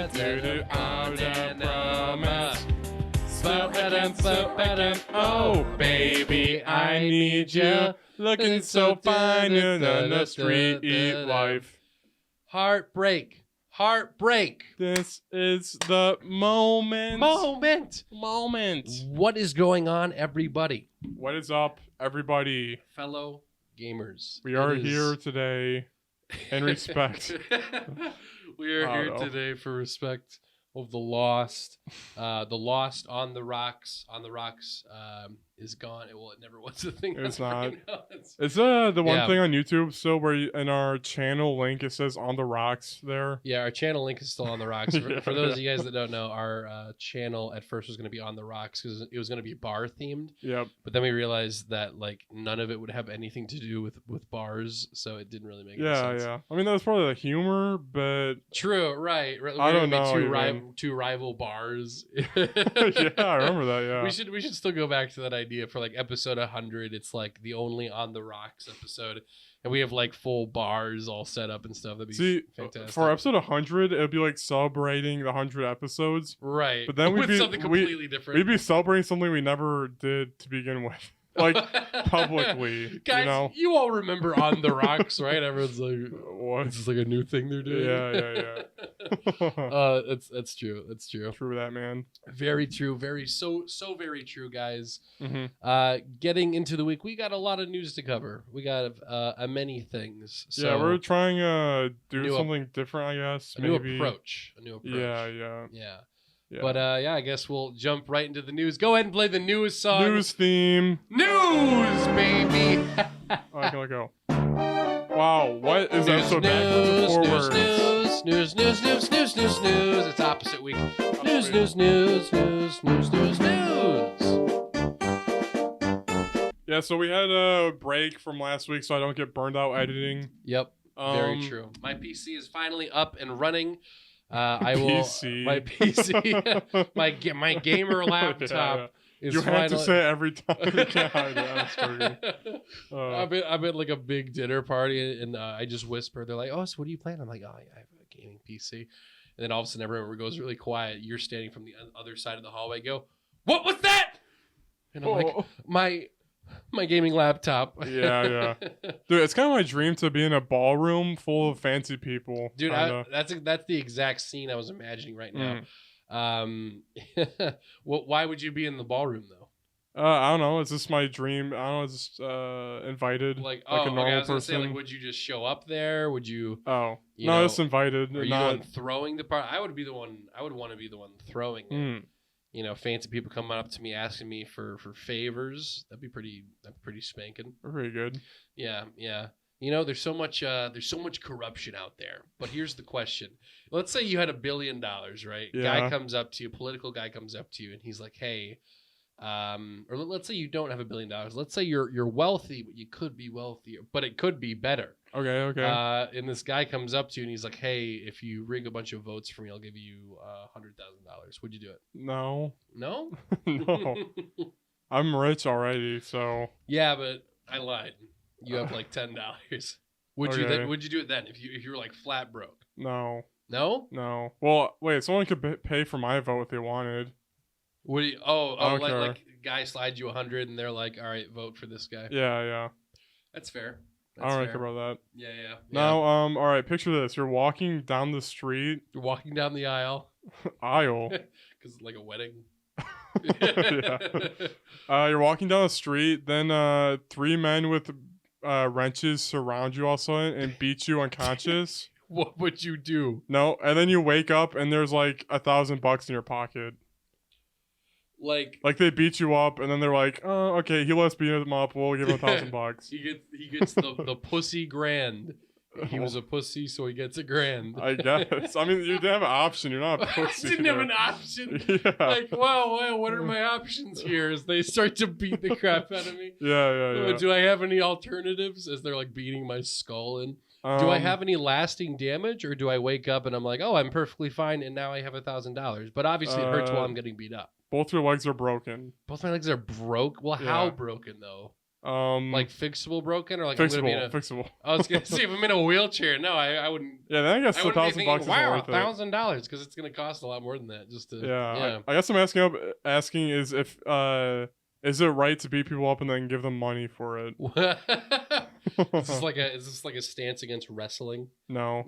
Oh, baby, I need you. Looking so fine in the street life. Heartbreak. This is the moment. What is going on, everybody? What is up, everybody? Fellow gamers. We are here today in respect. We are here today for respect of the lost. The lost on the rocks. On the rocks is gone. Well, it never was a thing. It's not. It's the one thing on YouTube still where in our channel link it says on the rocks there. Yeah, our channel link is still on the rocks. For those of you guys that don't know, our channel at first was going to be on the rocks because it was going to be bar themed. Yep. But then we realized that like none of it would have anything to do with bars, so it didn't really make any sense. Yeah. I mean that was probably the humor, but true, right? I don't know. Two rival bars. Yeah, I remember that. Yeah. We should still go back to that idea for like episode 100. It's like the only on the rocks episode, and we have like full bars all set up and stuff. That'd be fantastic. For episode 100, it'd be like celebrating the 100 episodes, right? But then we'd be something completely different. We'd be celebrating something we never did to begin with. Like publicly, guys, you all remember on the rocks, right? Everyone's like, "What? This is like a new thing they're doing." Yeah. That's true. That's true. True that, man. Very true. So very true, guys. Mm-hmm. Getting into the week, we got a lot of news to cover. We got many things. So yeah, we're trying to do something different, I guess. A new approach. Yeah. But I guess we'll jump right into the news. Go ahead and play the news song. News theme. News, baby. All right, here we go. Wow, what is that so backwards and forwards? News. It's opposite week. News. Yeah, so we had a break from last week so I don't get burned out editing. Yep, very true. My PC is finally up and running. My gamer laptop is you finally... have to say it every time. I've been like a big dinner party and I just whisper. They're like, "Oh, so what are you playing?" I'm like, "Oh, I have a gaming PC." And then all of a sudden everyone goes really quiet. You're standing from the other side of the hallway. Go, "What was that?" And I'm like, my gaming laptop. Yeah. Dude, it's kind of my dream to be in a ballroom full of fancy people. Dude, that's the exact scene I was imagining right now. Why would you be in the ballroom though? I don't know. It's just my dream. I don't know. It's just invited, like a normal I was gonna person. say, like, would you just show up there? Would you? Oh, no, it's invited. Are you the one throwing the part? I would want to be the one throwing it. Fancy people coming up to me asking me for favors. That'd be pretty spanking. Pretty good. Yeah. There's so much corruption out there. But here's the question. Let's say you had $1 billion, right? Yeah. Political guy comes up to you and he's like, "Hey," or let's say you don't have $1 billion. Let's say you're wealthy, but you could be wealthier, but it could be better. Okay. And this guy comes up to you and he's like, "Hey, if you rig a bunch of votes for me, I'll give you $100,000. Would you do it?" No. No? No. I'm rich already, so. Yeah, but I lied. You have like $10. Would you do it then if you were like flat broke? No. No? No. Well, wait. Someone could pay for my vote if they wanted. Would you? Like guy slides you 100 and they're like, "All right, vote for this guy." Yeah. That's fair. I don't really care about that. Yeah. Now, all right. Picture this: you're walking down the street. You're walking down the aisle. Aisle. Because it's like a wedding. Yeah. You're walking down the street. Then 3 men with wrenches surround you also and beat you unconscious. What would you do? No, and then you wake up and there's like $1,000 in your pocket. Like they beat you up and then they're like, "Oh, okay, he lets beat him up. We'll give him $1,000." He gets the pussy grand. He was a pussy, so he gets $1,000. I guess. I mean, you didn't have an option. You're not a pussy. I didn't have an option. Yeah. Like, wow, what are my options here? As they start to beat the crap out of me. Yeah. Do I have any alternatives? As they're like beating my skull in. Do I have any lasting damage, or do I wake up and I'm like, "Oh, I'm perfectly fine," and now I have $1,000? But obviously, it hurts while I'm getting beat up. Both your legs are broken. Both my legs are broke. Well, how broken though? Like fixable broken, or like I'm gonna be in a, fixable. I was gonna see if I'm in a wheelchair. No, I wouldn't. Yeah, then I guess I wouldn't be $1,000 is wow, worth it. $1,000 because it's gonna cost a lot more than that. Just to Yeah. I guess I'm asking is if is it right to beat people up and then give them money for it? is this like a stance against wrestling? No,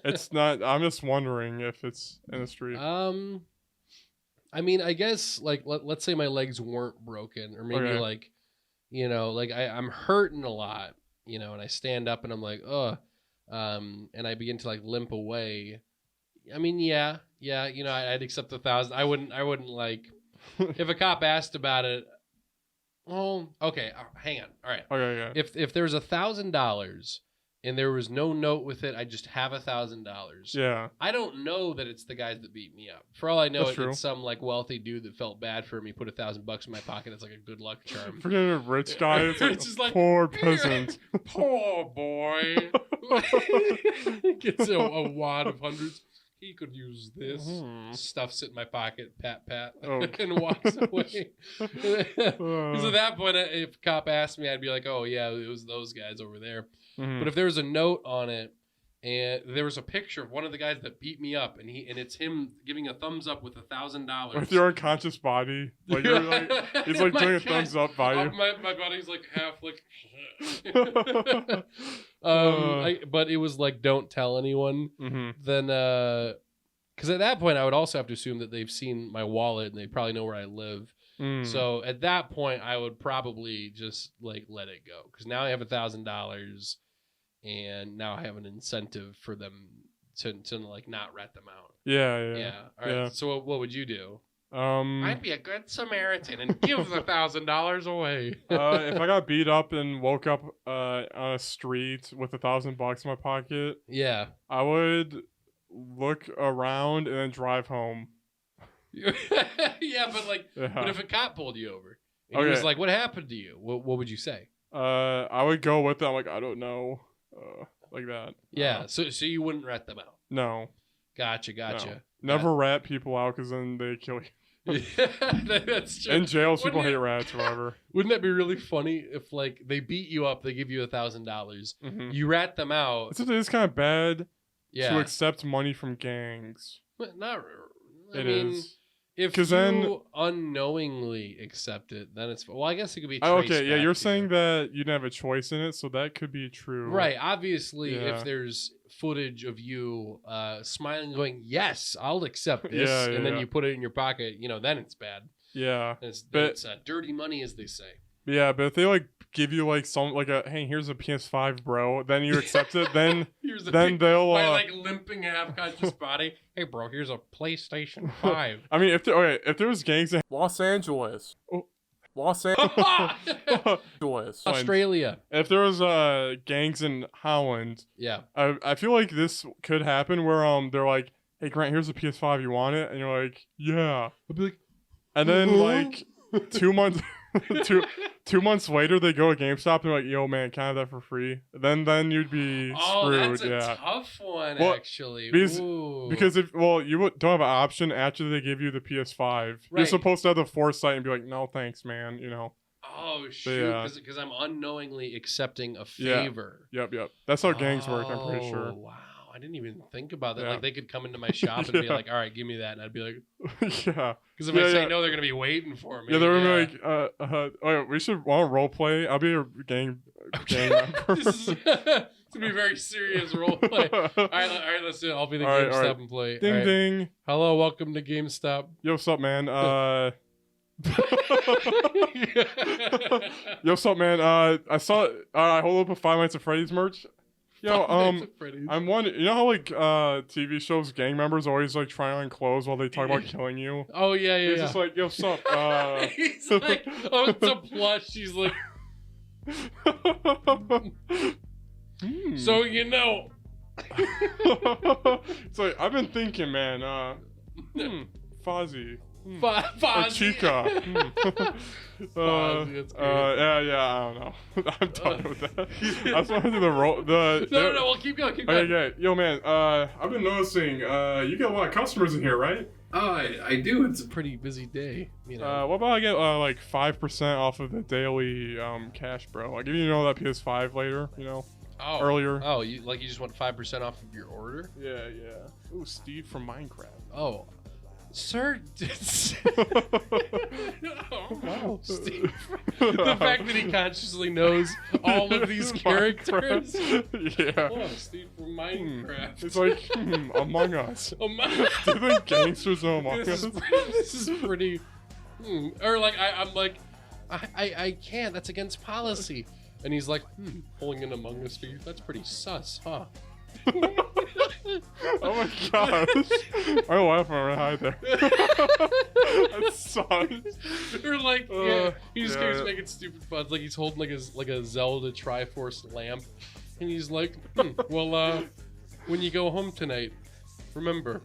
it's not. I'm just wondering if it's in the street. I mean, I guess like let's say my legs weren't broken, or maybe like, you know, like I'm hurting a lot, you know, and I stand up and I'm like, and I begin to like limp away. I mean, yeah, you know, I'd accept 1,000. I wouldn't like if a cop asked about it. Oh, okay, hang on. All right. Okay. If there's $1,000 and there was no note with it, I just have $1,000. Yeah. I don't know that it's the guys that beat me up. For all I know, it's some like wealthy dude that felt bad for me, put $1,000 in my pocket. It's like a good luck charm. Forget a rich guy. It's like just like poor peasant. Poor boy. Gets a wad of hundreds. He could use this. Stuffs it in my pocket, pat, and walks away. Because at that point, if a cop asked me, I'd be like, oh, yeah, it was those guys over there. But if there was a note on it, and there was a picture of one of the guys that beat me up, and it's him giving a thumbs up with $1,000. With your unconscious body. Like, you're like he's like doing a thumbs up by you. My body's like half like... but it was like, don't tell anyone. Then, because at that point, I would also have to assume that they've seen my wallet and they probably know where I live. So at that point, I would probably just like let it go, because now I have $1,000, and now I have an incentive for them to like not rat them out. Yeah. All right. So what would you do? I'd be a good Samaritan and give the $1,000 away. If I got beat up and woke up on a street with $1,000 in my pocket, yeah, I would look around and then drive home. Yeah, but if a cop pulled you over and he was like, "What happened to you?" What would you say? I would go with them. Like, I don't know, like that. Yeah. So you wouldn't rat them out. No. Gotcha. No. Never rat people out, because then they kill you. That's true. In jails, people hate rats or whatever. Wouldn't that be really funny if like they beat you up, they give you $1,000, you rat them out? It's kind of bad to accept money from gangs. But not. I It mean, is. If you then unknowingly accept it, then it's... Well, I guess it could be traced okay, yeah, back you're to saying you. that you didn't have a choice in it, so that could be true. Right. Obviously, if there's footage of you smiling going, yes, I'll accept this, and then you put it in your pocket, you know, then it's bad. Yeah. It's dirty money, as they say. Yeah, but if they like give you like hey, here's a PS5, bro, then you accept it, then they'll by like limping half conscious body. Hey, bro, here's a PlayStation 5. I mean, if there was gangs in Los Angeles, Australia. If there was gangs in Holland, I feel like this could happen where they're like, hey Grant, here's a PS5, you want it? And you're like, yeah. I'll be like, and then like 2 months. 2 months later, they go to GameStop and they're like, "Yo, man, can I have that for free?" Then you'd be screwed. That's a tough one, actually. Because if you don't have an option after they give you the PS5, right. You're supposed to have the foresight and be like, "No, thanks, man." You know. Oh shoot! Because I'm unknowingly accepting a favor. Yep. That's how gangs work. I'm pretty sure. Wow. I didn't even think about that. Like, they could come into my shop and be like, all right, give me that. And I'd be like, yeah. Because if I say no, they're going to be waiting for me. Yeah, they're going to be like, we should role play. I'll be your gang member. This is going to be a very serious role play. All right, let's do it. I'll be the GameStop employee. Ding, ding. Hello, welcome to GameStop. Yo, what's up, man? Yo, what's up, man? I saw, I hold up a 5 Nights at Freddy's merch. Yo, I'm wondering, you know how like TV shows gang members always like try on clothes while they talk about killing you? Oh yeah. He's just like, yo, what's up? He's like, oh, it's a plush. He's like, so you know. It's like, I've been thinking, man. Fozzie. Fozzie. Chica. Fozzie, that's great. I don't know. I'm done with that. I just want to do the roll. No, well, keep going. Okay, yo, man. I've been noticing. You got a lot of customers in here, right? Oh, I do. It's a pretty busy day. You know. What about I get like 5% off of the daily cash, bro? Like if you know that PS5 later, you know, earlier. Oh, you just want 5% off of your order? Yeah. Ooh, Steve from Minecraft. Oh, sir. Oh, wow, Steve. The fact that he consciously knows all of these characters. Yeah. Oh, Steve from Minecraft. It's like Among Us. Do you think gangsters know Among Us? This is pretty. Or like I'm like, I can't. That's against policy. And he's like, pulling an Among Us figure. That's pretty sus, huh? Oh my gosh. I laugh when I hide there. That sucks. Or like, he just keeps making stupid puns. Like he's holding like a Zelda Triforce lamp. And he's like, well, when you go home tonight, remember,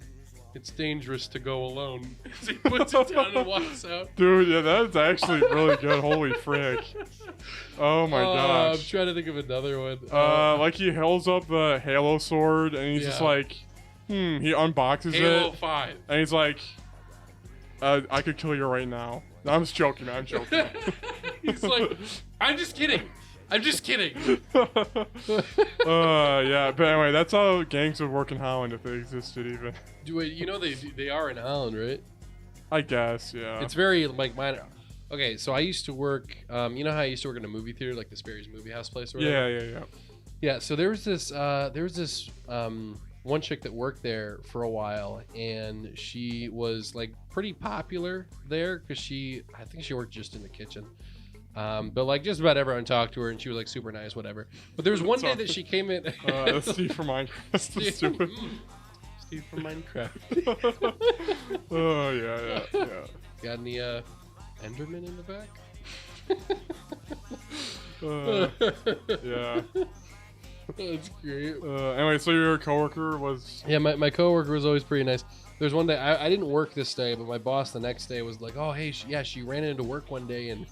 it's dangerous to go alone. So he puts it down and walks out. Dude, yeah, that's actually really good. Holy frick. Oh my gosh. I'm trying to think of another one. Like he holds up the Halo sword and he's just like, he unboxes Halo it. 5. And he's like, I could kill you right now. No, I'm just joking, man. I'm joking. He's like, I'm just kidding. Yeah, but anyway, that's how gangs would work in Holland if they existed even. You know they are in Holland, right? I guess, yeah. It's very like mine. Okay, so I used to work. You know how I used to work in a movie theater, like the Sperry's Movie House place, or whatever? Yeah. Yeah. So there was this one chick that worked there for a while, and she was like pretty popular there because I think she worked just in the kitchen. But like just about everyone talked to her, and she was like super nice, whatever. But there was one day that she came in. That's Steve from Minecraft. Steve from Minecraft. Oh yeah. Got any Enderman in the back? Yeah. That's great. Anyway, so your coworker was... Yeah, my coworker was always pretty nice. There's one day, I didn't work this day, but my boss the next day was like, oh, hey, she ran into work one day, and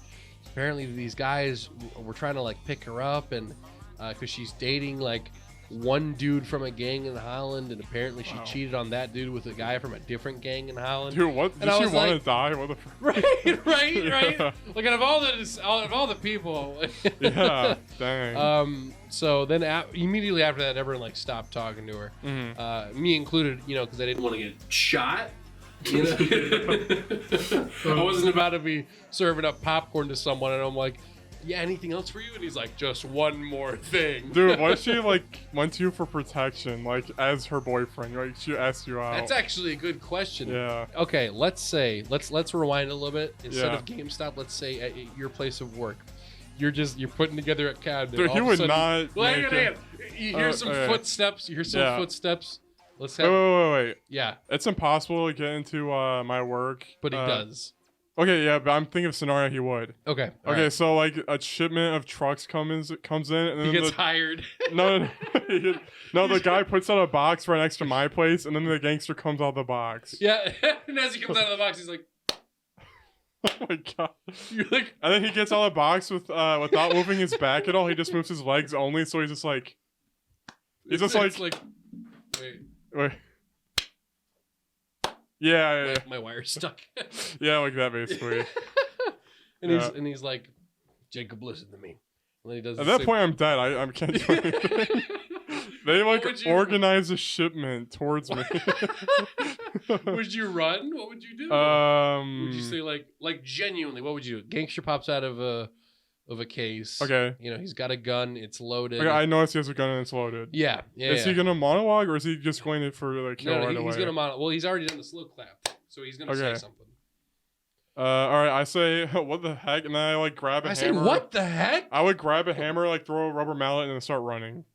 apparently these guys were trying to, like, pick her up, and because she's dating, like, one dude from a gang in Holland, and apparently she cheated on that dude with a guy from a different gang in Holland. Dude, what? Did she want to die? What the Right. Like, out of all the people. Yeah, dang. So then immediately after that, everyone, like, stopped talking to her. Mm-hmm. Me included, you know, because I didn't want to get shot. You know? I wasn't about to be serving up popcorn to someone, and I'm like, yeah, anything else for you? And he's like, just one more thing. Dude, what if she like went to you for protection, like as her boyfriend? Like she asked you out. That's actually a good question. Yeah. Okay, let's rewind a little bit. Instead of GameStop, let's say at your place of work. You're putting together a cabinet. Dude, he would not. Well, hang on. You hear some footsteps. You hear some footsteps. Let's have. Wait. Yeah. It's impossible to get into my work. But he does. Okay, yeah, but I'm thinking of a scenario he would. Okay. Right. So like a shipment of trucks comes in, and then he gets hired. No, the guy puts out a box right next to my place, and then the gangster comes out of the box. Yeah, and as he comes out of the box, he's like, "Oh my god!" You're like, and then he gets out of the box without moving his back at all. He just moves his legs only, so he's just like, wait. Yeah. My wire's stuck. Yeah, like that basically. and he's like, Jacob, listen to me. And then he does. At that point, I'm dead. I can't do anything. They like organize a shipment towards me. Would you run? What would you do? Would you say like genuinely? What would you do? Gangster pops out of a case. Okay. You know, he's got a gun. It's loaded. Okay, I noticed he has a gun and it's loaded. Yeah. Is he gonna monologue or is he just going to for like kill right away? He's gonna monologue. Well, he's already done the slow clap, so he's gonna say something. All right. I say, what the heck? And then I like grab a hammer. I say, what the heck? I would grab a hammer, like throw a rubber mallet, and then start running.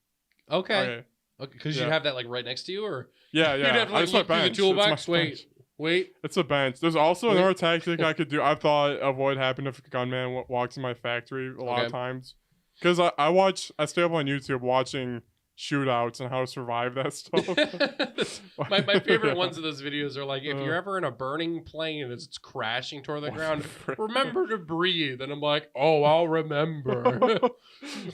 Okay. Because you'd have that like right next to you, or yeah. You'd have to like look through the toolbox. Wait. It's a bench. There's also another tactic I could do. I've thought of what would happen if a gunman walks in my factory a lot of times. Because I stay up on YouTube watching shootouts and how to survive that stuff. my favorite ones of those videos are like, if you're ever in a burning plane and it's crashing toward the ground, remember to breathe. And I'm like, oh, I'll remember.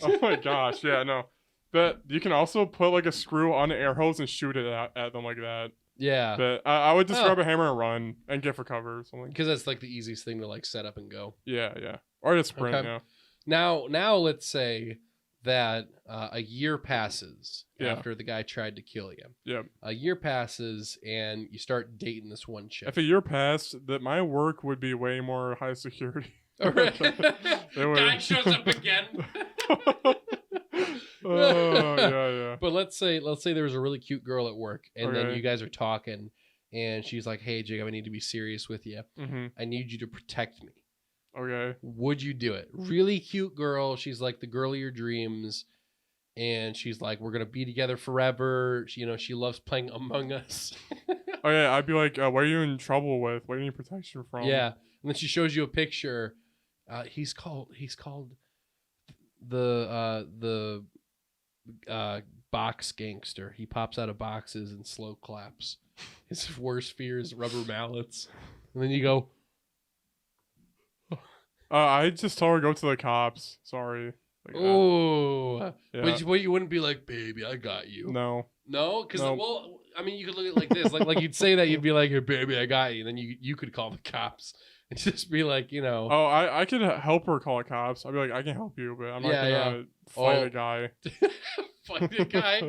Oh my gosh. Yeah, no. But you can also put like a screw on the air hose and shoot it at them like that. Yeah. But I would just grab a hammer and run and get for cover or something. Because that's like the easiest thing to like set up and go. Yeah. Or just sprint, Okay. Now let's say that a year passes after the guy tried to kill you. Yeah. A year passes and you start dating this one chick. If a year passed, that my work would be way more high security. All right. Guy shows up again. Oh yeah. But let's say there was a really cute girl at work, and then you guys are talking, and she's like, "Hey, Jacob, I need to be serious with you. I need you to protect me." Okay. Would you do it? Really cute girl. She's like the girl of your dreams, and she's like, "We're gonna be together forever." She loves playing Among Us. Oh yeah, I'd be like, "What are you in trouble with? What do you need protection from?" Yeah, and then she shows you a picture. He's called the box gangster. He pops out of boxes and slow claps. His worst fear is rubber mallets. And then you go, I just told her go to the cops. Sorry. Like oh, yeah. But you wouldn't be like, baby, I got you. No, because well, I mean, you could look at it like this, like you'd say that, you'd be like, hey, baby, I got you. And then you could call the cops and just be like, Oh, I could help her call the cops. I'd be like, I can help you, but I'm not gonna fight a guy. Fight a guy?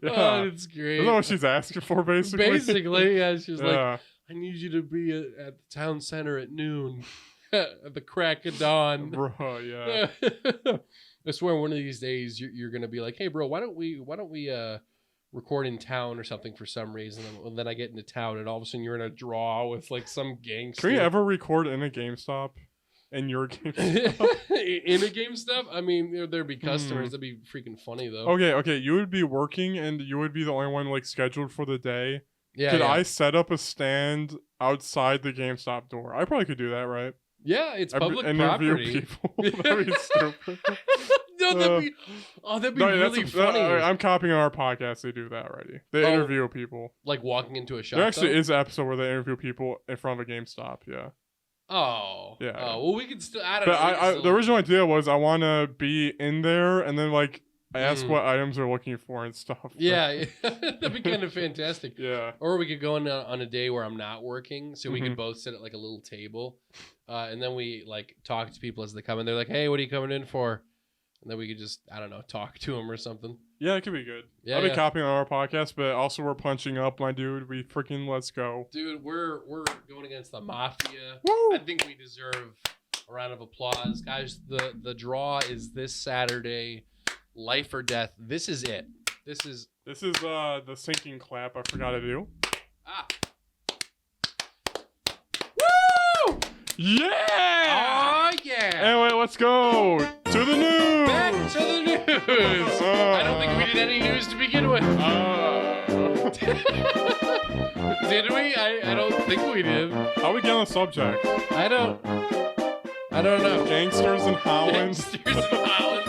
Yeah. Oh, it's great. Isn't that what she's asking for, basically? Basically, yeah. She's like, I need you to be at the town center at noon. At the crack of dawn. Bro, yeah. I swear one of these days you're gonna be like, hey bro, why don't we record in town or something for some reason, and then I get into town and all of a sudden you're in a draw with like some gangster. Can we ever record in a GameStop? In your GameStop? In a GameStop? I mean, there'd be customers. That'd be freaking funny though. Okay. You would be working and you would be the only one like scheduled for the day. Yeah. Could I set up a stand outside the GameStop door? I probably could do that, right? Yeah, it's public interview property. People. That'd be stupid. No, that'd be really funny. I'm copying our podcast. They do that already. They interview people. Like walking into a shop. There actually is an episode where they interview people in front of a GameStop. Yeah. Oh. Yeah. Oh, well, we could still. I don't know. But the original idea was I want to be in there and then like I ask what items they're looking for and stuff. Yeah, that'd be kind of fantastic. Yeah. Or we could go on a day where I'm not working, so we could both sit at like a little table, and then we like talk to people as they come in. They're like, "Hey, what are you coming in for?" And then we could just, I don't know, talk to them or something. Yeah, it could be good. Yeah, I'll be copying on our podcast, but also we're punching up, my dude. We freaking let's go. Dude, we're going against the Mafia. Woo! I think we deserve a round of applause. Guys, the draw is this Saturday. Life or death. This is it. This is the sinking clap I forgot to do. Woo! Yeah! Oh yeah! Anyway, let's go to the news. Back to the news. I don't think we did any news to begin with. Did we? I don't think we did. How we get on the subject? I don't know. Gangsters in Holland. Gangsters in Holland.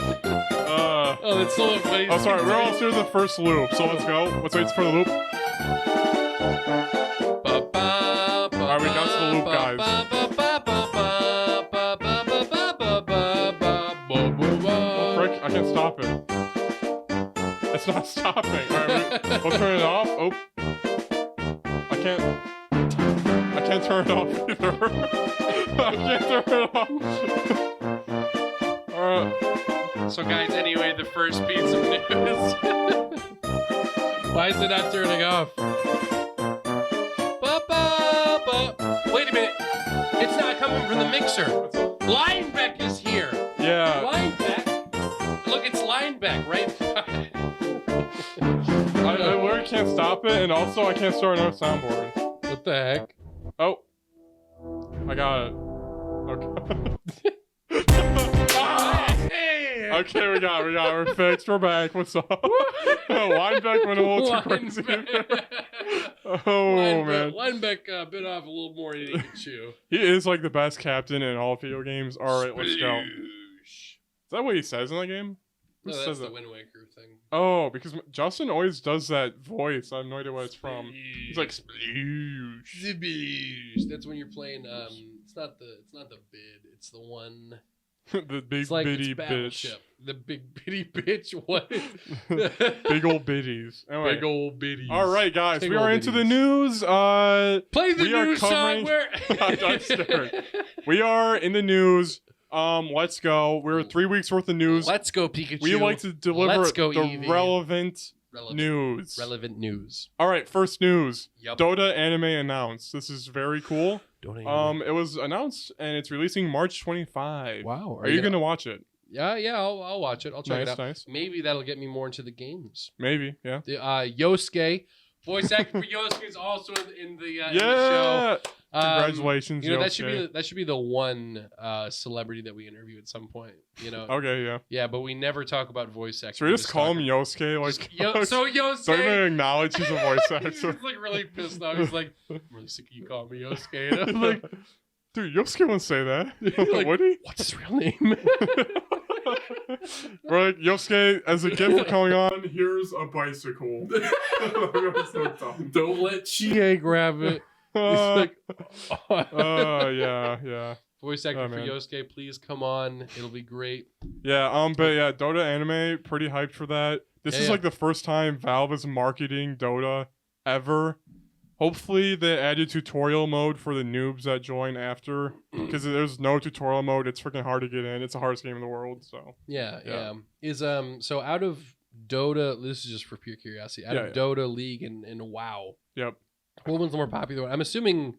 Oh, that's so funny. Oh, sorry. We're all through the first loop, so let's go. Let's wait for the loop. Alright, we got to the loop, guys. Oh, frick, I can't stop it. It's not stopping. Alright, we'll turn it off. Oh. I can't turn it off either. I can't turn it off. Alright. So guys, anyway, the first piece of news. Why is it not turning off? Wait a minute. It's not coming from the mixer. Linebeck is here. Yeah. Linebeck. Look, it's Linebeck, right? I literally can't stop it, and also I can't start another soundboard. What the heck? Oh. I got it. Okay. Okay, we got it. We're fixed. We're back. What's up? Linebeck went a little too crazy. Man. Linebeck bit off a little more than he could chew. He is like the best captain in all video games. All right, let's go. Is that what he says in that game? No, that's the Wind Waker thing. Oh, because Justin always does that voice. I have no idea what it's from. He's like sploosh. That's when you're playing. It's not the bid. It's the one. The big It's like bitty it's bitch. Battleship. The big bitty bitch. What? Big old biddies. Anyway. Big old bitties. All right, guys, Big we are old into the bitties. news. Play the we are news covering- song. Where? I'm scared. We are in the news. Let's go. We're 3 weeks worth of news. Let's go, Pikachu. We like to deliver Let's go, the Eevee. relevant news. Relevant news. All right, first news. Yep. Dota anime announced. This is very cool. Don't It was announced and it's releasing March 25. Wow. Are you gonna watch it? Yeah. I'll watch it. I'll check it out. Nice. Maybe that'll get me more into the games. Maybe, yeah. The Yosuke, voice actor for Yosuke, is also in the show. Yeah. Congratulations, You know Yosuke. that should be the one celebrity that we interview at some point. You know. Okay, yeah. Yeah, but we never talk about voice acting. So we just call him Yosuke, like So Yosuke. don't even acknowledge he's a voice actor. He's like really pissed off. He's like, I'm really sick of you calling me Yosuke. And I'm like, dude, Yosuke wouldn't say that. like, Would he? what's his real name? We're like, Yosuke, as a gift for coming on, here's a bicycle. So dumb. Don't let Chie grab it. He's like, yeah. voice actor for man. Yosuke, please come on. It'll be great. Yeah, but yeah, Dota anime, pretty hyped for that. This is like the first time Valve is marketing Dota ever. Hopefully they added tutorial mode for the noobs that join after, because there's no tutorial mode. It's freaking hard to get in. It's the hardest game in the world. So Yeah. Is so out of Dota, this is just for pure curiosity. Out of Dota, League, and WoW. Yep. What one's the more popular one? I'm assuming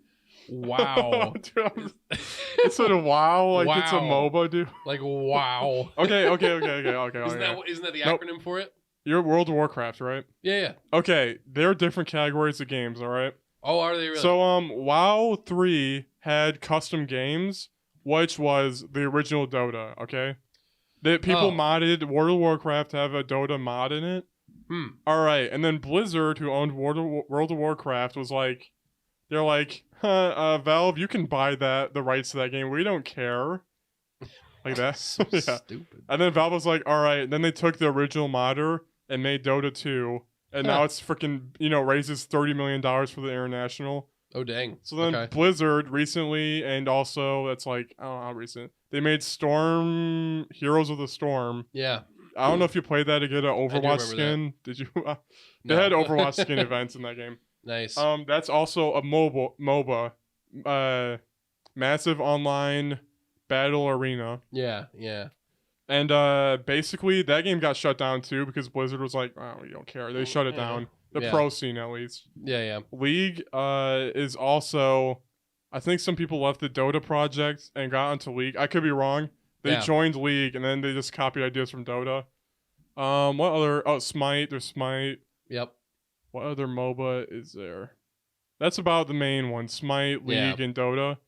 WoW. Dude, instead of WoW, like it's a Wow. MOBA, dude. Like WoW. Okay. Isn't that the acronym for it? You're World of Warcraft, right? Yeah. Okay, there are different categories of games, all right? Oh, are they really? So, WoW 3 had custom games, which was the original Dota, okay? That people modded World of Warcraft to have a Dota mod in it. All right, and then Blizzard, who owned World of Warcraft, was like, they're like, Valve, you can buy the rights to that game. We don't care. Like that. So yeah. stupid. And then Valve was like, all right. Then they took the original modder and made Dota 2. And now it's freaking, raises $30 million for the international. Oh, dang. So then Blizzard recently, and also that's like, I don't know how recent, they made Storm, Heroes of the Storm. Yeah. I don't know if you played that to get an Overwatch skin. Did you? They had Overwatch skin events in that game. Nice. That's also a MOBA. Massive online battle arena. Yeah. And basically, that game got shut down too because Blizzard was like, "Oh, we don't care." They shut it down. The pro scene, at least. Yeah. League is also, I think some people left the Dota project and got onto League. I could be wrong. They joined League and then they just copied ideas from Dota. What other? Oh, Smite. There's Smite. Yep. What other MOBA is there? That's about the main one. Smite, League, and Dota.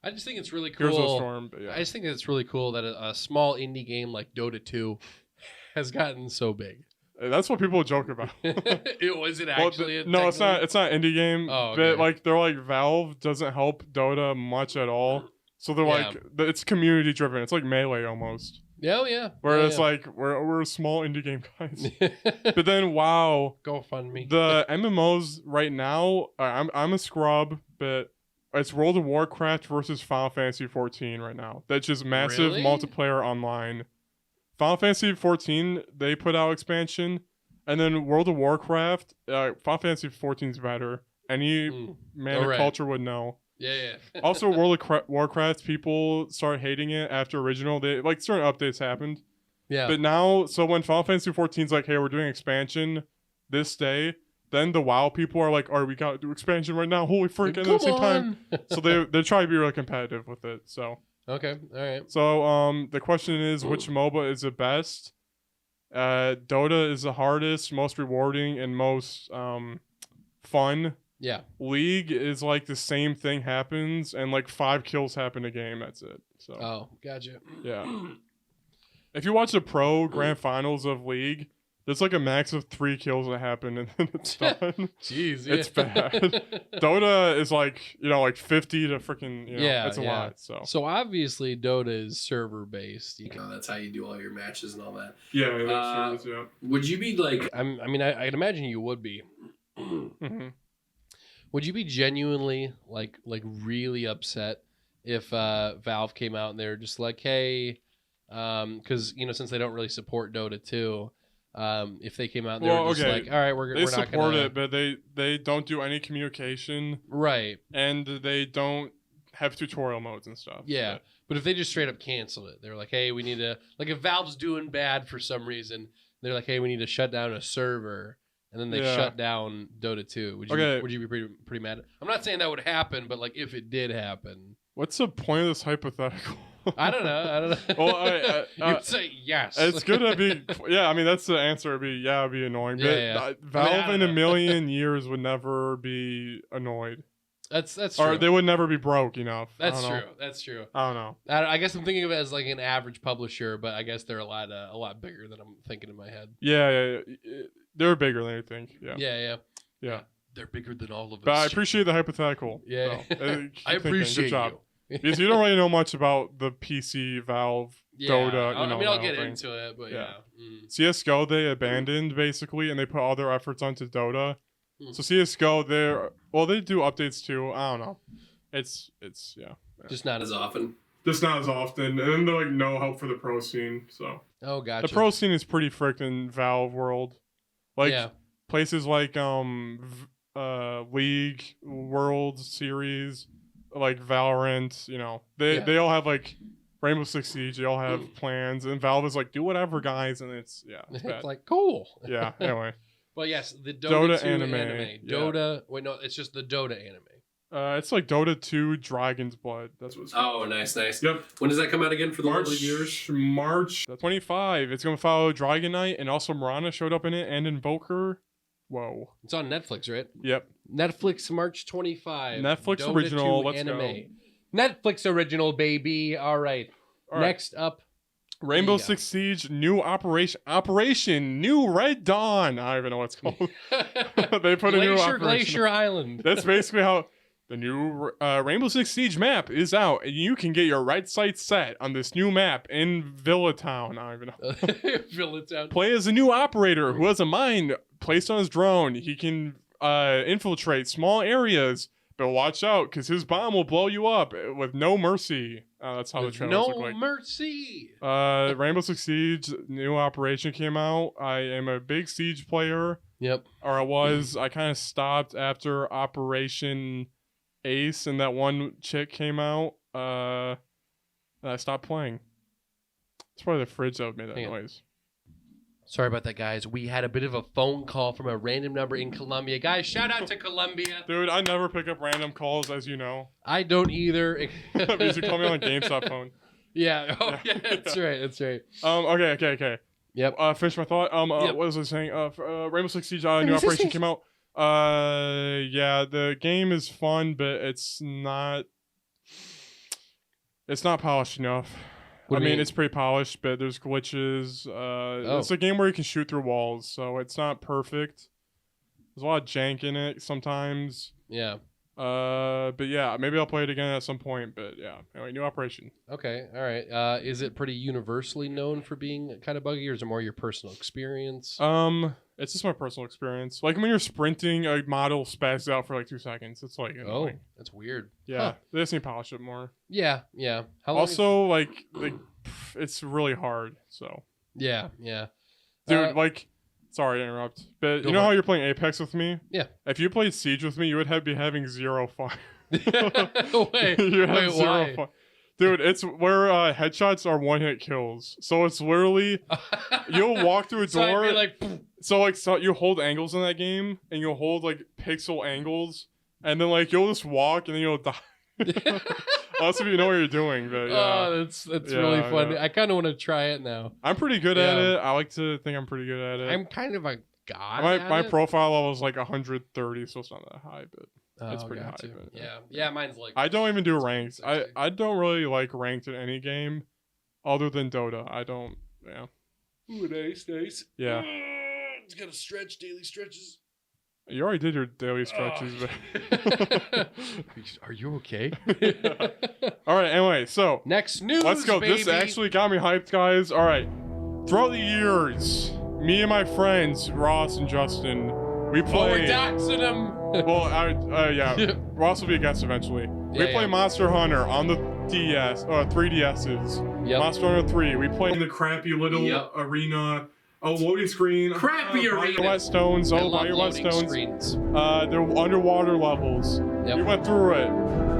I just think it's really cool. Here's a Storm. But yeah. I just think it's really cool that a small indie game like Dota 2 has gotten so big. That's what people joke about. Was it actually? No, it's not. It's not indie game. Oh, okay. But they're like Valve doesn't help Dota much at all. So they're like it's community driven. It's like Melee almost. Yeah. Where it's like we're a small indie game guys. But then WoW, GoFundMe. The MMOs right now. I'm a scrub, but it's World of Warcraft versus Final Fantasy 14 right now. That's just massive multiplayer online. Final Fantasy 14, they put out expansion, and then World of Warcraft, Final Fantasy 14 is better. Any man of culture would know. Yeah. Also, World of Warcraft, people start hating it after original. They certain updates happened. Yeah. But now, so when Final Fantasy 14 is like, hey, we're doing expansion this day, then the WoW people are like, all right, we gotta do expansion right now. Holy freak! At the same time, so they try to be really competitive with it. So. Okay, all right. So the question is, which MOBA is the best? Dota is the hardest, most rewarding, and most fun. Yeah. League is like the same thing happens, and like 5 kills happen a game. That's it. So. Oh, gotcha. Yeah. If you watch the pro grand finals of League, there's like a max of 3 kills that happen, and then it's done. Jeez, it's bad. Dota is like 50 to freaking it's a lot. So obviously Dota is server based. That's how you do all your matches and all that. Yeah, servers, Would you be like? I'd imagine you would be. Mm-hmm. Would you be genuinely like really upset if Valve came out and they were just like, hey, Because since they don't really support Dota 2, if they came out, they were just like, all right, we're not gonna support it, but they don't do any communication, right? And they don't have tutorial modes and stuff. Yeah, but if they just straight up cancel it, they're like, hey, we need to, like, if Valve's doing bad for some reason, they're like, hey, we need to shut down a server, and then they shut down Dota 2. Would you be pretty mad? I'm not saying that would happen, but like if it did happen, what's the point of this hypothetical? I don't know. Well, you'd say yes. It's gonna be, yeah. I mean, that's the answer. It'd be annoying. But Valve in a million years would never be annoyed. That's true. Or they would never be broke enough. That's true. That's true. I don't know. I guess I'm thinking of it as like an average publisher, but I guess they're a lot bigger than I'm thinking in my head. Yeah. They're bigger than you think. Yeah. They're bigger than all of us. But I appreciate the hypothetical. Yeah. So, I appreciate Good job. you. Because you don't really know much about the PC Valve Dota. I'll get into it, but yeah. CS:GO they abandoned basically, and they put all their efforts onto Dota. So CS:GO, they do updates too. I don't know. It's just not as often. Just not as often, and then they're like no help for the pro scene. So gotcha. The pro scene is pretty frickin' Valve world. Like places like League, World Series, like Valorant. They all have like Rainbow Six Siege. They all have plans, and Valve is like, do whatever, guys, and it's it's bad. like cool. Yeah. Anyway. Well, yes, the Dota 2 anime. Yeah. Dota. Wait, no, it's just the Dota anime. It's like Dota 2 Dragon's Blood. That's what it's called. Oh, nice. Yep. When does that come out again for the lovely viewers? March 25. It's going to follow Dragon Knight, and also Mirana showed up in it, and Invoker. Whoa. It's on Netflix, right? Yep. Netflix, March 25. Netflix Dota original. 2 Let's anime. go. Netflix original, baby. All right. Next up. Rainbow Six Siege, new Operation New Red Dawn. I don't even know what it's called. They put a new operation. Glacier Island. That's basically how the new Rainbow Six Siege map is out, and you can get your right sight set on this new map in Villa Town. I don't even know. Villa Town. Play as a new operator who has a mine placed on his drone. He can infiltrate small areas, but watch out because his bomb will blow you up with no mercy. That's how the trailers look like. No mercy. Rainbow Six Siege new operation came out. I am a big Siege player. Yep. Or I was. I kind of stopped after Operation Ace and that one chick came out. And I stopped playing. It's probably the fridge that made that noise. Sorry about that, guys. We had a bit of a phone call from a random number in Colombia. Guys, shout out to Colombia. Dude, I never pick up random calls, as you know. I don't either. Because you call me on a GameStop phone. Yeah. Oh, yeah. That's right. That's right. Okay. Yep. Finish my thought. What was I saying? Rainbow Six Siege new operation came out. Yeah, the game is fun, but it's not polished enough. I mean, it's pretty polished, but there's glitches. It's a game where you can shoot through walls, so it's not perfect. There's a lot of jank in it sometimes. Yeah. But yeah, maybe I'll play it again at some point. But yeah, anyway, new operation. Okay, all right. Is it pretty universally known for being kind of buggy, or is it more your personal experience? It's just my personal experience. Like when you're sprinting, a model spazzes out for like 2 seconds. It's like annoying. That's weird. Yeah, they just need to polish it more. Yeah. How long also, like it's really hard. So yeah. Dude, sorry to interrupt, but you know how you're playing Apex with me? Yeah. If you played Siege with me, you would be having zero fun. Wait, why? Fun. Dude, it's where headshots are one-hit kills. So it's literally you'll walk through a door. So you hold angles in that game, and you'll hold like pixel angles, and then you'll just walk, and then you'll die. Unless if you know what you're doing, but yeah. Oh, that's really fun. Yeah. I kind of want to try it now. I'm pretty good at it. I like to think I'm pretty good at it. I'm kind of a god. My profile level is like 130, so it's not that high, but it's pretty high. But, yeah, mine's like. I don't even do ranked. I don't really like ranked in any game, other than Dota. I don't. Yeah. Ooh, nice. Yeah. It's got to stretch daily stretches. You already did your daily stretches, but are you okay? Yeah. All right. Anyway, so next news. Let's go. Baby. This actually got me hyped, guys. All right. Throughout the years, me and my friends Ross and Justin, we play. Oh, we're doxing them. Well, yeah. Ross will be a guest eventually. We play Monster Hunter on the DS, 3DSs. Yep. Monster Hunter 3. We played in the crappy little arena. Oh, loading screen. Crappy arena. Buy your whetstones. Oh, buy your whetstones. They're underwater levels. Yep. We went through it.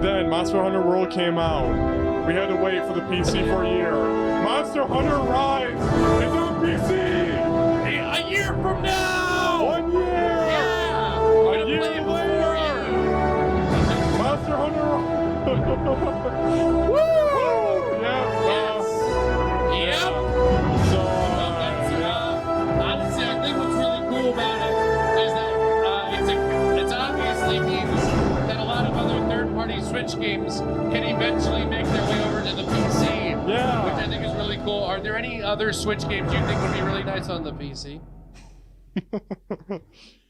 Then Monster Hunter World came out. We had to wait for the PC for a year. Monster Hunter Rise is on PC. A year from now. 1 year. Yeah. A year later. Monster Hunter Rise. Woo! Yep. Honestly, I think what's really cool about it is that it obviously means that a lot of other third-party Switch games can eventually make their way over to the PC. Yeah. Which I think is really cool. Are there any other Switch games you think would be really nice on the PC?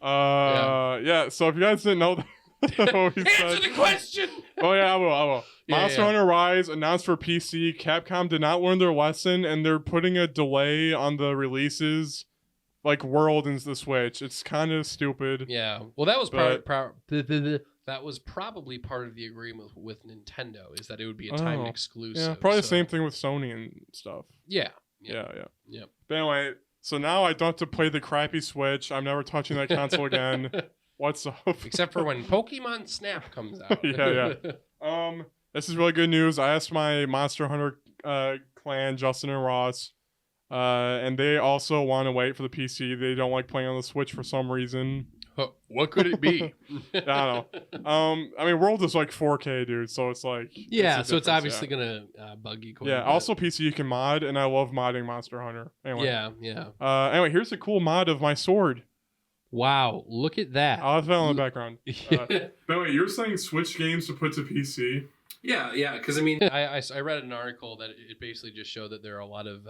Yeah. So if you guys didn't know what we Answer said, the question. Oh yeah, I will. Yeah, Monster Hunter Rise announced for PC. Capcom did not learn their lesson, and they're putting a delay on the releases, like World and the Switch. It's kind of stupid. Yeah. Well, that was that was probably part of the agreement with Nintendo, is that it would be a timed exclusive. Yeah, probably the same thing with Sony and stuff. Yeah. Yeah. Yep. But anyway, so now I don't have to play the crappy Switch. I'm never touching that console again. What's up? Except for when Pokemon Snap comes out. Yeah. This is really good news. I asked my Monster Hunter clan, Justin and Ross, and they also want to wait for the PC. They don't like playing on the Switch for some reason. What could it be? I don't know. I mean, World is like 4K, dude. So it's like so it's obviously gonna bug you. Yeah. Also, PC you can mod, and I love modding Monster Hunter. Anyway. Yeah. Anyway, here's a cool mod of my sword. Wow, look at that. I'll have that on the background. By the way, you're saying Switch games to put to PC? Yeah. Because I mean, I read an article that it basically just showed that there are a lot of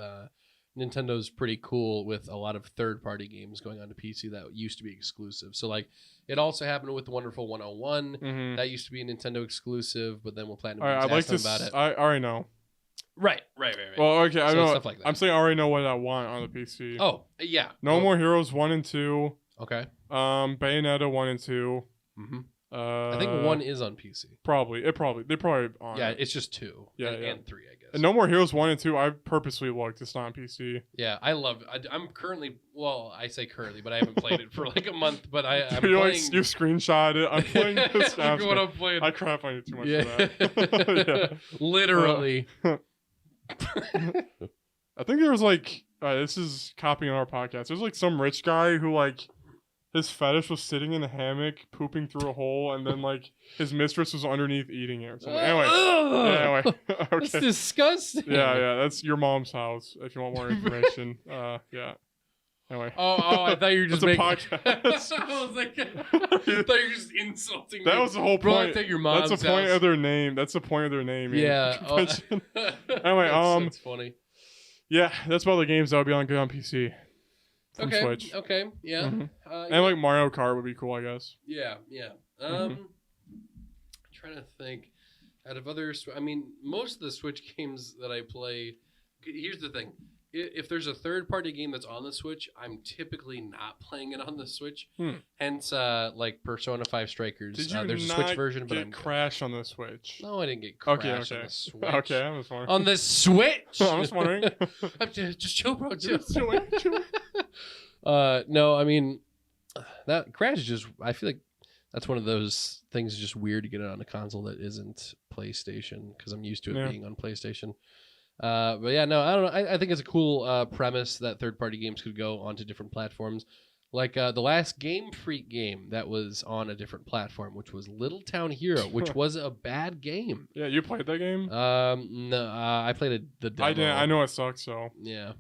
Nintendo's pretty cool with a lot of third-party games going on to PC that used to be exclusive. So like, it also happened with the Wonderful 101. Mm-hmm. That used to be a Nintendo exclusive, but then when Platinum I'd like to about it. I already know. Right. Well, okay, I know. Stuff like that. I'm saying I already know what I want on the PC. Oh, yeah. No More Heroes 1 and 2. Okay. Bayonetta 1 and 2. Mm-hmm. I think 1 is on PC. They probably on. Yeah, it's just 2. Yeah, and 3, I guess. And No More Heroes 1 and 2, I purposely looked. It's not on PC. Yeah, I love it. I'm currently, well, I say currently, but I haven't played it for like a month. But I'm you playing. You screenshot it. I'm playing this. Look at what I'm playing. I crap on you too much for that. Literally. I think there was like, this is copying our podcast. There's like some rich guy who like, his fetish was sitting in a hammock, pooping through a hole, and then like his mistress was underneath eating it or something. Anyway, okay. That's disgusting. Yeah, that's your mom's house. If you want more information, yeah. Anyway. Oh, I thought you were just making a podcast. I was like, I thought you were just insulting. That was the whole point. I think your mom's That's the point of their name. That's the point of their name. Yeah. Anyway, that's funny. Yeah, that's about the games that would be good on PC. Okay. Switch. Okay. Yeah. Mm-hmm. And like Mario Kart would be cool, I guess. Yeah. Trying to think. Out of other, I mean, most of the Switch games that I play. Here's the thing: if there's a third-party game that's on the Switch, I'm typically not playing it on the Switch. Hence, like Persona 5 Strikers. Did you there's not a Switch version, but get Crash on the Switch? No, I didn't get Crash on the Switch. Okay, I was wondering. On the Switch. I was wondering. just chill, bro. Chill. Chill. No, I mean, that Crash is just. I feel like that's one of those things just weird to get it on a console that isn't PlayStation, because I'm used to it being on PlayStation. But yeah, no, I don't know. I think it's a cool premise that third-party games could go onto different platforms. Like the last Game Freak game that was on a different platform, which was Little Town Hero, which was a bad game. Yeah, you played that game? No, I played the demo. I didn't. I know it sucks, so. Yeah.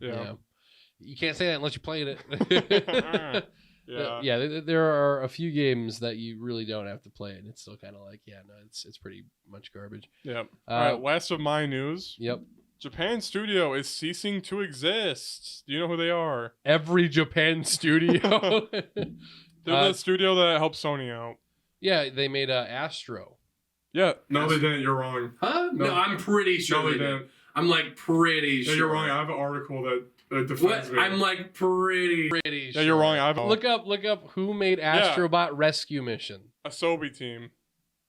You can't say that unless you played it. Yeah. There are a few games that you really don't have to play, and it's still kind of like, it's pretty much garbage. Yep. All right, last of my news. Yep. Japan studio is ceasing to exist. Do you know who they are? Every Japan studio. They're the studio that helped Sony out. Yeah, they made Astro. Yeah. No, they didn't. You're wrong. Huh? No, I'm pretty sure they didn't. I'm like pretty sure. You're wrong. I have an article that defends me. I'm like pretty sure. Yeah, you're wrong. Look up who made Astrobot Rescue Mission. Asobi team.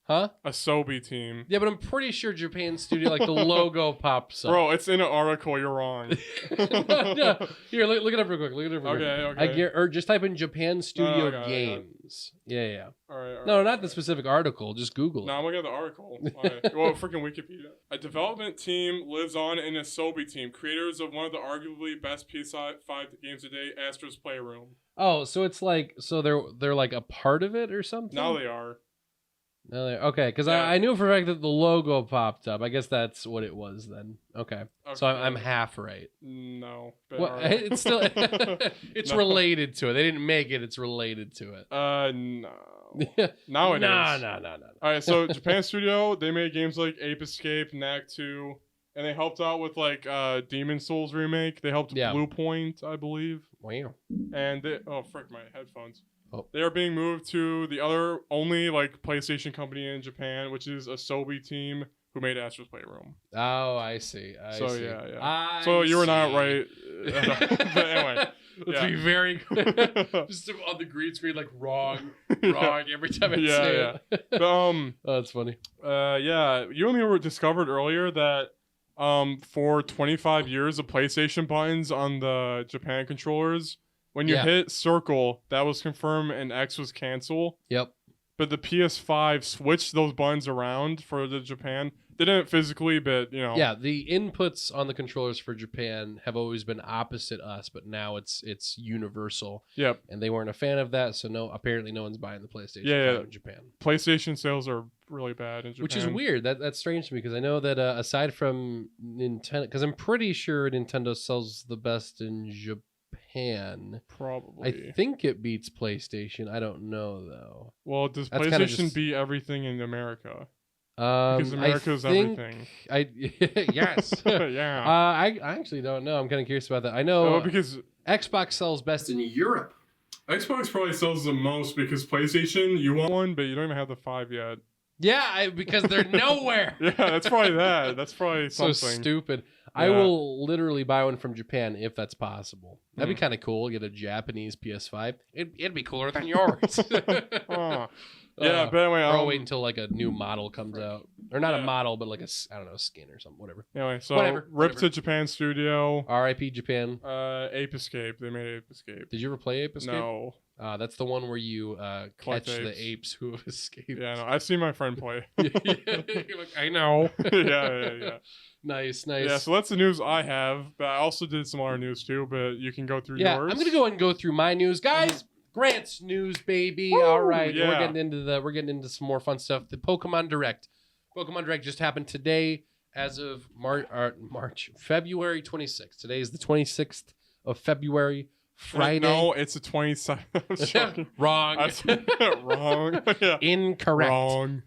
Huh? Asobi team. Yeah, but I'm pretty sure Japan Studio, like the logo pops up. Bro, it's in an article. You're wrong. Yeah. Here, look it up real quick. Okay. Or just type in Japan Studio I got it. Games. Yeah. All right. No, not the specific article. Just Google it. No, I'm looking at the article. Right. Well, freaking Wikipedia. A development team lives on in a Asobi team, creators of one of the arguably best PS5 games today, Astro's Playroom. Oh, so it's like they're like a part of it or something? Now they are. Okay, because I knew for a fact that the logo popped up. I guess that's what it was then. Okay. So I'm half right. No. Well, it's still it's related to it. They didn't make it. It's related to it. No. Now it is. No. All right, so Japan Studio, they made games like Ape Escape, Knack 2, and they helped out with like Demon Souls remake. They helped Blue Point, I believe. Wow. And frick, my headphones. Oh. They are being moved to the other only like PlayStation company in Japan, which is Asobi team, who made Astro's Playroom. Oh, I see. Yeah. So you were not right. But anyway. Let's be very just on the green screen, like wrong every time I say it. But, oh, that's funny. You and me were discovered earlier that for 25 years the PlayStation buttons on the Japan controllers, when you hit circle, that was confirm and X was cancel. Yep. But the PS5 switched those buttons around for the Japan. They didn't physically, but Yeah, the inputs on the controllers for Japan have always been opposite us, but now it's universal. Yep. And they weren't a fan of that, so apparently no one's buying the PlayStation 5 in Japan. PlayStation sales are really bad in Japan. Which is weird. That's strange to me because I know that aside from Nintendo, because I'm pretty sure Nintendo sells the best in Japan. Probably. I think it beats PlayStation. I don't know though. Well, does PlayStation beat everything in America? Because America's everything. Yes. Yeah. I actually don't know. I'm kind of curious about that. I know because Xbox sells best in Europe. Xbox probably sells the most because PlayStation, you want one, but you don't even have the 5 yet. Yeah, because they're nowhere. Yeah, that's probably that. That's probably something. So stupid. Yeah. I will literally buy one from Japan if that's possible. That'd be kind of cool. Get a Japanese PS5. It'd be cooler than yours. Yeah, but anyway, I'll wait until like a new model comes out, or not a model, but like a skin or something, whatever. Anyway, so rip to Japan Studio. R.I.P. Japan. Ape Escape. They made Ape Escape. Did you ever play Ape Escape? No. That's the one where you catch the apes who have escaped. Yeah, no, I've seen my friend play. You're like, I know. Yeah. Nice. Yeah, so that's the news I have, but I also did some other news too, but you can go through yours. I'm going to go ahead and go through my news. Guys, Grant's news, baby. Woo, all right, yeah. we're getting into some more fun stuff. The Pokemon Direct just happened today as of February 26th. Today is the 26th of February. Friday. No, it's the 27th. Wrong. Wrong. Yeah. Incorrect. Wrong.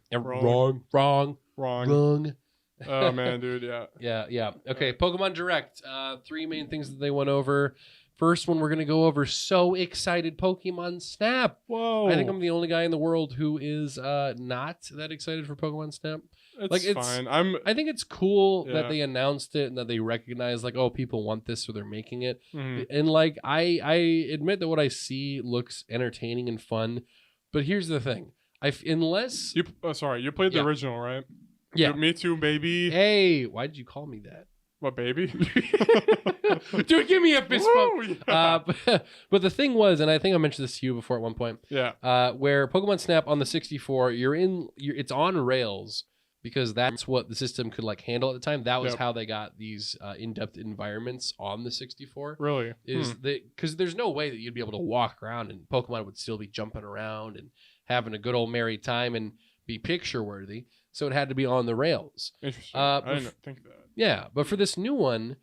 Oh man, dude, Yeah. Okay, Pokemon Direct. 3 main things that they went over. First one we're gonna go over. So excited, Pokemon Snap. Whoa. I think I'm the only guy in the world who is not that excited for Pokemon Snap. It's fine. I think it's cool that they announced it and that they recognize like, oh, people want this, so they're making it. Mm-hmm. And like I admit that what I see looks entertaining and fun, but here's the thing: unless you played the original, right? Yeah, Me too, baby. Hey, why did you call me that? What, baby? Dude, give me a fist bump. Yeah. But the thing was, and I think I mentioned this to you before at one point. Yeah. Where Pokemon Snap on the 64, it's on rails. Because that's what the system could like handle at the time. That was how they got these in-depth environments on the 64. Really? Because there's no way that you'd be able to walk around and Pokemon would still be jumping around and having a good old merry time and be picture worthy. So it had to be on the rails. Interesting. I didn't think that. Yeah, but for this new one,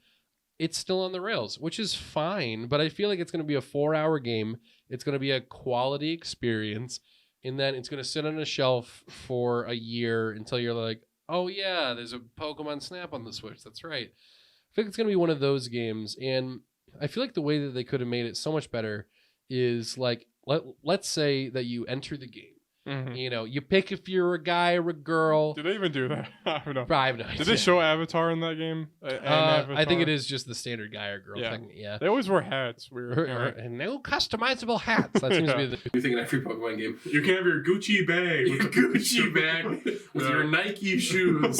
it's still on the rails, which is fine. But I feel like it's going to be a 4-hour game. It's going to be a quality experience. And then it's going to sit on a shelf for a year until you're like, oh, yeah, there's a Pokemon Snap on the Switch. That's right. I think it's going to be one of those games. And I feel like the way that they could have made it so much better is like, let's say that you enter the game Mm-hmm. You know, you pick if you're a guy or a girl. Did they even do that? I don't know. I have no idea. Did they show Avatar in that game? I think it is just the standard guy or girl thing. Yeah. They always wear hats. Weird. No customizable hats. That seems to be the new thing in every Pokemon game. You can have your Gucci bag. Your Gucci bag with your Nike shoes.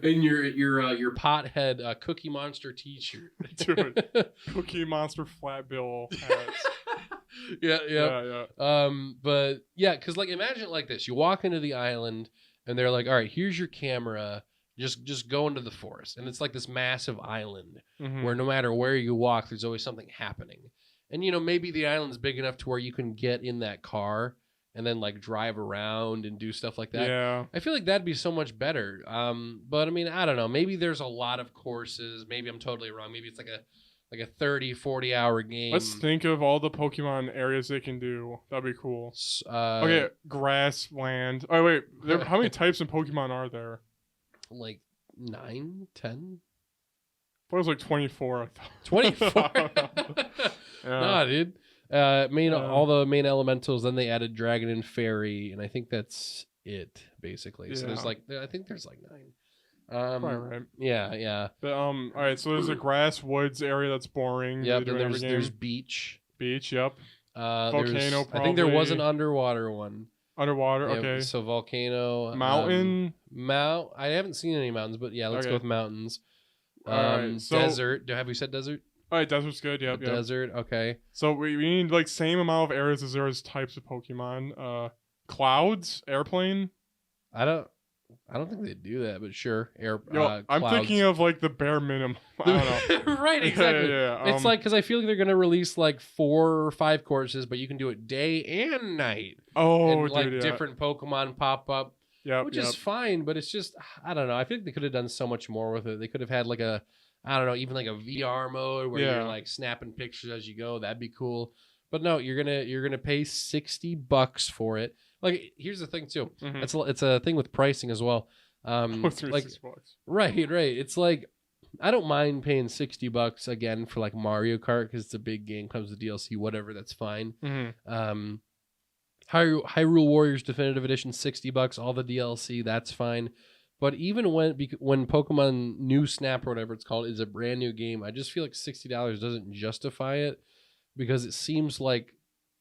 And your pothead Cookie Monster t-shirt. Dude, Cookie Monster flat bill hats. Yeah. But yeah, because like imagine it like this: you walk into the island, and they're like, "All right, here's your camera. Just go into the forest," and it's like this massive island where no matter where you walk, there's always something happening. And you know, maybe the island's big enough to where you can get in that car and then like drive around and do stuff like that. Yeah. I feel like that'd be so much better. But I mean, I don't know. Maybe there's a lot of courses. Maybe I'm totally wrong. Maybe it's like a 30, 40 hour game. Let's think of all the Pokemon areas they can do. That'd be cool. Okay, grassland. Oh wait, how many types of Pokemon are there? Like 9, 10? What was like 24? 24? Nah, dude. All the main elementals. Then they added Dragon and Fairy, and I think that's it basically. Yeah. So there's I think there's like 9. Right. Yeah. But all right. So there's a grass woods area that's boring. Yep. And there's beach. Beach. Yep. Volcano. Probably. I think there was an underwater one. Underwater. Yeah, okay. So volcano. Mountain. I haven't seen any mountains, but yeah, let's go with mountains. So, desert. Have we said desert? All right, desert's good. Yep. Desert. Okay. So we need like same amount of areas as there is types of Pokemon. Clouds, airplane. I don't think they do that, but sure. I'm thinking of like the bare minimum. I don't know. Right, exactly. Yeah. It's like because I feel like they're gonna release like 4 or 5 courses, but you can do it day and night. Oh, and like different Pokemon pop up. Yeah, which is fine, but it's just I don't know. I feel like they could have done so much more with it. They could have had like I don't know, even like a VR mode where you're like snapping pictures as you go. That'd be cool. But no, you're gonna pay $60 for it. Like here's the thing too. It's a thing with pricing as well. Like right. It's like I don't mind paying $60 again for like Mario Kart because it's a big game, comes with DLC, whatever. That's fine. Hyrule Warriors Definitive Edition, $60, all the DLC, that's fine. But even when Pokemon New Snap or whatever it's called is a brand new game, I just feel like $60 doesn't justify it because it seems like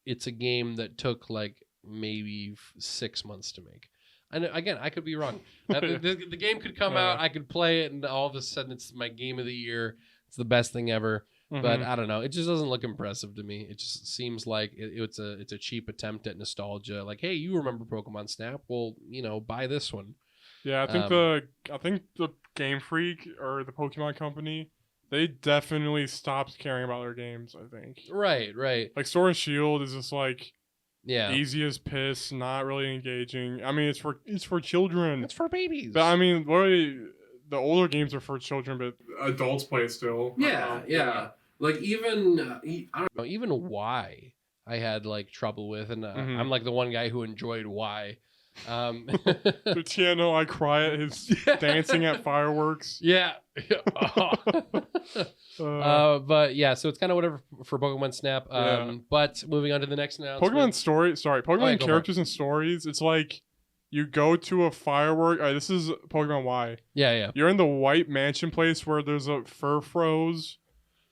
it's a game that took like maybe 6 months to make. And again, I could be wrong. The game could come out, I could play it, and all of a sudden it's my game of the year. It's the best thing ever. But I don't know. It just doesn't look impressive to me. It just seems like it's a cheap attempt at nostalgia. Like, hey, you remember Pokemon Snap? Well, buy this one. Yeah, I think the Game Freak or the Pokemon Company, they definitely stopped caring about their games. I think. Right. Like Sword and Shield is just like. Yeah. Easy as piss, not really engaging. I mean, it's for children. It's for babies. But I mean, the older games are for children, but adults play still. Yeah. Like even I don't know, even Y I had like trouble with, and I'm like the one guy who enjoyed Y. Tiano, I cry at his dancing at fireworks. Yeah. But yeah, so it's kind of whatever for Pokemon Snap. But moving on to the next announcement. Pokemon characters and stories. It's like you go to a firework. All right, this is Pokemon Y. Yeah. You're in the white mansion place where there's a Furfros.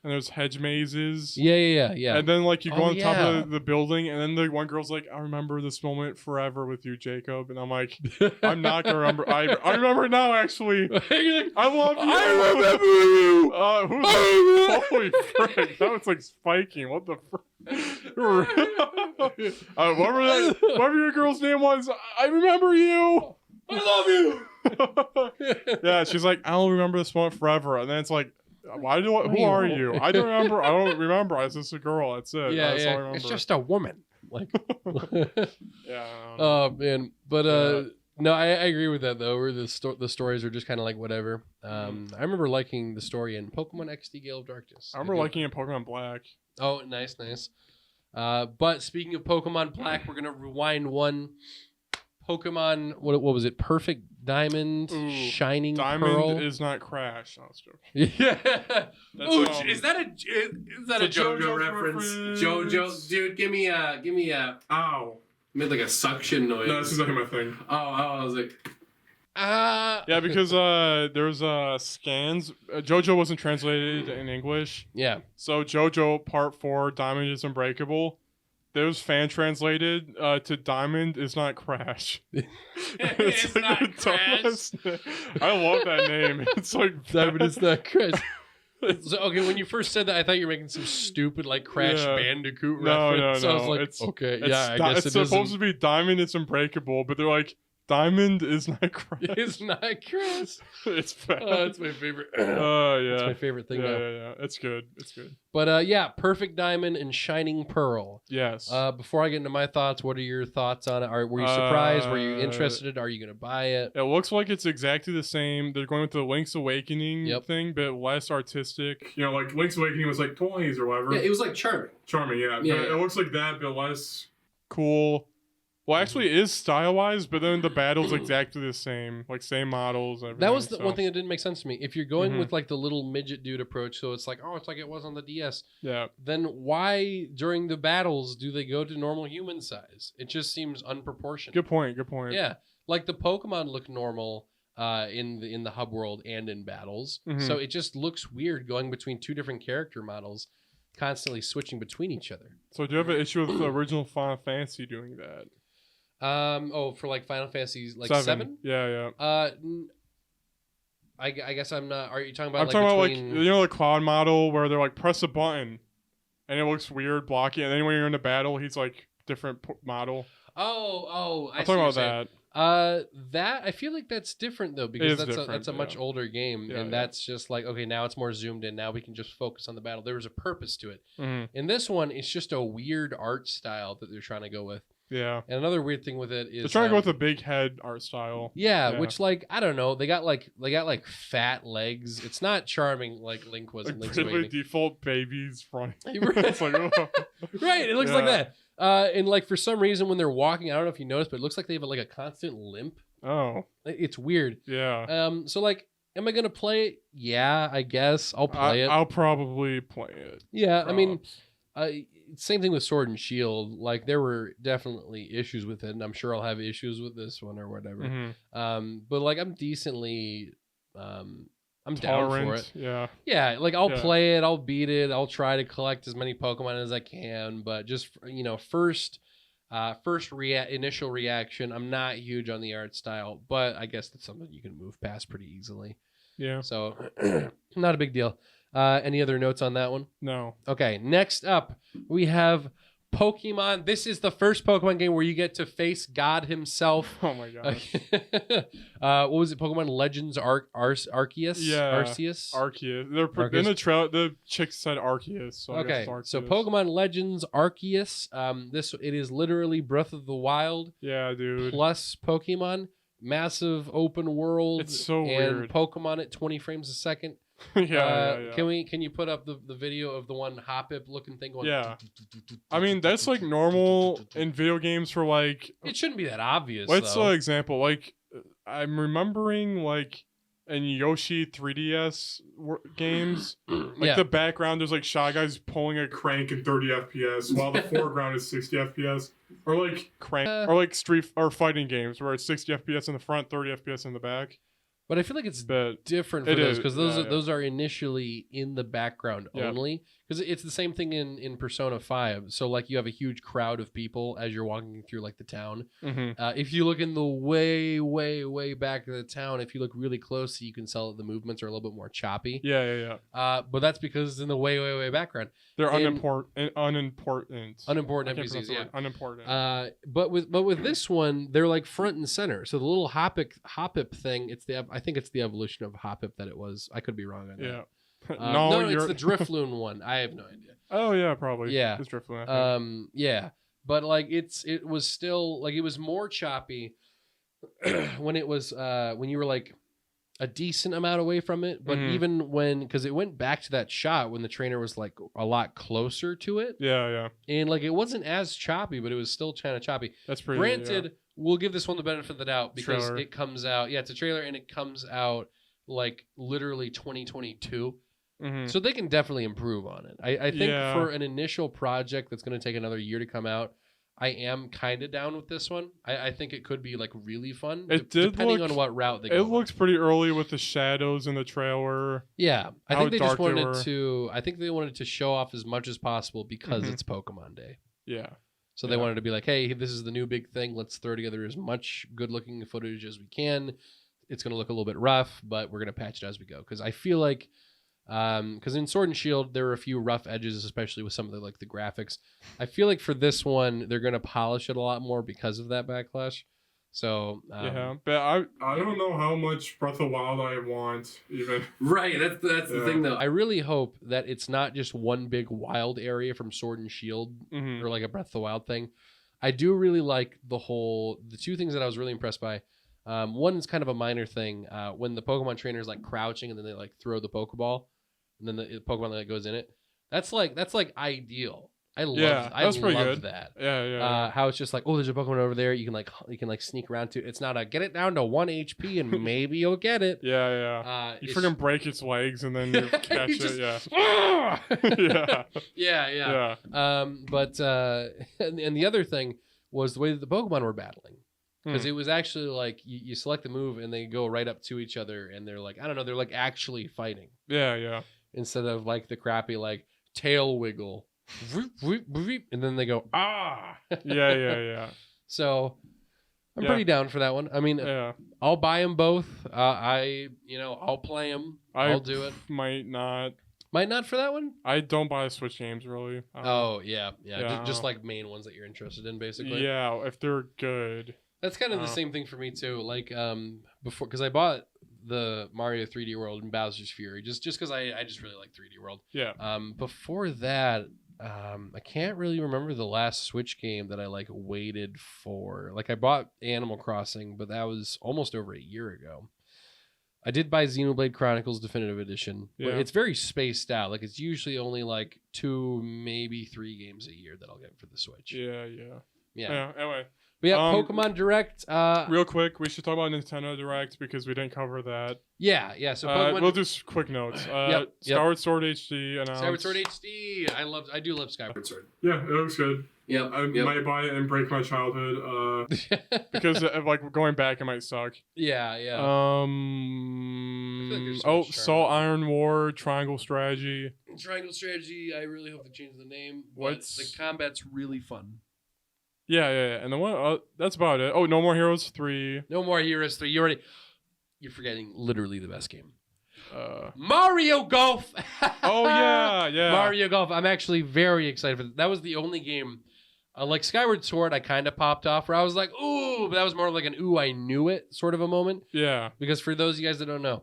And there's hedge mazes. Yeah. And then like you go on top of the building, and then the one girl's like, "I remember this moment forever with you, Jacob." And I'm like, "I'm not gonna remember. I remember now, actually. I love you. I remember you. Holy frick! That was like spiking. What the frick? Whatever your girl's name was, I remember you. I love you. Yeah, she's like, "I'll remember this moment forever." And then it's like. Who are you? I don't remember. It's just a girl. That's it. Yeah, That's all I remember. It's just a woman. Like, yeah. Oh man, but no, I agree with that though. Where the stories are just kind of like whatever. I remember liking the story in Pokemon XD Gale of Darkness. I remember liking it in Pokemon Black. Oh, nice. But speaking of Pokemon Black, we're gonna rewind one. Pokemon, what was it? Perfect Diamond, Ooh, Shining Diamond Pearl. is not Crash. No, I was joking. Yeah. Ooh, is that a it's a JoJo JoJo reference? reference. JoJo, dude, give me a. Ow! Made like a suction noise. No, this is not my thing. Oh, I was like. Yeah, because there's scans. JoJo wasn't translated in English. Yeah. So JoJo Part 4, Diamond is Unbreakable. There's fan translated to Diamond is not Crash. It's like not Crash. I love that name. It's like Diamond is not Crash. So, okay, when you first said that, I thought you were making some stupid like Crash Bandicoot reference. So I was like, okay, yeah, I guess it's supposed to be Diamond is Unbreakable, but they're like, Diamond is not Crash. It's not Crash. It's bad. That's my favorite. Oh yeah, that's my favorite thing. Yeah. It's good. It's good. But yeah, Perfect Diamond and Shining Pearl. Yes. Before I get into my thoughts, what are your thoughts on it? Were you surprised? Were you interested? Are you gonna buy it? It looks like it's exactly the same. They're going with the Link's Awakening thing, but less artistic. You know, like Link's Awakening was like toys or whatever. Yeah, it was like Charming. Charming, yeah. It looks like that, but less cool. Well, actually, it is style-wise, but then the battle's exactly the same. Like, same models, everything. That was the one thing that didn't make sense to me. If you're going with, like, the little midget dude approach, so it's like, oh, it's like it was on the DS. Yeah. Then why, during the battles, do they go to normal human size? It just seems unproportionate. Good point. Yeah. Like, the Pokemon look normal in the hub world and in battles. So it just looks weird going between two different character models, constantly switching between each other. So do you have an issue with the original Final Fantasy doing that? For like Final Fantasy like 7? Yeah. I guess I'm not. Are you talking about? I'm talking about like you know the cloud model where they're like press a button, and it looks weird blocky, and then when you're in the battle, he's like different model. I'm talking about that. That I feel like that's different though because that's a much older game, and that's just like okay, now it's more zoomed in. Now we can just focus on the battle. There was a purpose to it. In this one, it's just a weird art style that they're trying to go with. Yeah. And another weird thing with it is they're trying to go with a big head art style. Yeah, which like I don't know, they got like fat legs. It's not charming like Link was in Link's Awakening. Default baby's front. It's like, oh. Right, it looks like that. And like for some reason when they're walking, I don't know if you noticed, but it looks like they have like a constant limp. Oh. It's weird. Yeah. So like am I gonna play it? Yeah, I guess I'll play it. I'll probably play it. Yeah, I mean same thing with Sword and Shield. Like there were definitely issues with it, and I'm sure I'll have issues with this one or whatever. But like I'm decently, I'm tolerant, down for it. Yeah. Like I'll play it, I'll beat it, I'll try to collect as many Pokemon as I can. But just initial reaction, I'm not huge on the art style, but I guess that's something you can move past pretty easily. Yeah. So not a big deal. Any other notes on that one? No. Okay, next up, we have Pokemon. This is the first Pokemon game where you get to face God himself. Oh my gosh. What was it? Pokemon Legends Arceus? Yeah. Arceus? Arceus. In the trailer, the chick said Arceus. So okay, Arceus. So Pokemon Legends Arceus. It is literally Breath of the Wild. Yeah, dude. Plus Pokemon. Massive open world. It's so and weird. Pokemon at 20 frames a second. Yeah. Can you put up the video of the one Hoppip looking thing going? Yeah. I mean that's like normal in video games for like. It shouldn't be that obvious. What's an example? Like I'm remembering like in Yoshi 3DS games, like the background there's like Shy Guys pulling a crank in 30 FPS while the foreground is 60 FPS. Or like or like fighting games where it's 60 FPS in the front, 30 FPS in the back. But I feel like it's different for those because those are initially in the background only. Because it's the same thing in Persona 5. So like you have a huge crowd of people as you're walking through like the town. If you look in the way back of the town, if you look really close, you can tell that the movements are a little bit more choppy. Yeah. But that's because it's in the way background. They're unimportant. Unimportant NPCs, yeah. Unimportant. But with this one, they're like front and center. So the little Hoppip thing, I think it's the evolution of Hoppip that it was. I could be wrong on that. Yeah. No, it's the Drifloon one. I have no idea. Oh yeah, probably. Yeah, it's Drifloon. Yeah, but like it was still like it was more choppy when it was when you were like a decent amount away from it. But even because it went back to that shot when the trainer was like a lot closer to it. Yeah. And like it wasn't as choppy, but it was still kind of choppy. That's pretty. Granted. we'll give this one the benefit of the doubt because Trailer. it comes out. Yeah, it's a trailer and it comes out like literally 2022. Mm-hmm. So they can definitely improve on it. I think Yeah. for an initial project that's going to take another year to come out, I am kind of down with this one. I think it could be like really fun. It did depending look- on what route they go. It looks pretty early with the shadows in the trailer. Yeah, I how think they just dark they wanted were. to. I think they wanted to show off as much as possible because Mhm. it's Pokemon Day. Yeah. So they Yeah. wanted to be like, hey, this is the new big thing. Let's throw together as much good-looking footage as we can. It's going to look a little bit rough, but we're going to patch it as we go. Because I feel like, because in Sword and Shield, there are a few rough edges, especially with some of the graphics. I feel like for this one, they're going to polish it a lot more because of that backlash. So Yeah, but I don't know how much Breath of the Wild I want even. Right, that's the Yeah. thing though. I really hope that it's not just one big wild area from Sword and Shield Mhm. or like a Breath of the Wild thing. I do really like the two things that I was really impressed by. One is kind of a minor thing. When the Pokemon trainer is like crouching and then they like throw the Pokeball and then the Pokemon that goes in it. That's like ideal. I that's pretty love good. that. Yeah. How it's just like, oh, there's a Pokemon over there. You can like sneak around to. It's not a get it down to 1 HP and maybe you'll get it. Yeah. You it's- freaking break its legs and then you catch You it. just- Yeah. yeah. But and the other thing was the way that the Pokemon were battling. Because it was actually like you select the move and they go right up to each other and they're like, I don't know, they're like actually fighting. Yeah. Instead of like the crappy like tail wiggle. And then they go, ah. Yeah. So I'm Yeah. pretty down for that one. I mean, Yeah. I'll buy them both. I'll play them. I'll do it. Might not. Might not for that one. I don't buy Switch games really. Oh yeah. Yeah. Just like main ones that you're interested in, basically. Yeah, if they're good. That's kind of the same thing for me too. Like before, because I bought the Mario 3D World and Bowser's Fury just because I just really like 3D World. Yeah. Before that, I can't really remember the last Switch game that I like waited for. Like I bought Animal Crossing, but that was almost over a year ago. I did buy Xenoblade Chronicles Definitive Edition, but Yeah. it's very spaced out. Like it's usually only like 2, maybe 3 games a year that I'll get for the Switch. Yeah. Anyway, But yeah, Um, Pokemon Direct. real quick, we should talk about Nintendo Direct because we didn't cover that. Yeah. So Pokemon. We'll do quick notes. Yep. Skyward Sword HD announced. Skyward Sword HD. I do love Skyward Sword. Yeah, it looks good. Yep. I might buy it and break my childhood. Because like going back, it might suck. Yeah. Um. I feel like there's so much charm. Soul Iron War Triangle Strategy. Triangle Strategy. I really hope they change the name. What's- The combat's really fun. Yeah. And then what? That's about it. Oh, No More Heroes 3. No More Heroes 3. You're forgetting literally the best game. Mario Golf. Oh yeah. Mario Golf. I'm actually very excited for that. That was the only game. Like Skyward Sword, I kind of popped off where I was like, ooh, but that was more like an ooh, I knew it sort of a moment. Yeah. Because for those of you guys that don't know,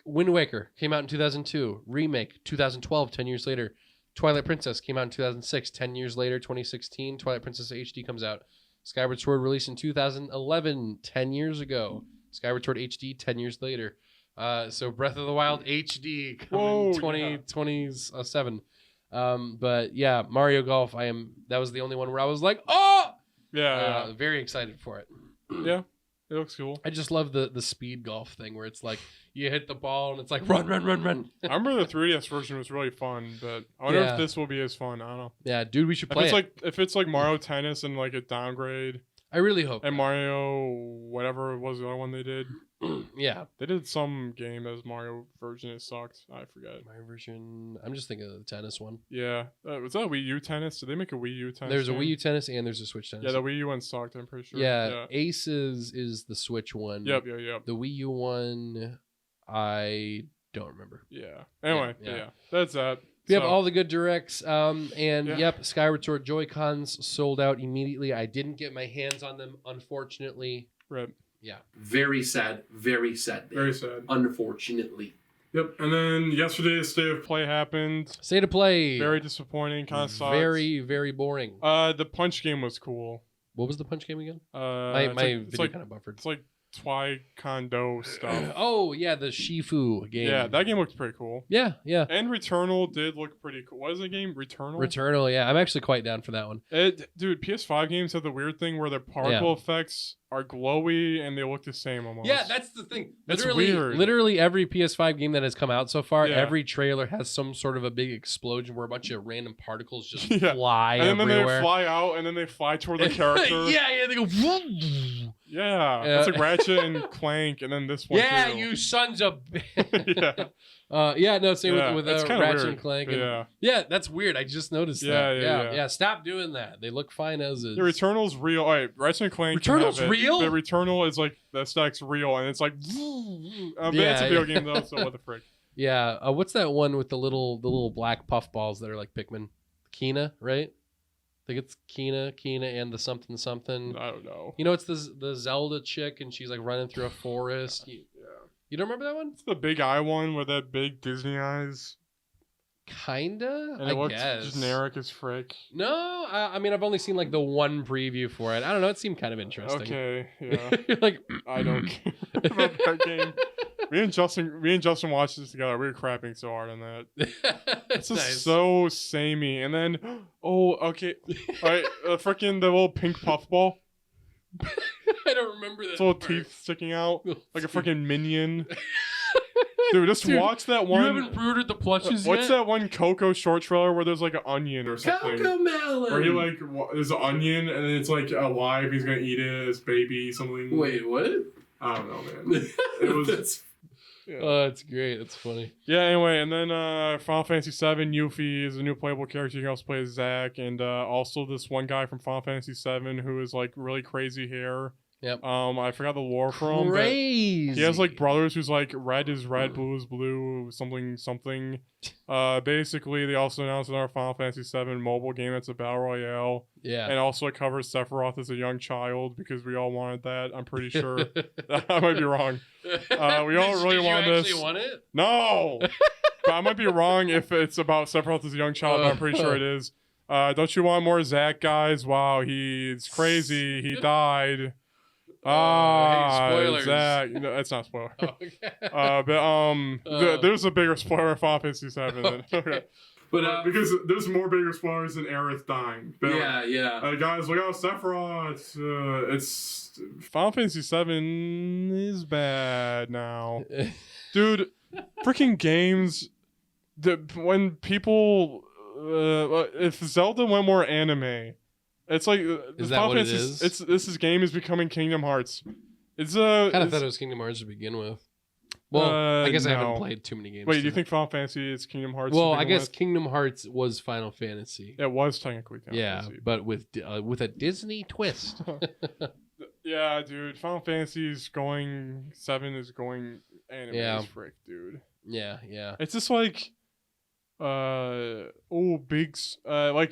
Wind Waker came out in 2002. Remake, 2012, 10 years later. Twilight Princess came out in 2006. 10 years later, 2016, Twilight Princess HD comes out. Skyward Sword released in 2011, 10 years ago. Skyward Sword HD, 10 years later. So Breath of the Wild HD coming 2027. But yeah, Mario Golf, that was the only one where I was like, oh! Yeah. Very excited for it. Yeah. It looks cool. I just love the speed golf thing where it's like you hit the ball and it's like run. I remember the 3DS version was really fun, but I wonder if this will be as fun. I don't know. Yeah, dude, we should play If it's like Mario Tennis and like a downgrade. I really hope. And Mario, whatever was the other one they did. Yeah. They did some game as Mario version. It sucked. I forget. Mario version. I'm just thinking of the tennis one. Yeah. Was that a Wii U tennis? Did they make a Wii U tennis? There's game? a Wii U tennis and there's a Switch tennis. Yeah, the Wii U one sucked, I'm pretty sure. Yeah. Aces is the Switch one. Yep. The Wii U one, I don't remember. Yeah. Anyway, Yeah. yeah. That's that. We have all the good directs. Yep, Skyward Sword Joy-Cons sold out immediately. I didn't get my hands on them, unfortunately. Rip. Yeah. Very sad. Very sad. Very sad. Unfortunately. Yep. And then yesterday, the State of Play happened. State of Play. Very disappointing. Kind of sucks. Very, very boring. The punch game was cool. What was the punch game again? My video kind of buffered. It's like Taekwondo stuff. Oh, yeah, the Shifu game. Yeah, that game looked pretty cool. Yeah. And Returnal did look pretty cool. What is the game? Returnal? Returnal, yeah. I'm actually quite down for that one. Dude, PS5 games have the weird thing where their particle effects are glowy and they look the same almost. Yeah, that's the thing. It's weird. Literally every PS5 game that has come out so far, Yeah. every trailer has some sort of a big explosion where a bunch of random particles just Yeah. fly and then everywhere. they fly out and then they fly toward the character. yeah, they go. Vroom. Yeah. It's like Ratchet and Clank, and then this one Yeah, too. you sons of. Yeah. Same with it's kinda Ratchet weird. and Clank. And, Yeah. yeah, that's weird. I just noticed Yeah, that. yeah. Stop doing that. They look fine as is. The Returnal's real. All right, Ratchet and Clank. can Returnal's have it. real? The Returnal is like the stack's real, and it's like. But Yeah, it's a video yeah. game though, so what the frick? Yeah. What's that one with the little black puff balls that are like Pikmin? Kina, right? I think it's Kina and the something. I don't know. You know, it's the Zelda chick, and she's like running through a forest. You don't remember that one? It's the big eye one with that big Disney eyes, Kinda. and it I looks guess. generic as frick. No, I mean I've only seen like the one preview for it. I don't know. It seemed kind of interesting. Okay, yeah. You're like I don't care about that game. Me and Justin watched this together. We were crapping so hard on that. It's just nice. so samey. And then, okay, all right, freaking the little pink puffball, I don't remember that. its little part. teeth sticking out like a freaking minion. Dude, watch that one. You haven't pre-ordered the plushes What's yet? that one Coco short trailer where there's like an onion or something? Coco Melon. Where he like there's an onion and then it's like alive. He's gonna eat it as baby something. Wait, what? I don't know, man. It was. That's Yeah. Oh, it's great. It's funny. Yeah, anyway, and then Final Fantasy VII, Yuffie is a new playable character. You can also play as Zack, and also this one guy from Final Fantasy VII who is like really crazy hair. Yep. I forgot the lore from him. But Crazy. he has like brothers who's like red is red, blue is blue, something. Basically, they also announced another Final Fantasy VII mobile game that's a battle royale, Yeah. and also it covers Sephiroth as a young child because we all wanted that. I'm pretty sure. I might be wrong. We all really want Did this. you actually want it? No, but I might be wrong if it's about Sephiroth as a young child. But I'm pretty sure it is. Don't you want more Zack, guys? Wow, he's crazy. He died. Hey, spoilers. Zack. No, that's not a spoiler. Okay. There's a bigger spoiler in Final Fantasy VII. Okay. But Because there's more bigger spoilers than Aerith dying. But, yeah. guys, look out, Sephiroth. It's Final Fantasy VII is bad now. Dude, freaking games. When people, if Zelda went more anime, it's like Is that what it is? This game is becoming Kingdom Hearts. It's kind of thought it was Kingdom Hearts to begin with. Well, I guess I haven't no. played too many games. Wait, do you think Final Fantasy is Kingdom Hearts? Well, to I begin guess with? Kingdom Hearts was Final Fantasy. It was technically Final Yeah, Fantasy. but with a Disney twist. Yeah, dude. Final Fantasy's going 7 is going anime as frick, dude. Yeah. It's just like like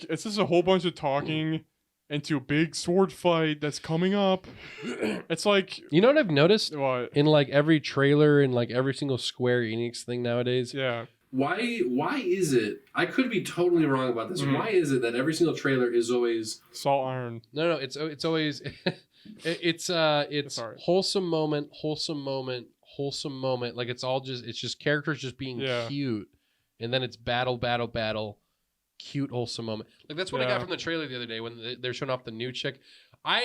it's just a whole bunch of talking into a big sword fight that's coming up. It's like You know what I've noticed? what? In like every trailer and like every single Square Enix thing nowadays. Yeah. Why is it? I could be totally wrong about this. Mhm. Why is it that every single trailer is always Salt Iron. No, it's always it's Sorry. wholesome moment. Like it's just characters just being Yeah. cute, and then it's battle, cute wholesome moment. Like that's what I got Yeah. from the trailer the other day when they're showing off the new chick.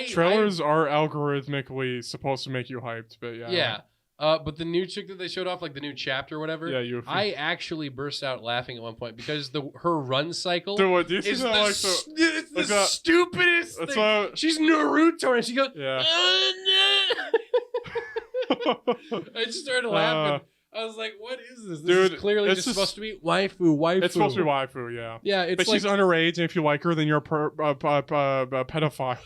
Trailers are algorithmically supposed to make you hyped, but yeah. Yeah. But the new chick that they showed off, like the new chapter or whatever, Yeah, you. I actually burst out laughing at one point because her run cycle Dude, what do you is think the, like it's the like that- stupidest That's thing. what. She's Naruto and she goes, Yeah. I just started laughing. I was like, "What is this? This Dude, is clearly it's just just- supposed to be waifu." It's supposed to be waifu, yeah. Yeah, it's But like she's underage, and if you like her, then you're a pedophile.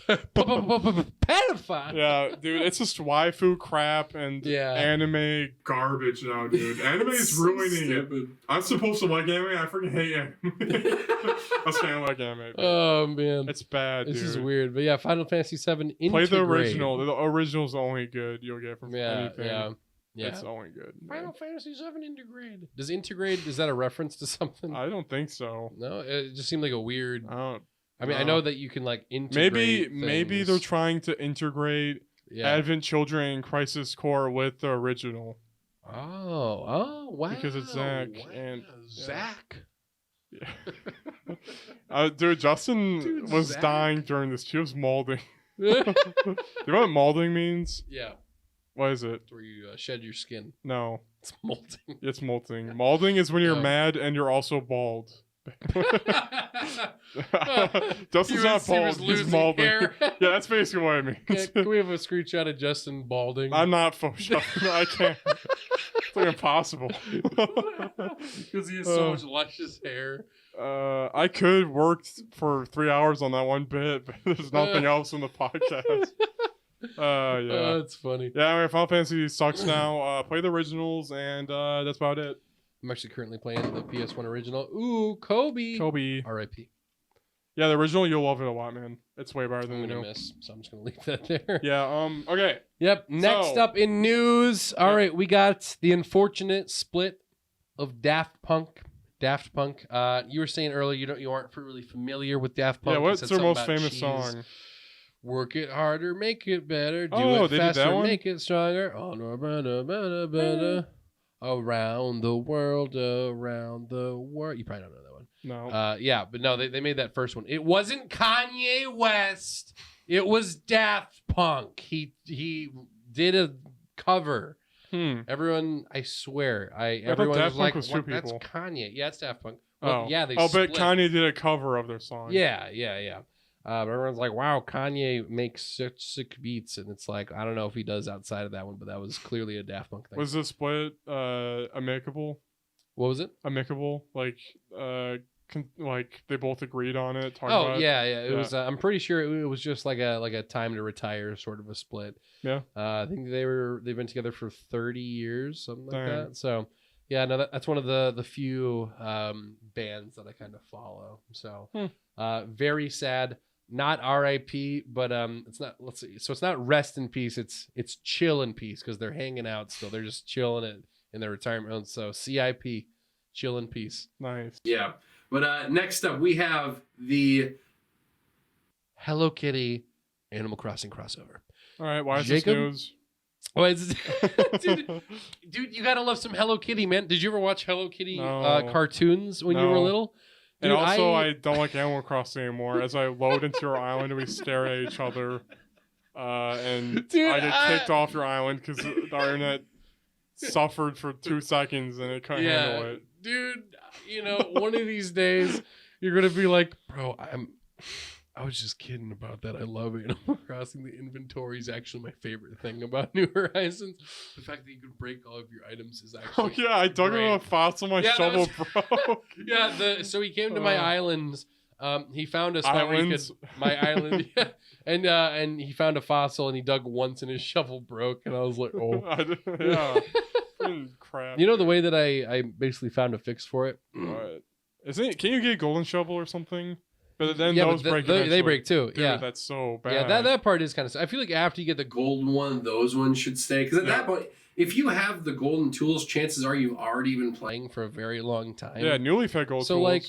pedophile. Yeah, dude, it's just waifu crap and Yeah. anime garbage now, dude. Anime is so ruining it. stupid. I'm supposed to like anime. I freaking hate anime. I was kind of like anime. but Oh man, it's bad, this dude. is weird. But yeah, Final Fantasy VII. Play the Integrate. original. The original's the only good you'll get from Yeah, anything. yeah. It's the only good. Final Fantasy VII Integrate. Does integrate? Is that a reference to something? I don't think so. No, it just seemed like a weird. I don't. I mean, I no. know that you can like integrate. Maybe things. they're trying to integrate Yeah. Advent Children and Crisis Core with the original. Oh, wow. Because it's Zack Wow. and- Zack. Yeah. Dude, Justin Dude, was Zack. dying during this. She was molding. You know what molding means? Yeah. What is it? It's where you shed your skin. No. It's molting. It's molting. Molding is when you're Oh. mad and you're also bald. Justin's not bald. He's molding. Hair. Yeah, that's basically what it means. Yeah, can we have a screenshot of Justin balding? I'm not photoshopping. I can't. It's like impossible. Because he has so much luscious hair. I could work for 3 hours on that one bit, but there's nothing else in the podcast. Yeah. That's funny. Yeah, anyway, Final Fantasy sucks now. Play the originals, and that's about it. I'm actually currently playing the PS1 original. Ooh, Kobe. R.I.P. Yeah, the original, you'll love it a lot, man. It's way better than I'm the gonna new. miss, so I'm just gonna leave that there. Yeah. Okay. Yep. Next up in news. All right, we got the unfortunate split of Daft Punk. Daft Punk. You were saying earlier you aren't really familiar with Daft Punk. Yeah. What's their most famous song? Work it harder, make it better, do Oh, it they did that faster, one? make it stronger. Oh, no, better. Around the world, around the world. You probably don't know that one. No. Yeah, but no, they made that first one. It wasn't Kanye West. It was Daft Punk. He did a cover. Everyone, I swear, everyone Daft was like, Punk was what? two That's people. Kanye. Yeah, it's Daft Punk. Well, yeah, they but split. Kanye did a cover of their song. Yeah. But everyone's like, wow, Kanye makes such sick beats. And it's like, I don't know if he does outside of that one, but that was clearly a Daft Punk thing. Was the split amicable? What was it? Amicable? Like they both agreed on it? Yeah. It was. I'm pretty sure it was just like a time to retire sort of a split. Yeah. I think they've been together for 30 years, something like Dang. that. So, yeah, no, that's one of the few bands that I kind of follow. So, very sad. Not R.I.P., but it's not. Let's see. So it's not rest in peace. It's chill in peace because they're hanging out still. They're just chilling it in their retirement homes. So CIP, chill in peace. Nice. Yeah. But next up, we have the Hello Kitty Animal Crossing crossover. All right. Why is Jacob? this news? Oh, dude, you gotta love some Hello Kitty, man. Did you ever watch Hello Kitty cartoons when you were No. little? And Dude, also, I don't like Animal Crossing anymore. As I load into your island, we stare at each other, and Dude, I get kicked off your island because our internet suffered for 2 seconds and it couldn't handle it. Dude, one of these days you're gonna be like, bro, I was just kidding about that. I love Animal Crossing. The inventory is actually my favorite thing about New Horizons. The fact that you can break all of your items is actually Oh yeah, I dug into a fossil. My shovel broke. Yeah, so he came to my islands. He found a spot where he could my island, and he found a fossil and he dug once and his shovel broke and I was like, oh, Yeah, crap. You know the way that I basically found a fix for it. What? Can you get a golden shovel or something? But then Yeah, those but break. they break too. Dude, yeah, that's so bad. Yeah, that part is kind of. I feel like after you get the golden one, those ones should stay. Because at that point, if you have the golden tools, chances are you've already been playing for a very long time. Yeah, Newly Fed gold so tools. like,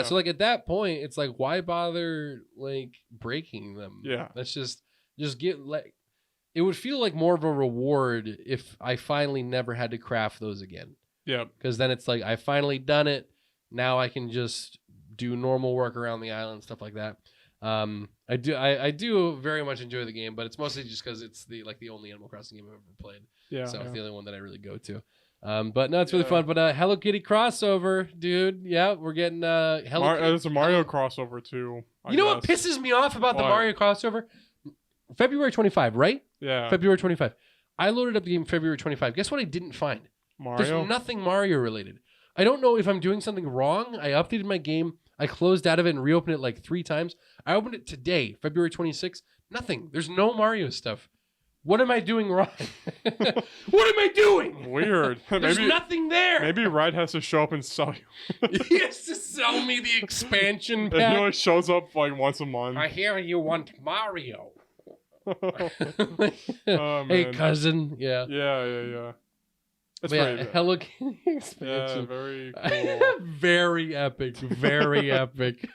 so like at that point, it's like, why bother like breaking them? Yeah, let's just get like. It would feel like more of a reward if I finally never had to craft those again. Yeah, because then it's like I finally done it. Now I can just do normal work around the island, stuff like that. I do very much enjoy the game, but it's mostly just because it's the only Animal Crossing game I've ever played. Yeah, so it's the only one that I really go to. But no, it's really fun. But Hello Kitty crossover, dude. Yeah, we're getting Hello Kitty. There's a Mario crossover too. You know what pisses me off about the Mario crossover? February 25, right? Yeah. February 25. I loaded up the game February 25. Guess what I didn't find? Mario? There's nothing Mario related. I don't know if I'm doing something wrong. I updated my game. I closed out of it and reopened it like 3 times. I opened it today, February 26th. Nothing. There's no Mario stuff. What am I doing wrong? What am I doing? Weird. There's nothing there. Maybe Red has to show up and sell you. He has to sell me the expansion pack. And he only shows up like once a month. I hear you want Mario. Oh, hey, cousin. Yeah. Yeah. That's Hello Kitty expansion. Yeah, very cool. Very epic. Very epic.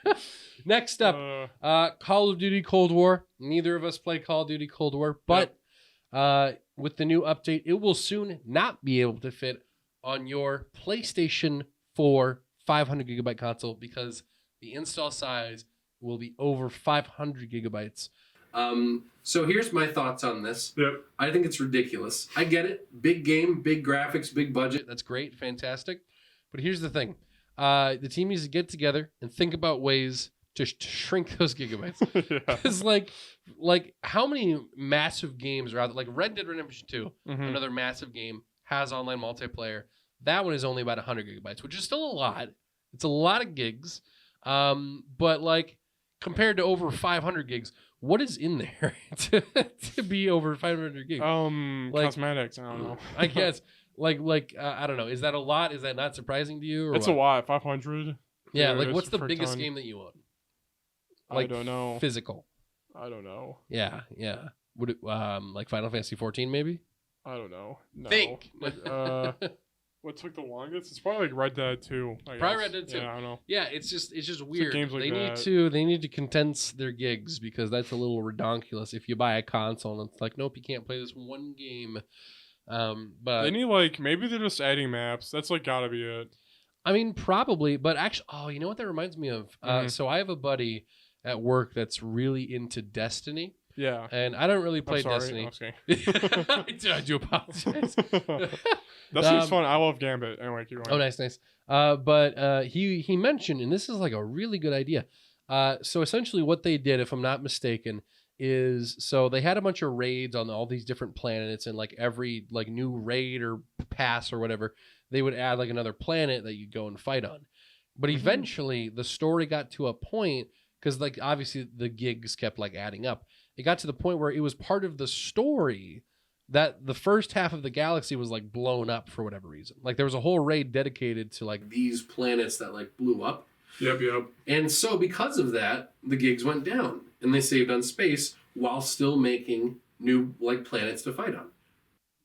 Next up, Call of Duty Cold War. Neither of us play Call of Duty Cold War, but with the new update, it will soon not be able to fit on your PlayStation 4 500 gigabyte console because the install size will be over 500 gigabytes. So here's my thoughts on this. Yep. I think it's ridiculous. I get it. Big game, big graphics, big budget. That's great, fantastic. But here's the thing: the team needs to get together and think about ways to shrink those gigabytes. Yeah. Because like how many massive games are out there? Like Red Dead Redemption 2, another massive game, has online multiplayer. That one is only about 100 gigabytes, which is still a lot. It's a lot of gigs. But like compared to over 500 gigs, what is in there to be over 500 gigs? Cosmetics. I don't know. I guess I don't know. Is that a lot? Is that not surprising to you? Or it's what? a lot. 500. Yeah. Dude, Like it's what's the a frick biggest ton. game that you own? I don't know. Physical. I don't know. Yeah. Would it like Final Fantasy 14 maybe? I don't know. No. Think. What took the longest? It's probably like Red Dead 2. Probably Red Dead 2. Yeah, I don't know. Yeah, it's just weird. games like they that. need to condense their gigs because that's a little redonkulous. If you buy a console and it's like, nope, you can't play this one game. But They need maybe they're just adding maps. That's gotta be it. I mean, probably. But actually, you know what that reminds me of? So I have a buddy at work that's really into Destiny. Yeah. And I don't really play I'm sorry. Destiny. No, I'm just I do apologize. kidding. Destiny's fun. I love Gambit. Anyway, keep going. Oh, nice. But he mentioned, and this is like a really good idea. So essentially, what they did, if I'm not mistaken, is so they had a bunch of raids on all these different planets, and like every new raid or pass or whatever, they would add like another planet that you'd go and fight on. But eventually, the story got to a point because obviously the gigs kept adding up. It got to the point where it was part of the story that the first half of the galaxy was blown up for whatever reason. There was a whole raid dedicated to These planets that blew up. Yep. And so because of that, the gigs went down and they saved on space while still making new planets to fight on.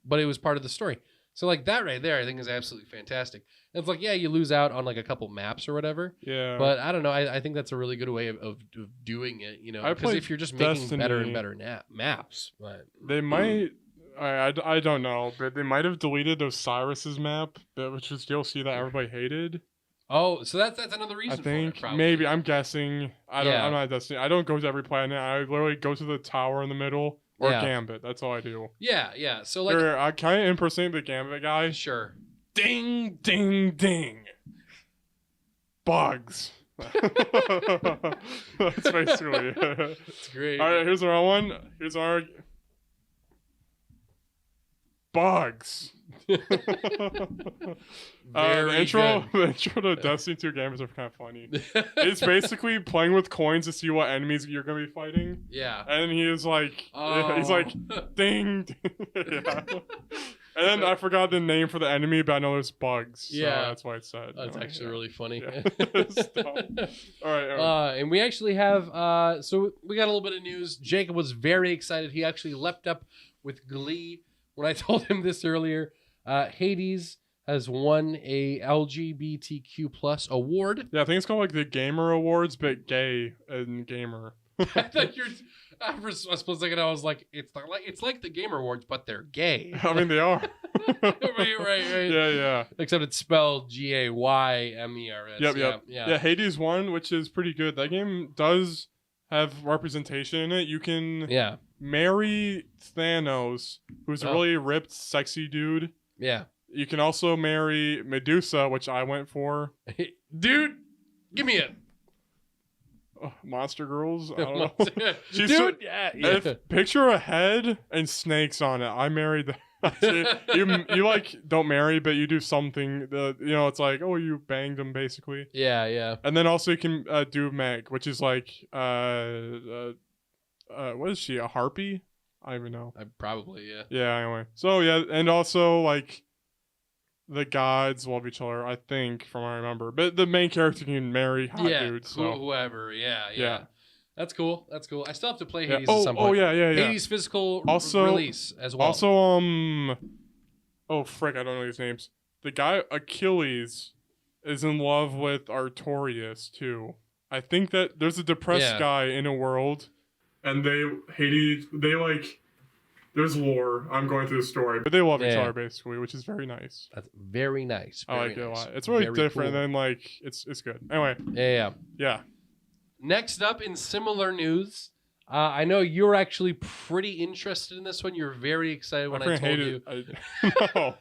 But it was part of the story. So that right there I think is absolutely fantastic. And it's you lose out on a couple maps or whatever. Yeah. But I don't know. I think that's a really good way of doing it, because if you're just making better and better maps. But they might I don't know, but they might have deleted Osiris's map, which was DLC that everybody hated. Oh, so that's another reason I think for it, maybe. I'm guessing. I'm not Destiny. I don't go to every planet. I literally go to the tower in the middle or Gambit. That's all I do. Yeah. So I kind of impersonate the Gambit guy. Sure. Ding, ding, ding. Bugs. That's basically it. It's great. All right, here's our one. Here's our bugs. The intro to Destiny 2 games are kind of funny. It's basically playing with coins to see what enemies you're gonna be fighting. Yeah. And he is he's like, ding, ding. Yeah. And then I forgot the name for the enemy, but I know there's bugs. So Yeah. that's why I said. That's actually really funny. Yeah. All right. And we actually have, so we got a little bit of news. Jacob was very excited. He actually leapt up with glee when I told him this earlier. Hades has won a LGBTQ plus award. Yeah, I think it's called the Gamer Awards, but gay and gamer. I thought for a split second I was like, it's like the Gamer Awards, but they're gay. I mean, they are. right. Yeah. Except it's spelled GAYMERS. Yep. Yeah. Yeah, Hades won, which is pretty good. That game does have representation in it. You can marry Thanos, who's a really ripped, sexy dude. Yeah. You can also marry Medusa, which I went for. Dude, give me it. Monster Girls? I don't know. Dude, Picture a head and snakes on it. I married that. you don't marry, but you do something. It's you banged them basically. Yeah. And then also you can do Meg, which is what is she? A harpy? I don't even know. Probably, yeah. Yeah. Anyway, so and also the gods love each other, I think, from what I remember. But the main character can marry hot dudes. So. Whoever, yeah. That's cool. I still have to play Hades at some point. Oh, yeah. Hades physical release as well. Also, oh, frick, I don't know these names. The guy, Achilles, is in love with Artorias, too. I think that there's a depressed guy in a world, and there's lore. I'm going through the story, but they love each other basically, which is very nice. That's very nice. I like it a lot. It's really different, cool. And then it's good. Anyway. Yeah. Next up in similar news, I know you're actually pretty interested in this one. You're very excited when I told you. No.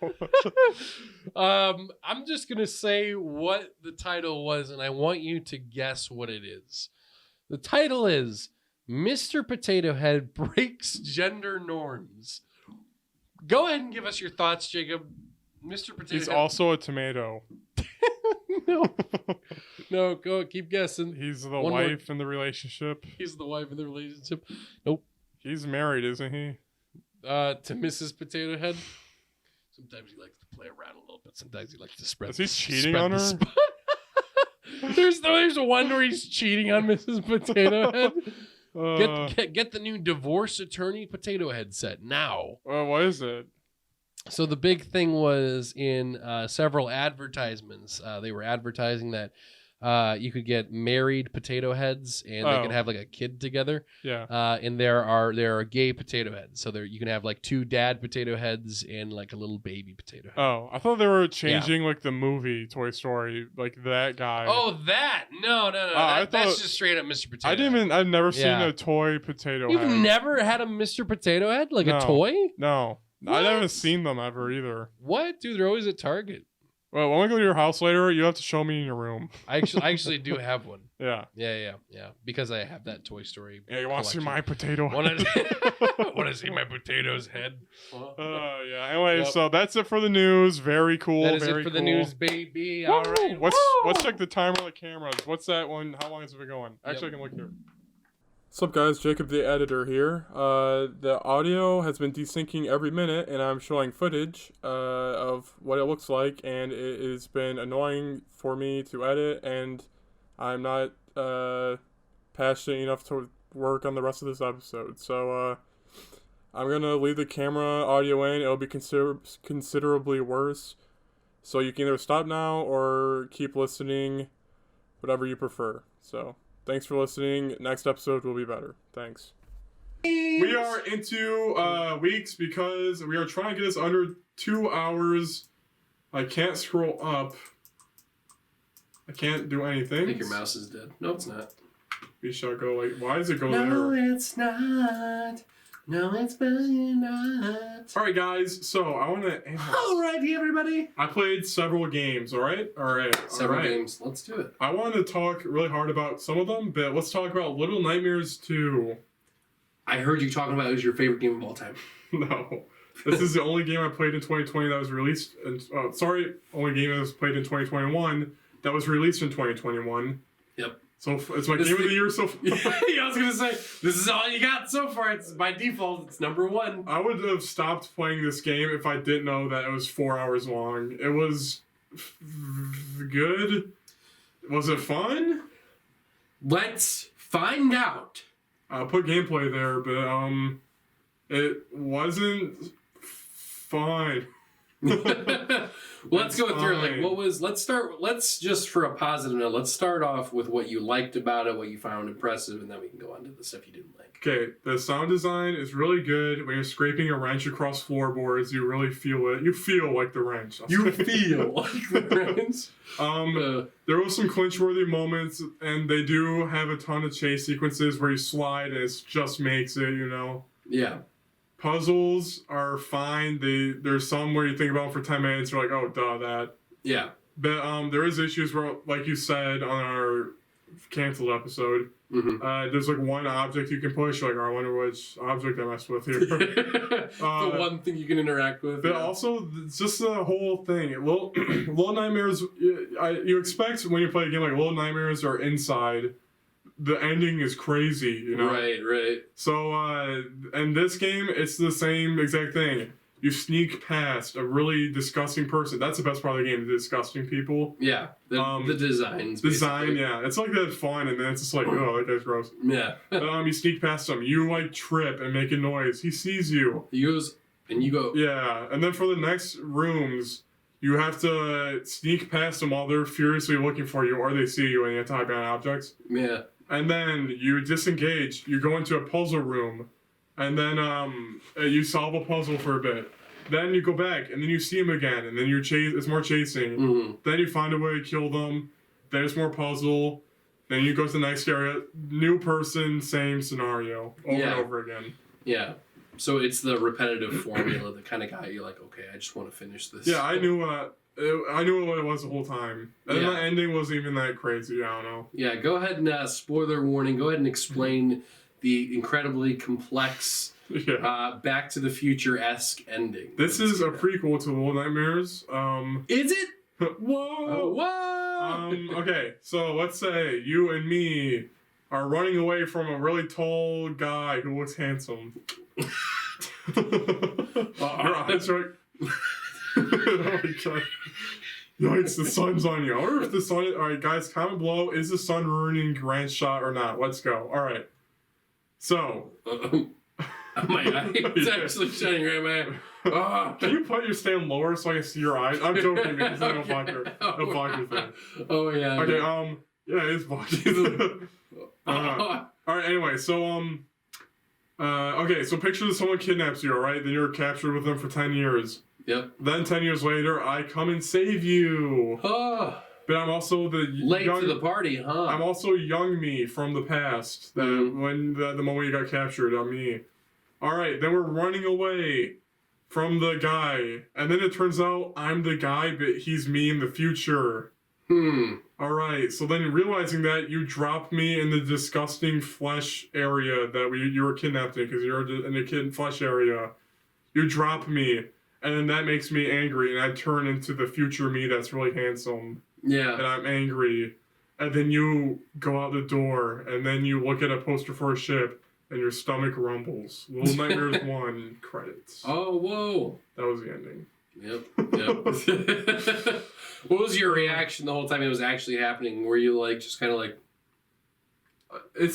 I'm just gonna say what the title was, and I want you to guess what it is. The title is Mr. Potato Head Breaks Gender Norms. Go ahead and give us your thoughts, Jacob. Mr. Potato He's Head. also a tomato. No, go keep guessing. He's the One wife in the relationship. He's the wife in the relationship. Nope. He's married, isn't he? To Mrs. Potato Head. Sometimes he likes to play around a little bit. Sometimes he likes to spread. Is he cheating on her? There's one where he's cheating on Mrs. Potato Head. Get the new divorce attorney Potato Head set now. What is it? So the big thing was in several advertisements. They were advertising that you could get married potato heads and they could have like a kid together. Yeah. And there are gay potato heads. So you can have like 2 dad potato heads and like a little baby potato head. Oh, I thought they were changing like the movie Toy Story, like that guy. Oh, that? No. That's just straight up Mr. Potato Head. I've never seen a toy potato You've head. never had a Mr. Potato Head? Like a toy? No. What? I haven't seen them ever either. What? Dude, they're always at Target. Well, when we go to your house later, you have to show me in your room. I actually do have one. Yeah. Yeah. Because I have that Toy Story. Yeah, you want to see my potato head? Want to see my potato's head? Yeah. Anyway, so that's it for the news. Very cool. That is very it for cool. the news, baby. Woo! All right. Let's check the timer on the cameras. What's that one? How long has it been going? Actually, I can look here. What's up, guys? Jacob, the editor here. The audio has been desyncing every minute, and I'm showing footage of what it looks like, and it has been annoying for me to edit, and I'm not passionate enough to work on the rest of this episode. So I'm gonna leave the camera audio in. It'll be considerably worse. So you can either stop now or keep listening, whatever you prefer. So. Thanks for listening. Next episode will be better. Thanks. We are into weeks because we are trying to get this under 2 hours. I can't scroll up. I can't do anything. I think your mouse is dead. No, it's not. We shall go like, why does it go there? No, it's not. No, it's not. Alright, guys. So, I want to... Alrighty, everybody. I played several games, alright? Several games. Let's do it. I wanted to talk really hard about some of them, but let's talk about Little Nightmares 2. I heard you talking about it was your favorite game of all time. No. This is the only game I played in 2020 that was released... only game that was played in 2021 that was released in 2021. Yep. So it's my game of the year so far. Yeah, I was going to say, this is all you got so far. It's by default, it's number 1. I would have stopped playing this game if I didn't know that it was 4 hours long. It was good. Was it fun? Let's find out. I'll put gameplay there, but it wasn't fun. Let's go through it. Like, let's just for a positive note, let's start off with what you liked about it, what you found impressive, and then we can go on to the stuff you didn't like. Okay, the sound design is really good. When you're scraping a wrench across floorboards, you really feel it. You feel like the wrench. You feel like the wrench. There was some clinch-worthy moments, and they do have a ton of chase sequences where you slide and it just makes it, you know? Yeah. Puzzles are fine. There's some where you think about them for 10 minutes, you're like, oh, duh, that. Yeah. But there is issues where, like you said on our canceled episode, there's like one object you can push, like, oh, I wonder which object I messed with here. The one thing you can interact with. But also, it's just the whole thing. Little Nightmares, you expect when you play a game like Little Nightmares or Inside, the ending is crazy, you know? Right. So, in this game, it's the same exact thing. You sneak past a really disgusting person. That's the best part of the game, the disgusting people. Yeah, the designs. Design, yeah. It's like that fun, and then it's just like, oh, that guy's gross. Yeah. You sneak past him. You, like, trip and make a noise. He sees you. He goes, and you go. Yeah, and then for the next rooms, you have to sneak past them while they're furiously looking for you, or they see you and you have to hide behind objects. Yeah. And then you disengage. You go into a puzzle room, and then you solve a puzzle for a bit. Then you go back, and then you see him again, and then it's more chasing. Then you find a way to kill them. There's more puzzle. Then you go to the next area, new person, same scenario, over and over again. Yeah. So it's the repetitive formula, the kind of guy you're like, okay, I just want to finish this. Yeah, I knew what it was the whole time. And then the ending wasn't even that crazy, I don't know. Yeah, go ahead and, spoiler warning, go ahead and explain the incredibly complex, Back to the Future-esque ending. This is a prequel to Little Nightmares. Is it? Whoa! Whoa! Okay, so let's say you and me are running away from a really tall guy who looks handsome. Your eyes are like... Oh my god. Yikes, the sun's on you. I wonder if the sun... Alright, guys, comment below. Is the sun ruining Grant's shot or not? Let's go. Alright. So... My eye is actually shining right in my eye. Can you put your stand lower so I can see your eyes? I'm joking because I don't block your thing. Oh, yeah. Okay, yeah, it is blocking. Alright, anyway, so, okay, so picture that someone kidnaps you, alright? Then you're captured with them for 10 years. Yep. Then 10 years later, I come and save you. But I'm also the late to the party, huh? I'm also young me from the past. That when the moment you got captured, I'm me. Alright, then we're running away from the guy. And then it turns out I'm the guy, but he's me in the future. Alright, so then realizing that, you drop me in the disgusting flesh area that you were kidnapped in, because you're in the flesh area. You drop me, and then that makes me angry, and I turn into the future me that's really handsome. Yeah. And I'm angry. And then you go out the door, and then you look at a poster for a ship, and your stomach rumbles. Little Nightmares 1 credits. Oh, whoa. That was the ending. Yep. What was your reaction the whole time it was actually happening? Were you like, just kind of like...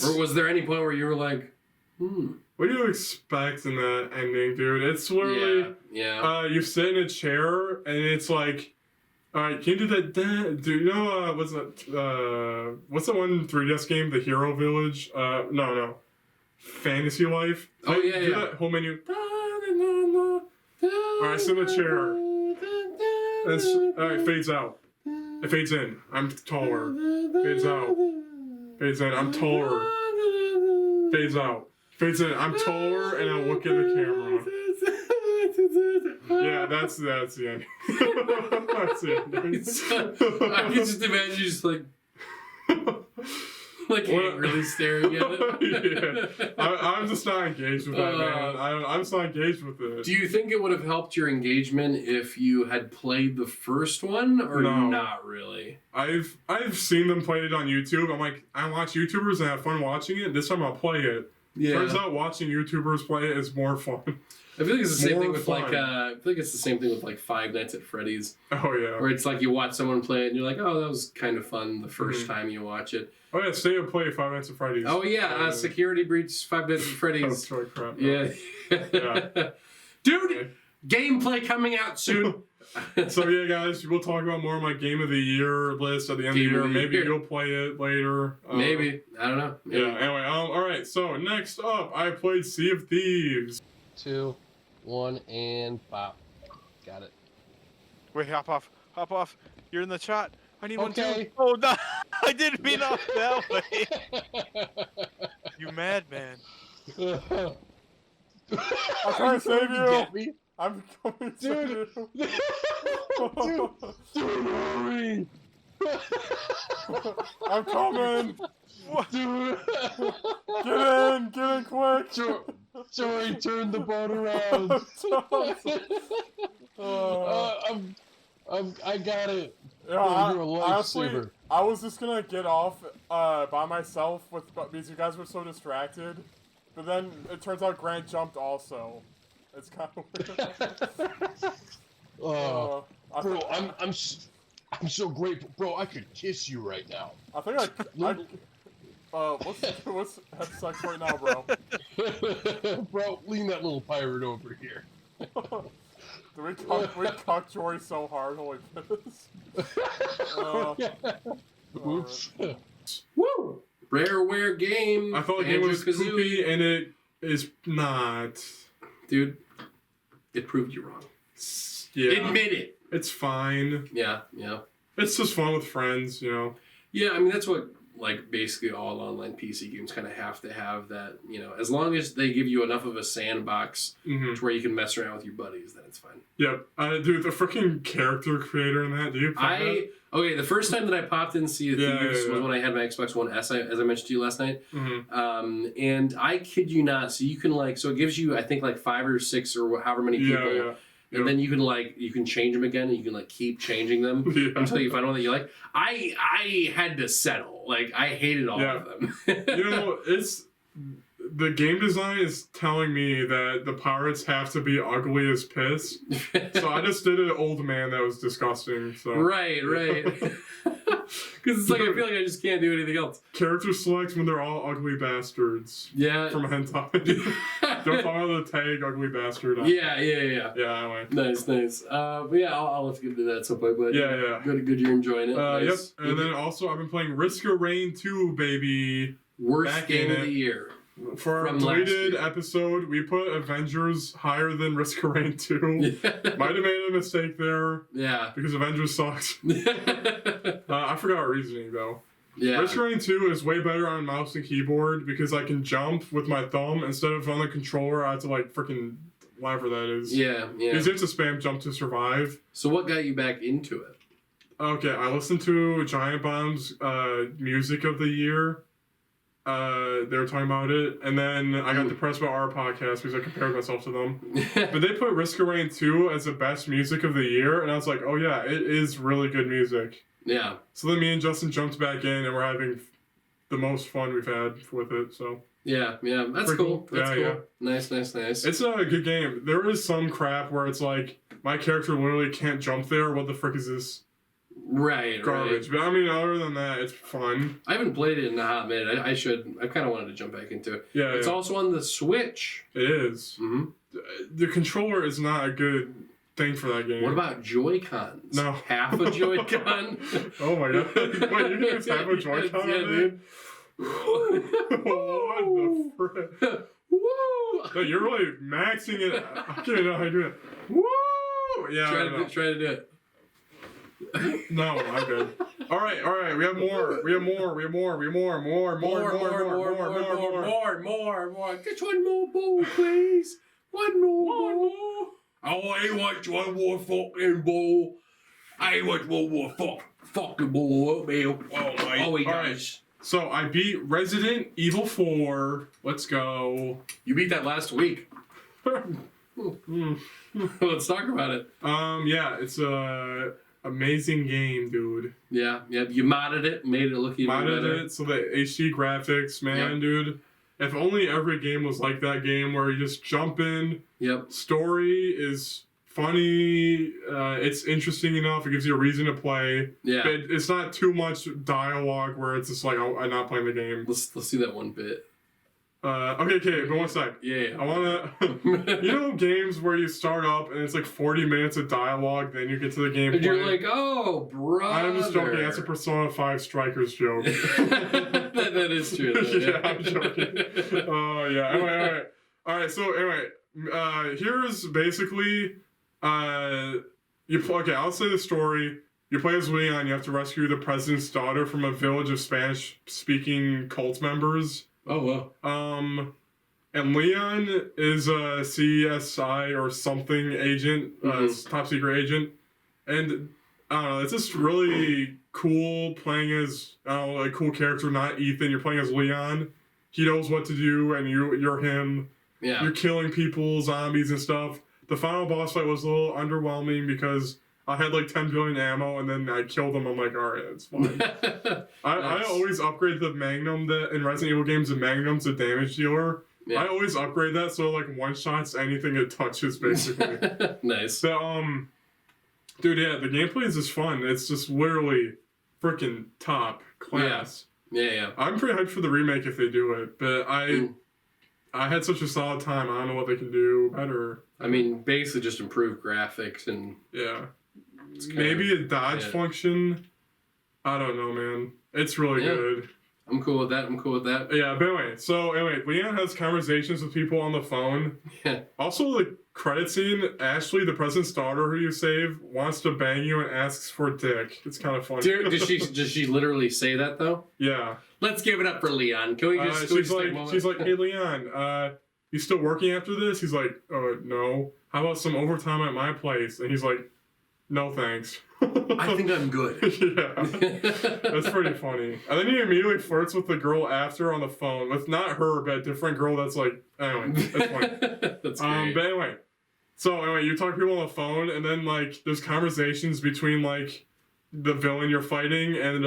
or was there any point where you were like, What do you expect in that ending, dude? It's literally... Yeah. You sit in a chair, and it's like... Alright, can you do that? Do you know, what's the one 3DS game? The Hero Village? No. Fantasy Life? Oh, yeah, do that whole menu. Alright, I sit in a chair. Alright, fades out. It fades in. I'm taller. Fades out. Fades in. I'm taller. Fades out. Fades in. I'm taller, and I look at the camera. Yeah, that's the end. That's the end. I can just imagine you just like angrily staring at it. I'm just not engaged with that, man. I'm just not engaged with it. Do you think it would have helped your engagement if you had played the first one, or not really? I've seen them play it on YouTube. I'm like, I watch YouTubers and have fun watching it. This time I'll play it. Yeah. Turns out watching YouTubers play it is more fun. I feel like it's the same thing with I feel like it's the same thing with like Five Nights at Freddy's. Oh yeah. Where it's like you watch someone play it and you're like, oh, that was kind of fun the first time you watch it. Oh yeah, stay and play Five Nights at Freddy's. Oh yeah, security breach Five Nights at Freddy's. Oh, crap. Yeah. Dude, gameplay coming out soon. So yeah, guys, we'll talk about more of my Game of the Year list at the end of the year. Maybe you'll play it later. Maybe. I don't know. Maybe. Yeah. Anyway, all right. So next up, I played Sea of Thieves. 2, 1, and pop. Got it. Wait, hop off. You're in the shot. I need one Okay. too. Oh no, I didn't mean off that way. You madman. I'm trying to save you. Get me? I'm coming to you. Dude, hurry. I'm coming. What? Dude. Get in quick. Sorry, turn the boat around. I got it. Yeah, You're a honestly, lifesaver. I was just gonna get off by myself because you guys were so distracted, but then it turns out Grant jumped also. It's kind of weird. Bro, I'm so grateful, bro. I could kiss you right now. I think what's have sex right now, bro? Bro, lean that little pirate over here. We cucked Jory so hard, holy piss. Oops. Woo! Rareware game. I thought the game was poopy, and it is not. Dude, it proved you wrong. Yeah. Admit it. It's fine. Yeah. It's just fun with friends, you know. Yeah, I mean, that's what like basically all online PC games kind of have to have that, as long as they give you enough of a sandbox to where you can mess around with your buddies, then it's fine. Yep. Dude, the freaking character creator in that, do you play Okay, the first time that I popped in Sea of Thieves was when I had my Xbox One S, as I mentioned to you last night. And I kid you not, so you can so it gives you, I think, 5 or 6 or however many people. Yeah. And then you can change them again, and you can keep changing them until you find one that you like. I had to settle. I hated all of them. It's the game design is telling me that the pirates have to be ugly as piss. So I just did an old man that was disgusting. So right. Because it's I feel like I just can't do anything else. Character select when they're all ugly bastards. Yeah. From hentai. Don't follow the tag ugly bastard. Yeah. Yeah, anyway. Nice. But yeah, I'll have to get into that at some point. But yeah. Good you're enjoying it. Nice. Yep. And then also I've been playing Risk of Rain 2, baby. Worst game of the year. For our deleted episode, we put Avengers higher than Risk of Rain 2. Might have made a mistake there. Yeah. Because Avengers sucks. I forgot our reasoning, though. Yeah. Risk of Rain 2 is way better on mouse and keyboard because I can jump with my thumb instead of on the controller. I have to, freaking whatever that is. Yeah. Because you have to spam jump to survive. So what got you back into it? Okay, I listened to Giant Bomb's music of the year. They were talking about it, and then I got depressed about our podcast because I compared myself to them. But they put Risk of Rain 2 as the best music of the year, and I was like, oh yeah, it is really good music. Yeah. So then me and Justin jumped back in, and we're having the most fun we've had with it, so. Yeah, that's cool. That's cool. Yeah. Nice. It's a good game. There is some crap where it's my character literally can't jump there. What the frick is this? Right. Garbage. But I mean, other than that, it's fun. I haven't played it in a hot minute. I should. I kind of wanted to jump back into it. Yeah. It's also on the Switch. It is. Mm-hmm. The controller is not a good thing for that game. What about Joy-Cons? No. Half a Joy-Con? Oh my god. Wait, you can just have a Joy-Con? Yeah, dude. What the frick? Woo! No, you're really maxing it. I can't even know how to do it. Woo! Yeah. Try to do it. No, I'm good. All right. We have more. Just one more ball, please. One more ball. Oh, I want one more fucking ball. I want one more fucking ball. Oh, he does. So I beat Resident Evil 4. Let's go. You beat that last week. Let's talk about it. Yeah, it's a amazing game, dude. Yeah. You modded it, made it look even better. Modded it so the HD graphics, man, dude. If only every game was like that game where you just jump in. Yep. Story is funny. It's interesting enough. It gives you a reason to play. Yeah. But it's not too much dialogue where it's just I'm not playing the game. Let's do that one bit. Okay, but one sec. Yeah. I wanna games where you start up and it's 40 minutes of dialogue, then you get to the game. And you're like, oh, brother. I'm just joking. That's a Persona 5 Strikers joke. that is true. Though, yeah, I'm joking. Oh, yeah. Anyway, alright, so here's basically, I'll say the story. You play as Leon, you have to rescue the president's daughter from a village of Spanish-speaking cult members. Oh, wow. And Leon is a CSI or something agent, top secret agent. And, I don't know, it's just really cool playing as, a cool character, not Ethan. You're playing as Leon. He knows what to do, and you're him. Yeah. You're killing people, zombies and stuff. The final boss fight was a little underwhelming because I had 10 billion ammo, and then I killed them. I'm like, all right, it's fine. I always upgrade the Magnum in Resident Evil games. The Magnum's a damage dealer. Yeah. I always upgrade that so one shots anything it touches, basically. Nice. So, dude, yeah, the gameplay is just fun. It's just literally freaking top class. Yeah. I'm pretty hyped for the remake if they do it, but I had such a solid time. I don't know what they can do better. I mean, basically just improve graphics and maybe a dodge function. I don't know, man. It's really good. I'm cool with that. I'm cool with that. Yeah, but anyway, Leon has conversations with people on the phone. Yeah. Also, the credit scene, Ashley, the president's daughter who you save, wants to bang you and asks for dick. It's kind of funny. Does she literally say that though? Yeah. Let's give it up for Leon. Can we just? She's like, hey Leon, you still working after this? He's like, no. How about some overtime at my place? And he's like, no thanks. I think I'm good. Yeah, that's pretty funny. And then he immediately flirts with the girl after on the phone with not her, but a different girl. That's like, anyway, that's funny. That's great. But anyway, you talk to people on the phone, and then like there's conversations between like the villain you're fighting, and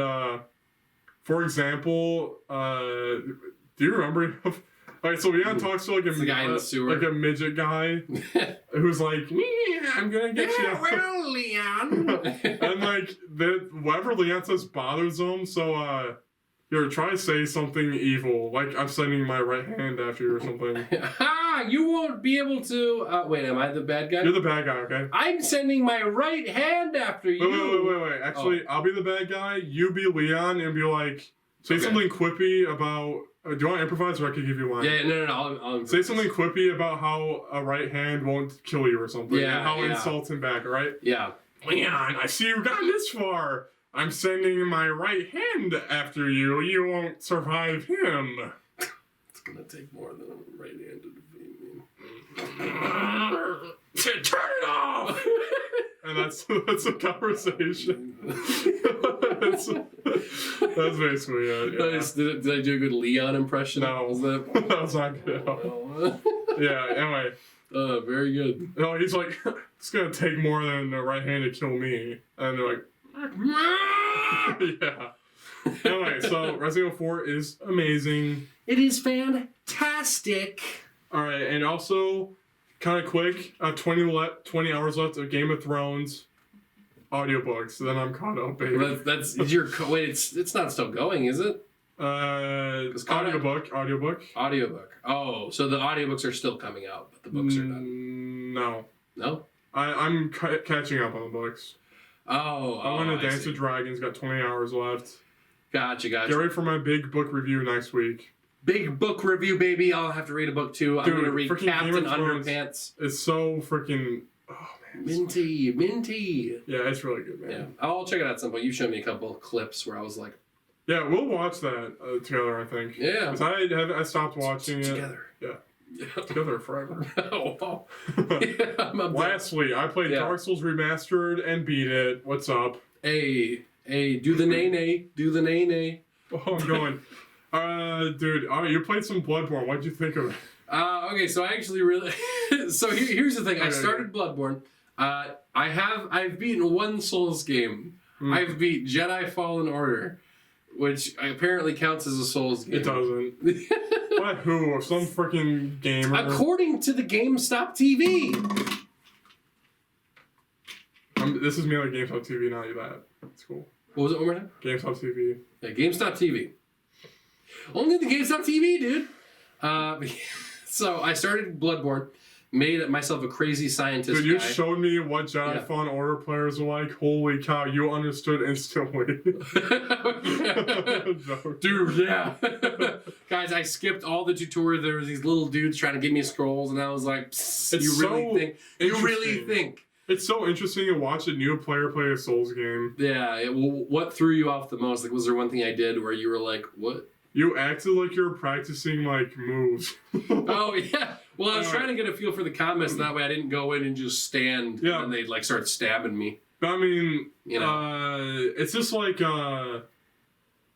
for example, do you remember? Alright, so Leon talks to like the guy in the sewer, like a midget guy, who's like, I'm gonna get you. Well, Leon. And like whatever Leon says bothers him, so here, try to say something evil, like I'm sending my right hand after you or something. Ha! You won't be able to. Wait, am I the bad guy? You're the bad guy, okay? I'm sending my right hand after you. Wait. Actually, I'll be the bad guy. You be Leon and be like, say something quippy about. Do you want to improvise, or I could give you one? Yeah, no. I'll say something quippy about how a right hand won't kill you or something. Yeah, and how insult him back, alright? Yeah. Leon, I see you got this far. I'm sending my right hand after you. You won't survive him. It's gonna take more than a right hand to defeat me. Turn it off. And that's a conversation. that's basically it. Yeah. Did I do a good Leon impression? No, Was that? that was not good. Yeah. Anyway. Very good. No, he's like, it's gonna take more than a right hand to kill me, and they're like, yeah. Anyway, so Resident Evil 4 is amazing. It is fantastic. All right, and also, kind of quick, 20 hours left of Game of Thrones audiobooks. So then I'm caught up, baby. That's your wait. It's not still going, is it? Audiobook. Audiobook. Oh, so the audiobooks are still coming out, but the books are done. No. No? I'm catching up on the books. Oh, I'm gonna Dance with Dragons. Got 20 hours left. Gotcha. Get ready for my big book review next week. Big book review, baby. I'll have to read a book too. I'm gonna read Captain Underpants. It's so freaking. Oh man. Minty. Yeah, it's really good, man. Yeah, I'll check it out at some point. You showed me a couple of clips where I was like, yeah, we'll watch that together, I think. Yeah. Because I stopped watching together. Yeah. Together forever. Oh, wow. Yeah, Lastly, I played Dark Souls Remastered and beat it. What's up? Hey, do the nay. Do the nay. Oh, I'm going. Dude, you played some Bloodborne. What'd you think of it? Okay, so I actually really... so here's the thing. I started Bloodborne. I've beaten one Souls game. I've beat Jedi Fallen Order, which apparently counts as a Souls game. It doesn't. What? Who? Some freaking gamer? According to the GameStop TV. This is me on GameStop TV, not you that. That's cool. What was it one more time? GameStop TV. Yeah, GameStop TV. Only the GameStop TV, dude. So I started Bloodborne, made myself a crazy scientist. Dude, you guy. showed me what Jedi Fallen Order players are like. Holy cow, you understood instantly. Dude, yeah. Guys, I skipped all the tutorials. There was these little dudes trying to give me scrolls, and I was like, you really think? It's so interesting to watch a new player play a Souls game. Yeah. What threw you off the most? Like, was there one thing I did where you were like, what? You acted like you were practicing, like, moves. Oh, yeah. Well, I was trying to get a feel for the comments. That way I didn't go in and just stand and they'd, like, start stabbing me. But, I mean, you know, it's just like,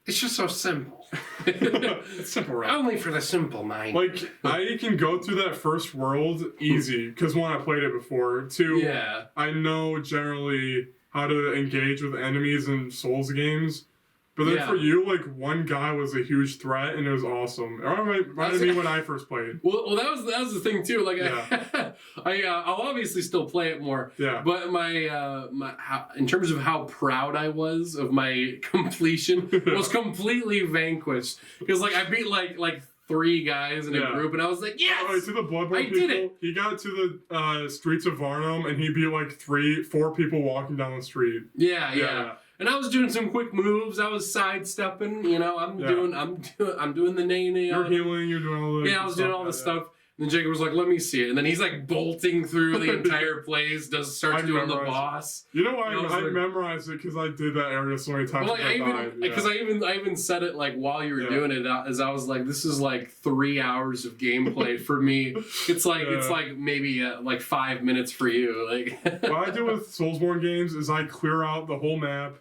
it's just so simple. It's simple, right? Only for the simple mind. Like, I can go through that first world easy, because one, I played it before. Two, I know generally how to engage with enemies in Souls games. But then for you, like, one guy was a huge threat, and it was awesome. It reminded me when I first played. Well, that was the thing too. Like, I'll obviously still play it more. Yeah. But in terms of how proud I was of my completion, was completely vanquished. Because like I beat like 3 guys in a group, and I was like, yes! Oh, to the Bloodborne people, did it! He got to the streets of Varnum, and he beat like 4 people walking down the street. Yeah. And I was doing some quick moves. I was sidestepping. You know, I'm doing the nay. You're healing. You're doing all the. Yeah, I was doing all the stuff. And then Jacob was like, "Let me see it." And then he's like bolting through the entire place. Starts doing the boss. You know why I memorized it because I did that area so many times. Well, I even said it like while you were doing it, as I was like, "This is like 3 hours of gameplay for me." It's like maybe like 5 minutes for you. Like what I do with Soulsborne games is I clear out the whole map.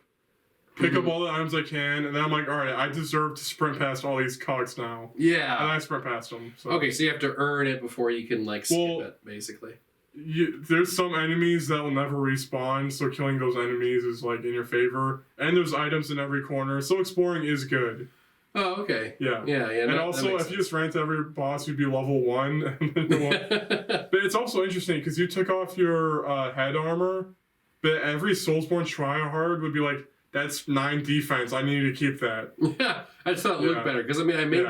Pick up all the items I can, and then I'm like, all right, I deserve to sprint past all these cogs now. Yeah. And I sprint past them. So. Okay, so you have to earn it before you can, like, skip it, basically. There's some enemies that will never respawn, so killing those enemies is, like, in your favor. And there's items in every corner, so exploring is good. Oh, okay. Yeah. Yeah. And also, if you just ran to every boss, you'd be level 1. And then but it's also interesting, because you took off your head armor, but every Soulsborne tryhard would be like, that's 9 defense. I need to keep that. Yeah, I just thought it looked better because I made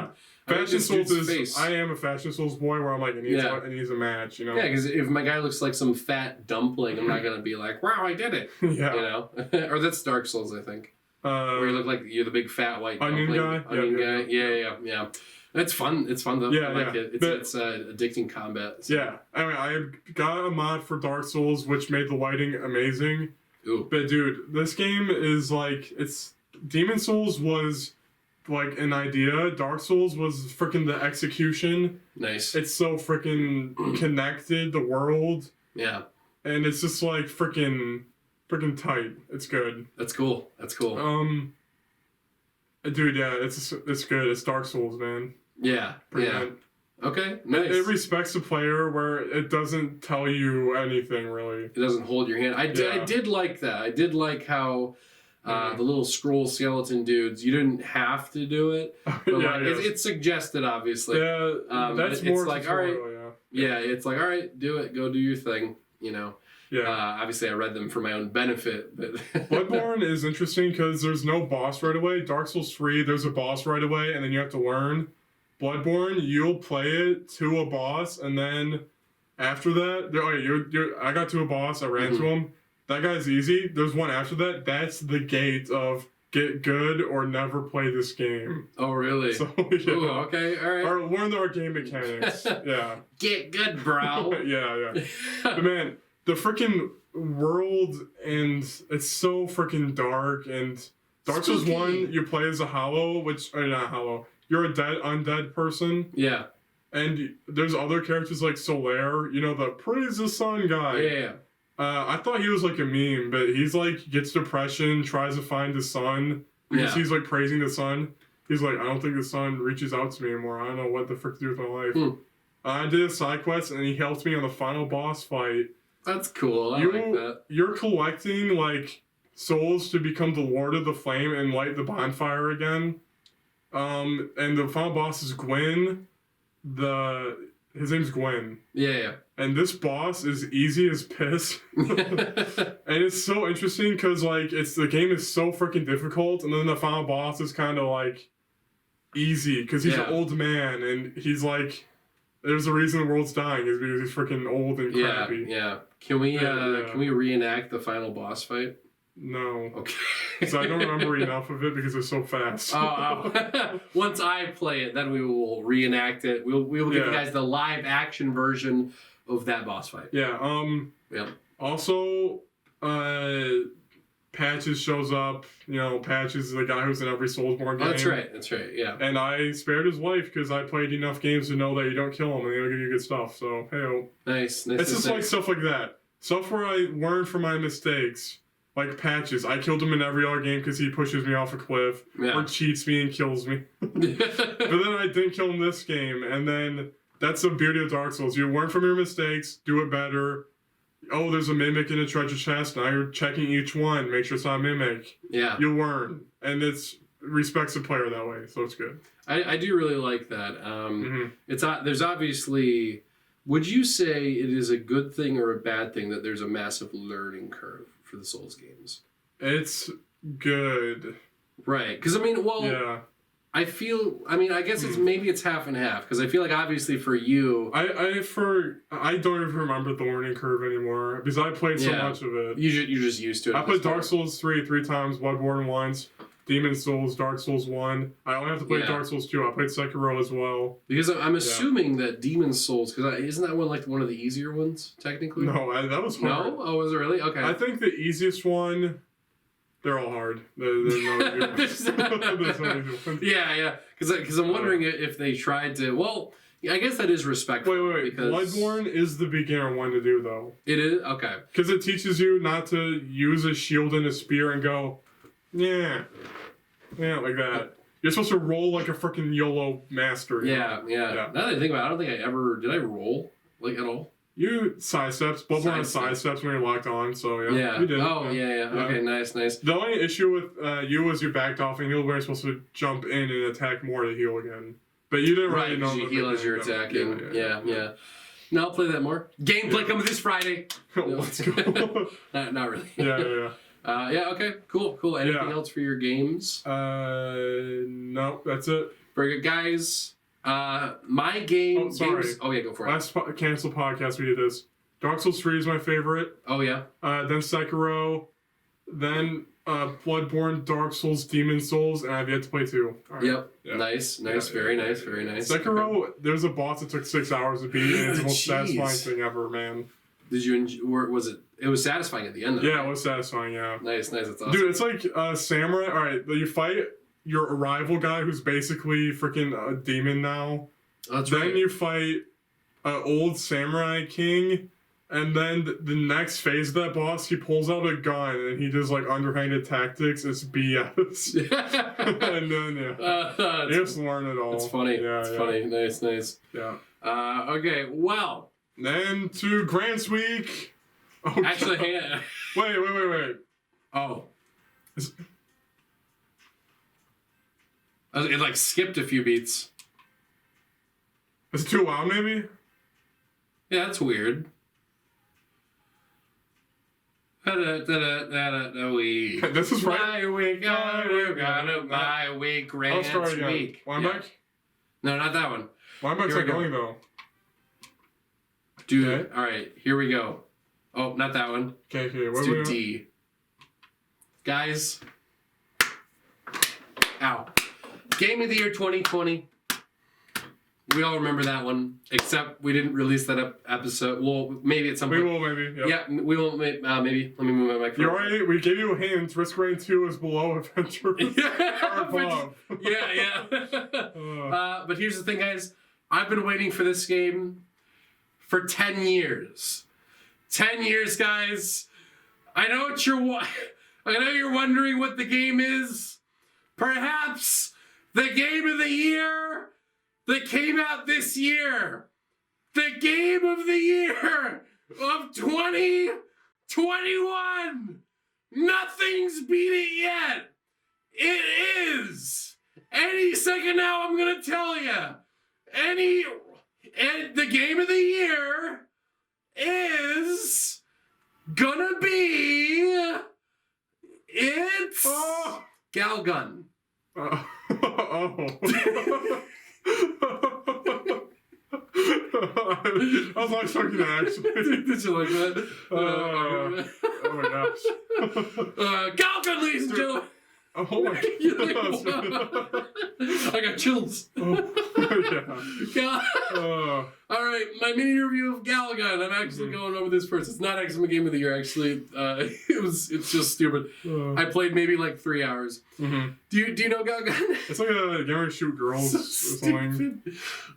Fashion Souls is. Face. I am a Fashion Souls boy where I'm like, it needs a match, you know. Yeah, because if my guy looks like some fat dumpling, I'm not gonna be like, wow, I did it. Yeah. You know, or that's Dark Souls, I think. Where you look like you're the big fat white onion dumpling. guy. Onion guy. Yeah. It's fun. It's fun though. Yeah, I like it. It's addicting combat. So. Yeah. I mean, I got a mod for Dark Souls, which made the lighting amazing. Ooh. But dude, this game is like Demon Souls was like an idea. Dark Souls was freaking the execution. Nice. It's so freaking connected, the world. Yeah. And it's just like freaking tight. It's good. That's cool. Dude, yeah, it's good. It's Dark Souls, man. Yeah. Good. Okay, nice. It respects the player where it doesn't tell you anything, really. It doesn't hold your hand. I did like that. I did like how the little scroll skeleton dudes, you didn't have to do it. But it's suggested, obviously. Yeah, that's it's more like, all right. Yeah, it's like, all right, do it. Go do your thing, you know. Yeah. Obviously, I read them for my own benefit. But Bloodborne is interesting because there's no boss right away. Dark Souls 3, there's a boss right away, and then you have to learn. Bloodborne, you'll play it to a boss, and then after that, I got to a boss, I ran to him. That guy's easy. There's one after that. That's the gate of get good or never play this game. Oh, really? So, yeah. Ooh, okay, all right. Or learn our game mechanics. Yeah. Get good, bro. yeah. But man, the freaking world, and it's so freaking dark, and Dark Souls 1, you play as a Hollow, not Hollow. You're a undead person. Yeah. And there's other characters like Solaire, you know, the praise the sun guy. Yeah. I thought he was like a meme, but he's like, gets depression, tries to find the sun, because he's like praising the sun. He's like, I don't think the sun reaches out to me anymore. I don't know what the frick to do with my life. I did a side quest, and he helped me on the final boss fight. That's cool. I like that. You're collecting like souls to become the Lord of the Flame and light the bonfire again. And the final boss is Gwen. His name's Gwen. Yeah. And this boss is easy as piss. And it's so interesting because like the game is so freaking difficult, and then the final boss is kind of like easy because he's an old man, and he's like, there's a reason the world's dying is because he's freaking old and crappy. Yeah. Can we reenact the final boss fight? No. Okay. So I don't remember enough of it because it's so fast. Once I play it, then we will reenact it. We'll give you guys the live action version of that boss fight. Yeah. Also, Patches shows up. You know, Patches is the guy who's in every Soulsborne game. Oh, that's right. Yeah. And I spared his life because I played enough games to know that you don't kill him and they'll give you good stuff. So, hey. Nice. It's just like stuff like that. Stuff where I learn from my mistakes. Like Patches, I killed him in every other game because he pushes me off a cliff or cheats me and kills me. But then I didn't kill him this game, and then that's the beauty of Dark Souls. You learn from your mistakes, do it better. Oh, there's a mimic in a treasure chest. Now you're checking each one, make sure it's not a mimic. Yeah. You learn, and it respects the player that way, so it's good. I do really like that. There's obviously. Would you say it is a good thing or a bad thing that there's a massive learning curve for the Souls games? It's good. Right. Because, I mean, I feel. I mean, I guess it's half and half because I feel like obviously for you, I don't even remember the learning curve anymore because I played so much of it. you're just used to it. I played Dark Souls 3 times, Bloodborne once, Demon Souls, Dark Souls 1. I only have to play Dark Souls 2. I played Sekiro as well. Because I'm assuming that Demon Souls, because isn't that one like one of the easier ones technically? No, that was hard. No, oh, was it really? Okay. I think the easiest one. They're all hard. There's no easy ones. Yeah. Because I'm wondering if they tried to. Well, I guess that is respectful. Wait. Because Bloodborne is the beginner one to do though. It is okay. Because it teaches you not to use a shield and a spear and go, yeah, like that. You're supposed to roll like a freaking YOLO master. Yeah. Now that I think about it, I don't think I ever did. I roll like at all. You sidesteps. Bloodborne has sidesteps when you're locked on, so yeah. You did. Oh, yeah. Okay, nice. The only issue with you was you backed off and you were supposed to jump in and attack more to heal again. But you didn't really know. You heal as you're attacking. Yeah. No, I'll play that more. Gameplay coming this Friday. Let's go. Not really. Yeah. Okay. Cool. Anything else for your games? No, that's it. Very good, guys. My game. Oh, sorry. Games, oh yeah, go for it. Last cancel podcast we did this. Dark Souls 3 is my favorite. Oh yeah. Then Sekiro, then Bloodborne, Dark Souls, Demon Souls, and I've yet to play 2. Right. Yep. Nice. Very nice. Sekiro, there was a boss that took 6 hours to beat, and it's the most satisfying thing ever, man. Did you enjoy? Or was it? It was satisfying at the end. Though, yeah, it was satisfying. Yeah. Nice. That's awesome. Dude, it's like samurai. All right, you fight your rival guy who's basically freaking a demon now. That's then right. you fight an old samurai king, and then the next phase of that boss, he pulls out a gun and he does like underhanded tactics. It's BS. And then you just learn it all. It's funny. Yeah, it's funny. Nice. Yeah. Okay. Well. Then to Grants Week. Oh, actually, hang on. Wait. Oh. It like skipped a few beats. Is it too loud, maybe? Yeah, that's weird. This is right. My week, Grants Week. Lineback? No, not that one. Lineback's not going though. Dude, okay. All right, here we go. Oh, not that one. Okay. Let's do D. Guys. Ow. Game of the Year 2020. We all remember that one, except we didn't release that episode. Well, maybe at some point. We will, maybe. Yep. Yeah, we will. Maybe. Let me move my mic. We gave you a hint. Risk Rating 2 is below Adventure. above. Yeah. But here's the thing, guys. I've been waiting for this game for 10 years. 10 years, guys. I know you're wondering what the game is. Perhaps the game of the year that came out this year. The game of the year of 2021. Nothing's beat it yet. It is. Any second now, I'm going to tell you. The game of the year is gonna be Galgun. I was not expecting that, actually. Did you like that? Oh my gosh. Galgun, ladies and gentlemen. Oh my god. I got chills. All right, my mini review of Galgun. I'm actually going over this first. It's not actually my game of the year, actually. It's just stupid. I played maybe like 3 hours. Mm-hmm. Do you know Galgun? It's like a game where you shoot girls or something.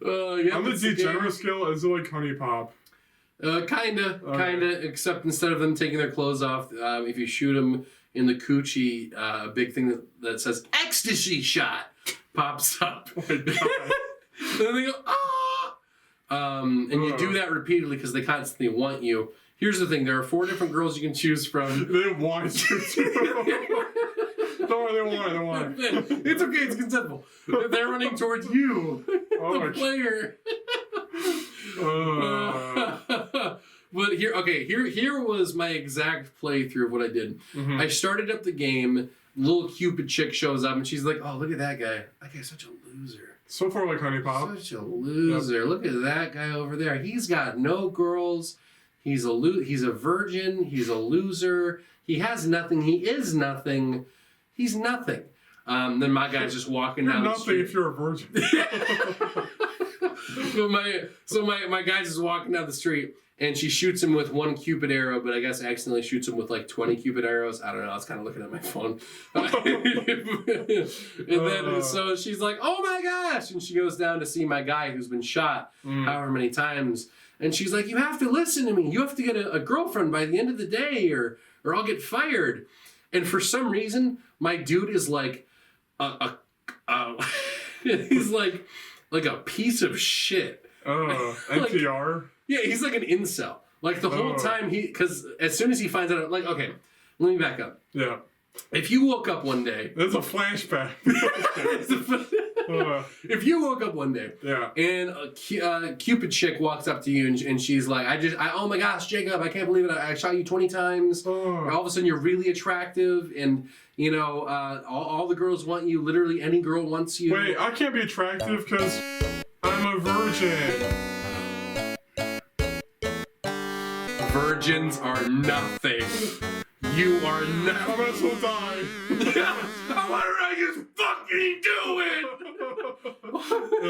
On the degenerate scale, is it like Honey Pop? Kinda, except instead of them taking their clothes off, if you shoot them in the coochie, a big thing that says ecstasy shot pops up. Oh my God. And they go, and you do that repeatedly because they constantly want you. Here's the thing, there are 4 different girls you can choose from. They want you to. Don't worry, they want it. It's okay, it's consensual. They're running towards you, the player. But here was my exact playthrough of what I did. Mm-hmm. I started up the game little Cupid chick shows up, and she's like, "Oh, look at that guy. That guy's such a loser. So far, like Honey Pop. Such a loser. Yep. Look at that guy over there. He's got no girls. He's a virgin. He's a loser. He has nothing. He is nothing. He's nothing." Then my guy's just walking down the street. If you're a virgin. So my guy's just walking down the street, and she shoots him with one Cupid arrow, but I guess accidentally shoots him with like 20 Cupid arrows. I don't know. I was kind of looking at my phone. And then so she's like, "Oh my gosh!" And she goes down to see my guy who's been shot however many times. And she's like, "You have to listen to me. You have to get a girlfriend by the end of the day, or I'll get fired." And for some reason, my dude is like he's like a piece of shit. NTR? Like, yeah, he's like an incel. Like the whole time because as soon as he finds out, like, okay, let me back up. Yeah. If you woke up one day. There's a flashback. If you woke up one day, and a Cupid chick walks up to you and she's like, "Oh my gosh, Jacob, I can't believe it. I shot you 20 times. Or all of a sudden you're really attractive, and you know, all the girls want you. Literally any girl wants you." Wait, I can't be attractive because I'm a virgin. Virgins are nothing. You are not. I'm gonna die. What did I just fucking do it? I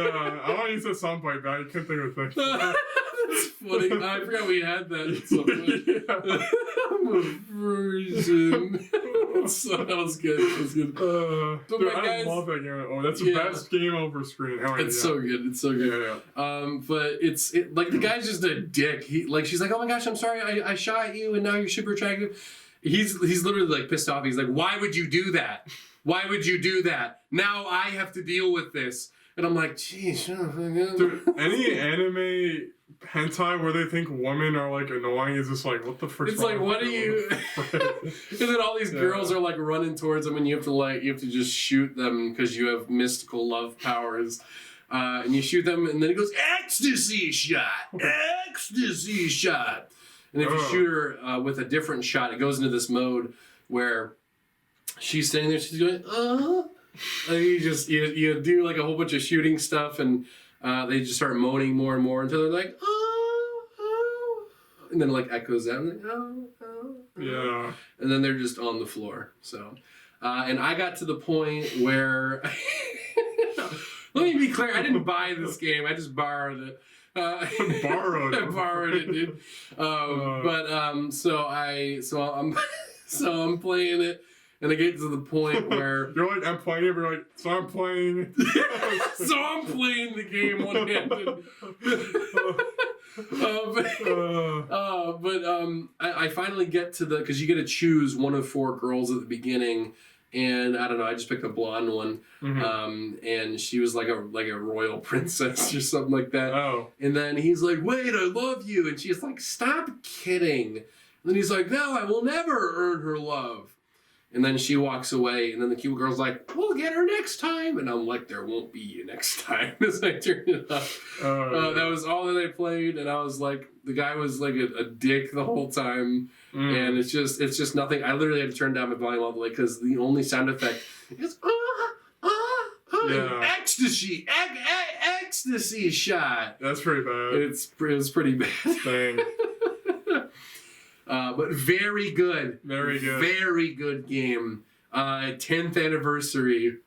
want to use a soundbite, but I couldn't think of a thing. That's funny. I forgot we had that. It's so funny. I'm a virgin. That was good. That was good. Dude, I love that game. Oh, that's the best game over screen. It's so good. It's so good. But it's like the guy's just a dick. She's like, "Oh my gosh, I'm sorry. I shot you, and now you're super attractive." He's literally like pissed off. He's like, "Why would you do that? Why would you do that? Now I have to deal with this." And I'm like, "Geez, dude, any anime hentai where they think women are like annoying is just like, what the frick?" It's like, what are you? And then all these girls are like running towards them, and you have to just shoot them because you have mystical love powers. And you shoot them, and then it goes, "Ecstasy shot, ecstasy shot." And if you shoot her with a different shot, it goes into this mode where she's standing there, she's going, and you do like a whole bunch of shooting stuff, and they just start moaning more and more until they're like, and then it like echoes out, and like, yeah, and then they're just on the floor. So, and I got to the point where, let me be clear, I didn't buy this game, I just borrowed it. I borrowed it, dude. So I'm playing it, and I get to the point where you're like, "I'm playing it," but you're like, "So I'm playing." So I'm playing the game one-handed. I finally get to because you get to choose one of 4 girls at the beginning. And I don't know, I just picked a blonde one, and she was like a royal princess or something like that. Oh. And then he's like, "Wait, I love you," and she's like, "Stop kidding." And then he's like, "No, I will never earn her love." And then she walks away, and then the cute girl's like, "We'll get her next time." And I'm like, "There won't be a next time," as I turned it off. That was all that I played, and I was like, the guy was like a dick the whole time. And it's just nothing. I literally had to turn down my volume all the way because the only sound effect is ecstasy shot. That's pretty bad. It was pretty bad. Dang. But very good. Very good. Very good game. 10th anniversary.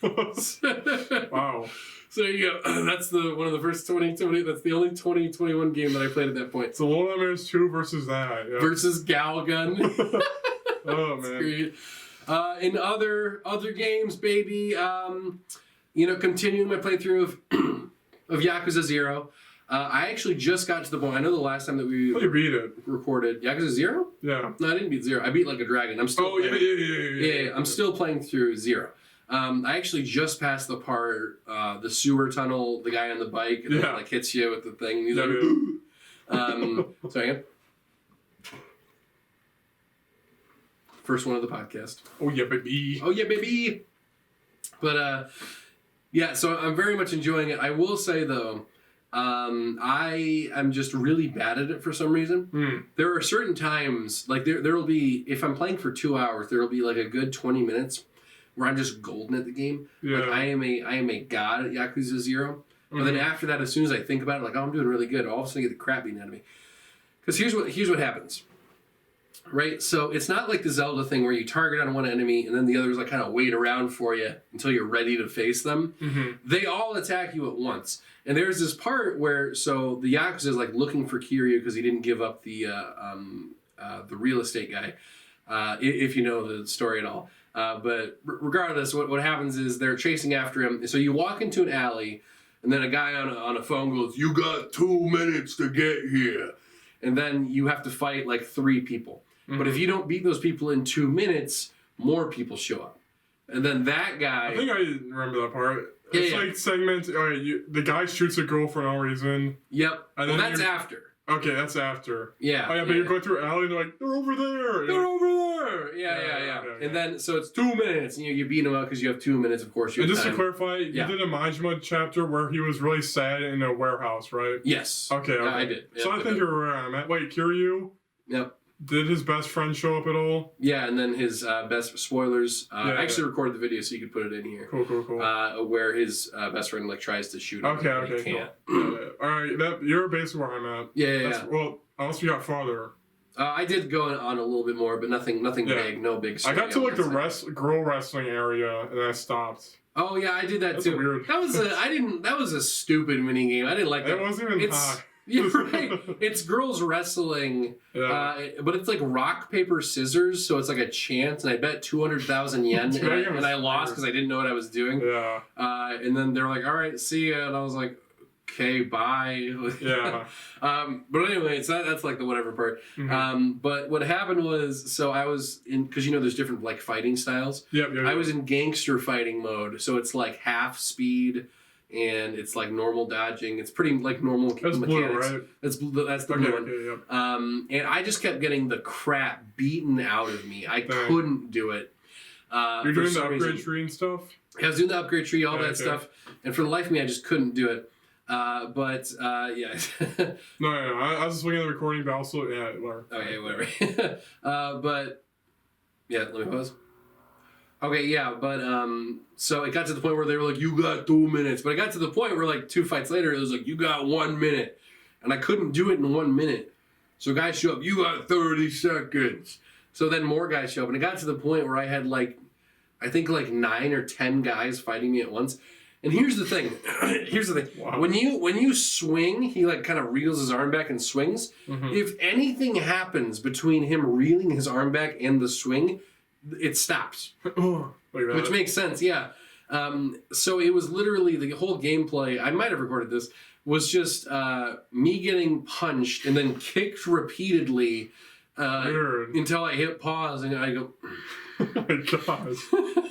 Wow. So there you go. That's one of the first 2020. That's the only 2021 game that I played at that point. So Little Nightmares 2 versus that. Yeah. Versus Galgun. Oh man. Great. In other games, baby, continuing my playthrough of Yakuza 0. I actually just got to the point. I know the last time that we beat it. Recorded Yakuza 0. Yeah. No, I didn't beat 0. I beat like a dragon. I'm still. Yeah. I'm still playing through 0. I actually just passed the part, the sewer tunnel, the guy on the bike, and then like hits you with the thing. He's like, sorry again. First one of the podcast. Oh yeah, baby. Oh yeah, baby. But so I'm very much enjoying it. I will say though, I am just really bad at it for some reason. There are certain times, like there'll be, if I'm playing for 2 hours, there'll be like a good 20 minutes where I'm just golden at the game. Yeah. Like I am a god at Yakuza 0. But then after that, as soon as I think about it, like, oh, I'm doing really good, all of a sudden I get the crap beaten out of me. Because here's what happens. Right? So it's not like the Zelda thing where you target on one enemy and then the others like kind of wait around for you until you're ready to face them. They all attack you at once. And there's this part where, so the Yakuza is like looking for Kiryu because he didn't give up the real estate guy, if you know the story at all. But regardless, what happens is they're chasing after him. So you walk into an alley, and then a guy on a phone goes, "You got 2 minutes to get here," and then you have to fight like 3 people. But if you don't beat those people in 2 minutes, more people show up, and then that guy. I think I remember that part. It's like segments. All right, the guy shoots a girl for no reason. Yep. And Well, then that's after. Okay, that's after. Yeah. Oh yeah, but you're going through an alley and they're like, they're over there. They're over there. Yeah. Okay. And then, so it's 2 minutes, and you beat them out because you have 2 minutes, of course. And just to clarify, you did a Majima chapter where he was really sad in a warehouse, right? Yes. Okay. Yeah, I did. So I think you're where I'm at. Wait, Kiryu? Yep. Did his best friend show up at all? Yeah, and then his best spoilers. I actually recorded the video so you could put it in here. Cool. Where his best friend like tries to shoot him. Okay, he can't. Cool. All right, you're basically where I'm at. Yeah. Well, unless you got farther. I did go on a little bit more, but nothing big, no big story. I got to like the girl wrestling area and then I stopped. Oh yeah, I did that That's too. Weird. That was a stupid mini game. I didn't like that. It wasn't even high. You're right. It's girls wrestling, but it's like rock, paper, scissors, so it's like a chance, and I bet 200,000 yen, and I lost because I didn't know what I was doing. Yeah. And then they're like, all right, see ya, and I was like, okay, bye. Yeah. But anyway, so that's like the whatever part. But what happened was, so I was in, because there's different like fighting styles. Yep. I was in gangster fighting mode, so it's like half speed. And it's like normal dodging. It's pretty like normal that's mechanics. Blue, right? That's the blue one. Okay, yep. And I just kept getting the crap beaten out of me. I couldn't do it. You're doing the upgrade tree and stuff? I was doing the upgrade tree, all that stuff. And for the life of me, I just couldn't do it. Yeah. No. I was just looking at the recording, but also, whatever. Okay, whatever. But, yeah, let me pause. Okay, yeah, but, so it got to the point where they were like, you got 2 minutes. But it got to the point where, like, 2 fights later, it was like, you got 1 minute. And I couldn't do it in 1 minute. So guys show up, you got 30 seconds. So then more guys show up. And it got to the point where I had, like, I think, like, 9 or 10 guys fighting me at once. And here's the thing. Wow. When you swing, he, like, kind of reels his arm back and swings. If anything happens between him reeling his arm back and the swing, it stops. Which makes sense, yeah. So it was literally the whole gameplay, I might have recorded this, was just me getting punched and then kicked repeatedly until I hit pause and I go... Oh my gosh.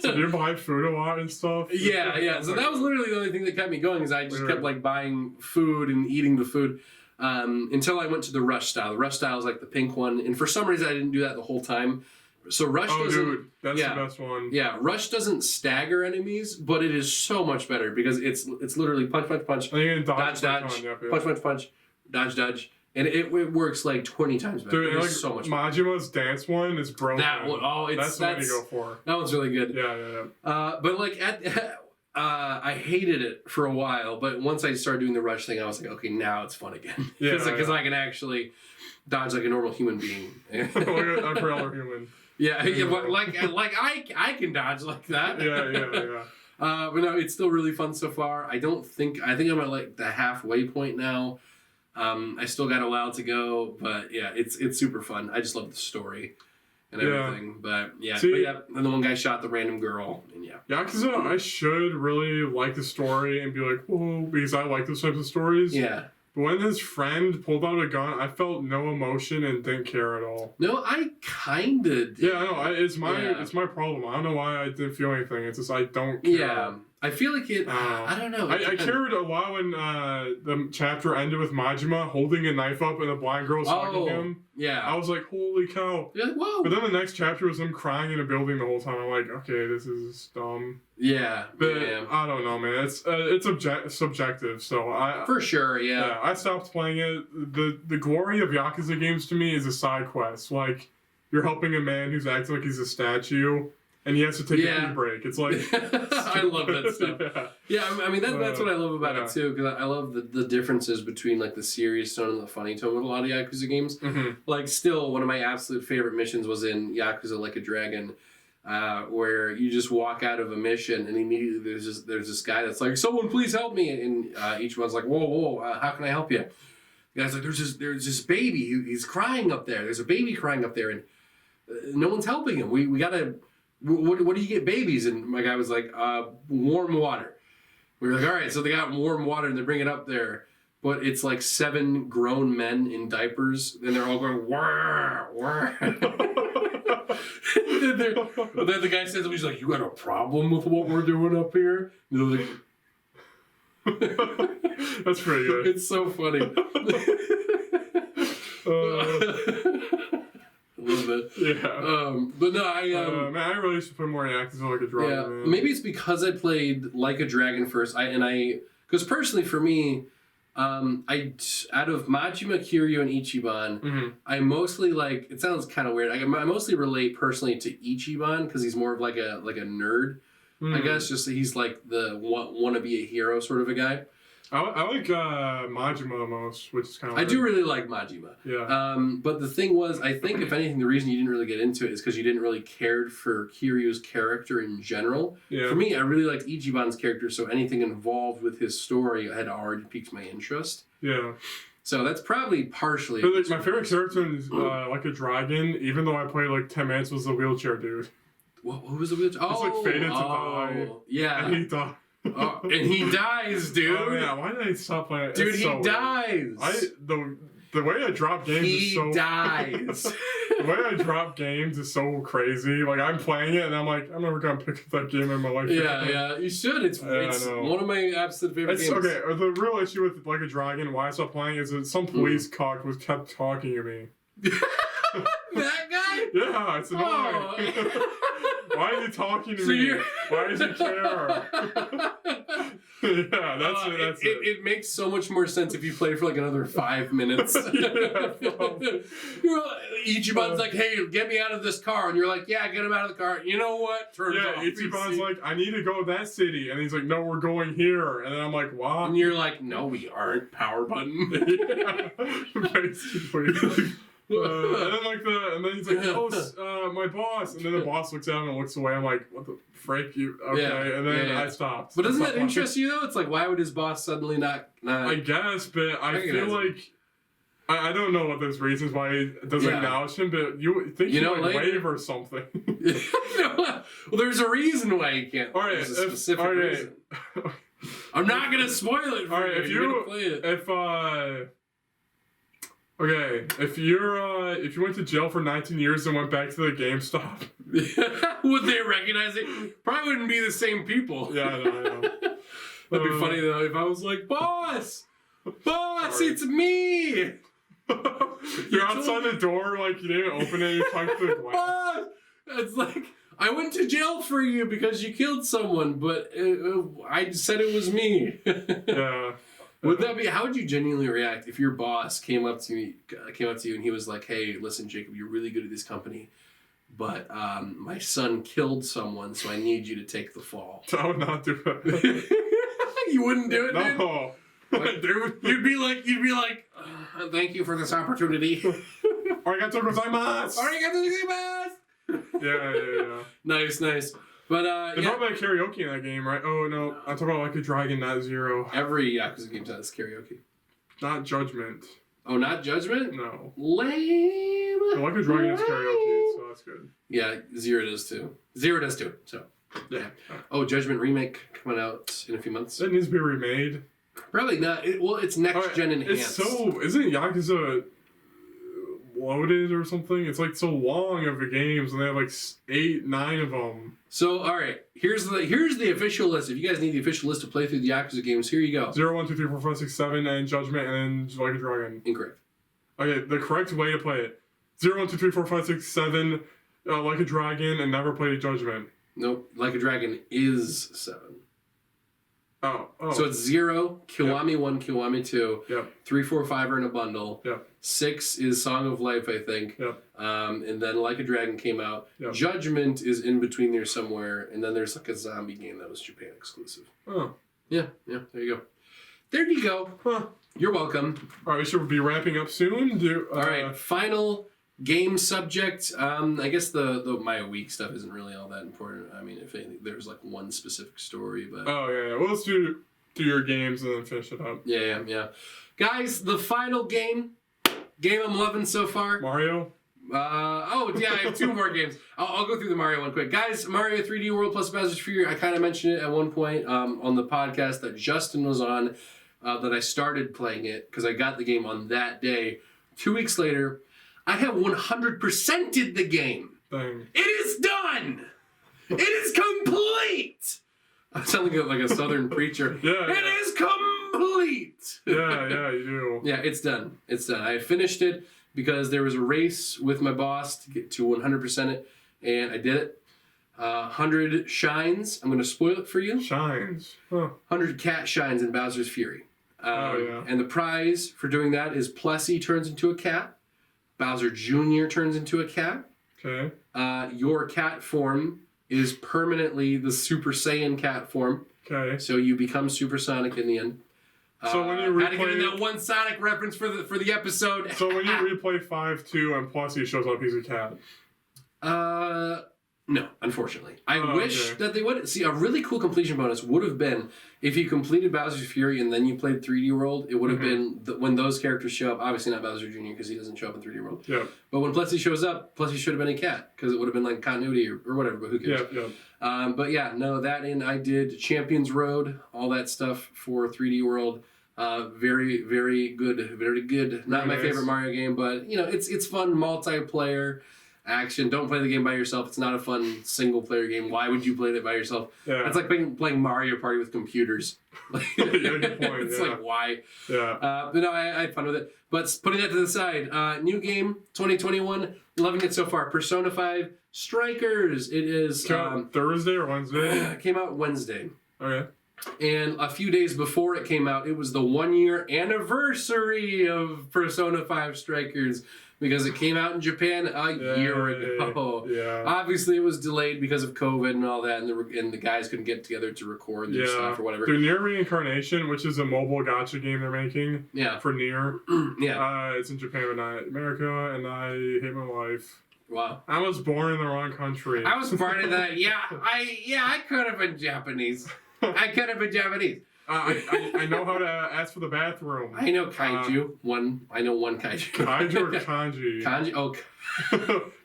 So you buy food a lot and stuff? Yeah. So that was literally the only thing that kept me going is I just kept like buying food and eating the food until I went to the rush style. The rush style is like the pink one. And for some reason I didn't do that the whole time. So Rush doesn't... dude, that's the best one. Yeah, Rush doesn't stagger enemies, but it is so much better because it's literally punch, dodge, dodge, punch, dodge, and it works like 20 times better. Dude, like, so much Majima's dance one is broken. That one, that's the one to go for. That one's really good. Yeah. But like I hated it for a while, but once I started doing the Rush thing, I was like, okay, now it's fun again. Because I can actually dodge like a normal human being. Like a regular human. Yeah, but like I can dodge like that. Yeah. But no, it's still really fun so far. I think I'm at like the halfway point now. I still got a while to go, but yeah, it's super fun. I just love the story and everything. But yeah, and the one guy shot the random girl, and yeah. Yakuza, I should really like the story and be like, whoa, because I like those types of stories. Yeah. But when his friend pulled out a gun, I felt no emotion and didn't care at all. No, I kinda did. Yeah, I know. It's my problem. I don't know why I didn't feel anything. It's just I don't care. Yeah. I feel like it. I don't know. I cared a lot when the chapter ended with Majima holding a knife up and the blind girl hugging him. Yeah. I was like, holy cow. You're like, whoa. But then the next chapter was him crying in a building the whole time. I'm like, okay, this is dumb. Yeah. But I don't know, man. It's subjective. So for sure, yeah. I stopped playing it. The glory of Yakuza games to me is a side quest. Like, you're helping a man who's acting like he's a statue. And he has to take a pee break. It's like... I love that stuff. Yeah, I mean, that's what I love about it, too. Because I love the differences between, like, the serious tone and the funny tone with a lot of Yakuza games. Mm-hmm. Like, still, one of my absolute favorite missions was in Yakuza Like a Dragon, where you just walk out of a mission, and immediately there's this guy that's like, someone please help me! And each one's like, whoa, how can I help you? The guy's like, there's this baby. He's crying up there. There's a baby crying up there, and no one's helping him. We gotta... What do you get babies? And my guy was like, warm water. We were like, all right, so they got warm water and they bring it up there. But it's like 7 grown men in diapers and they're all going, wah, wah. Then the guy says, he's like, you got a problem with what we're doing up here? And they're like, that's pretty good. It's so funny. A little bit. Yeah. But no, man, I really should play more Yakuza Like a Dragon. Yeah. Man. Maybe it's because I played Like a Dragon first. Because personally for me, out of Majima, Kiryu, and Ichiban, I mostly like. It sounds kind of weird. I mostly relate personally to Ichiban because he's more of like a nerd. I guess just he's like the want to be a hero sort of a guy. I like Majima the most, which is kind of... I do really like Majima. Yeah. But the thing was, I think, if anything, the reason you didn't really get into it is because you didn't really care for Kiryu's character in general. Yeah. For me, I really liked Ichiban's character, so anything involved with his story had already piqued my interest. Yeah. So that's probably partially... But, like, my favorite character in Like a Dragon, even though I played like 10 minutes, was the wheelchair dude. Who was the wheelchair? It's like fated to die. Yeah. And he died. And he dies, dude. Oh, yeah. Why did I stop playing it? Dude, it's he so dies. Weird. The way I drop games is so... He dies. The way I drop games is so crazy. Like, I'm playing it, and I'm like, I'm never going to pick up that game in my life. Yeah, you should. It's one of my absolute favorite games. Okay, the real issue with Like a Dragon, why I stopped playing, is that some police cock kept talking to me. That guy? Yeah, it's annoying. Oh. Why is he talking to me? Why does he care? Yeah, that's it. It makes so much more sense if you play for like another 5 minutes. Ichiban's like, hey, get me out of this car. And you're like, yeah, get him out of the car. You know what? Ichiban's like, I need to go to that city. And he's like, no, we're going here. And then I'm like, what? And you're like, no, we aren't. Power button. Basically. And then he's like, oh, my boss. And then the boss looks at him and looks away. I'm like, what the frick? You okay? Yeah, and then I stopped. But doesn't that interest you though? It's like, why would his boss suddenly not? I guess, but I feel like I don't know what those reasons why he doesn't acknowledge him. But you think he might wave or something? Well, there's a reason why he can't. All right, there's a specific reason. I'm not gonna spoil it for you. If you went to jail for 19 years and went back to the GameStop, would they recognize it? Probably wouldn't be the same people. Yeah, I know. That'd be funny though if I was like, boss, it's me. You're outside the door, like you didn't open it. You're talking to the glass. Boss, it's like, I went to jail for you because you killed someone, but I said it was me. Yeah. Would that be? How would you genuinely react if your boss came up to you and he was like, "Hey, listen, Jacob, you're really good at this company, but my son killed someone, so I need you to take the fall." I would not do that. You wouldn't do it, no. Dude, you'd be like, "Thank you for this opportunity." Arigato gozaimasu. Arigato gozaimasu. Yeah. Nice. But they talk about karaoke in that game, right? Oh no, I'm talking about Like a Dragon, not Zero. Every Yakuza game has karaoke. Not Judgment. Oh, not Judgment? No. Lame. Like a Dragon has karaoke, so that's good. Yeah, Zero does too. So yeah. Oh, Judgment remake coming out in a few months. It needs to be remade. Probably not. It's next gen enhanced. Isn't Yakuza loaded or something. It's like so long of the games, and they have like 8, 9 of them. So, all right, here's the official list. If you guys need the official list to play through the Yakuza games, here you go. 0, 1, 2, 3, 4, 5, 6, 7, and Judgment, and then Like a Dragon. Incorrect. Okay, the correct way to play it: 0, 1, 2, 3, 4, 5, 6, 7, Like a Dragon, and never played Judgment. Nope. Like a Dragon is 7. Oh. So it's 0, Kiwami 1, Kiwami 2, Yep. 3, 4, 5 are in a bundle. Yep. 6 is Song of Life, I think. Yep. And then Like a Dragon came out. Yep. Judgment is in between there somewhere, and then there's like a zombie game that was Japan exclusive. Oh. Yeah, there you go. There you go. Huh. You're welcome. All right, we should be wrapping up soon. All right, final game subject. I guess the my week stuff isn't really all that important. I mean, if anything, there's like one specific story, but Oh yeah. Well, let's do your games and then finish it up. yeah. Guys, the final game I'm loving so far. Mario. I have 2 more games. I'll go through the Mario one quick. Guys, Mario 3D World plus Bowser's Fury. I kind of mentioned it at one point on the podcast that Justin was on, that I started playing it because I got the game on that day. 2 weeks later, I have 100%ed the game. Thing. It is done! It is complete! I'm sounding like a southern preacher. Yeah. It is complete! Yeah, you do. Yeah, it's done. I finished it because there was a race with my boss to get to 100% it, and I did it. 100 shines. I'm going to spoil it for you. Shines. Huh. 100 cat shines in Bowser's Fury. Yeah. And the prize for doing that is Plessy turns into a cat. Bowser Jr. turns into a cat. Okay. Your cat form is permanently the Super Saiyan cat form. Okay. So you become Supersonic in the end. So when you had to get in replay, that one Sonic reference for the episode. so when you replay 5-2 and plus he shows up, he's a cat. No, unfortunately. I Oh, wish okay. that they would. See, a really cool completion bonus would have been if you completed Bowser's Fury and then you played 3D World, it would have been when those characters show up. Obviously not Bowser Jr. because he doesn't show up in 3D World. Yeah. But when Plessy shows up, Plessy should have been a cat because it would have been like continuity or whatever, but who cares? Yeah. But yeah, no, that and I did Champions Road, all that stuff for 3D World. Very, very good. Very good. Not Very my nice. favorite Mario game, but you know, it's fun multiplayer action. Don't play the game by yourself. It's not a fun single player game. Why would you play that by yourself? Yeah. That's like playing Mario Party with computers. Good point, It's yeah. like why? Yeah. But no, I had fun with it. But putting that to the side, new game 2021. Loving it so far. Persona 5 Strikers. It is Thursday or Wednesday? came out Wednesday. Okay. And a few days before it came out, it was the 1-year anniversary of Persona 5 Strikers because it came out in Japan a year ago. Yeah. Obviously, it was delayed because of COVID and all that, and the guys couldn't get together to record their stuff or whatever. The Nier Reincarnation, which is a mobile gacha game they're making for Nier. Yeah. It's in Japan but not America, and I hate my life. Wow. I was born in the wrong country. I was part of that. I could have been Japanese. I could have been Japanese. I know how to ask for the bathroom. I know kaiju. I know one kaiju. Kaiju or kanji? Kanji. Oh,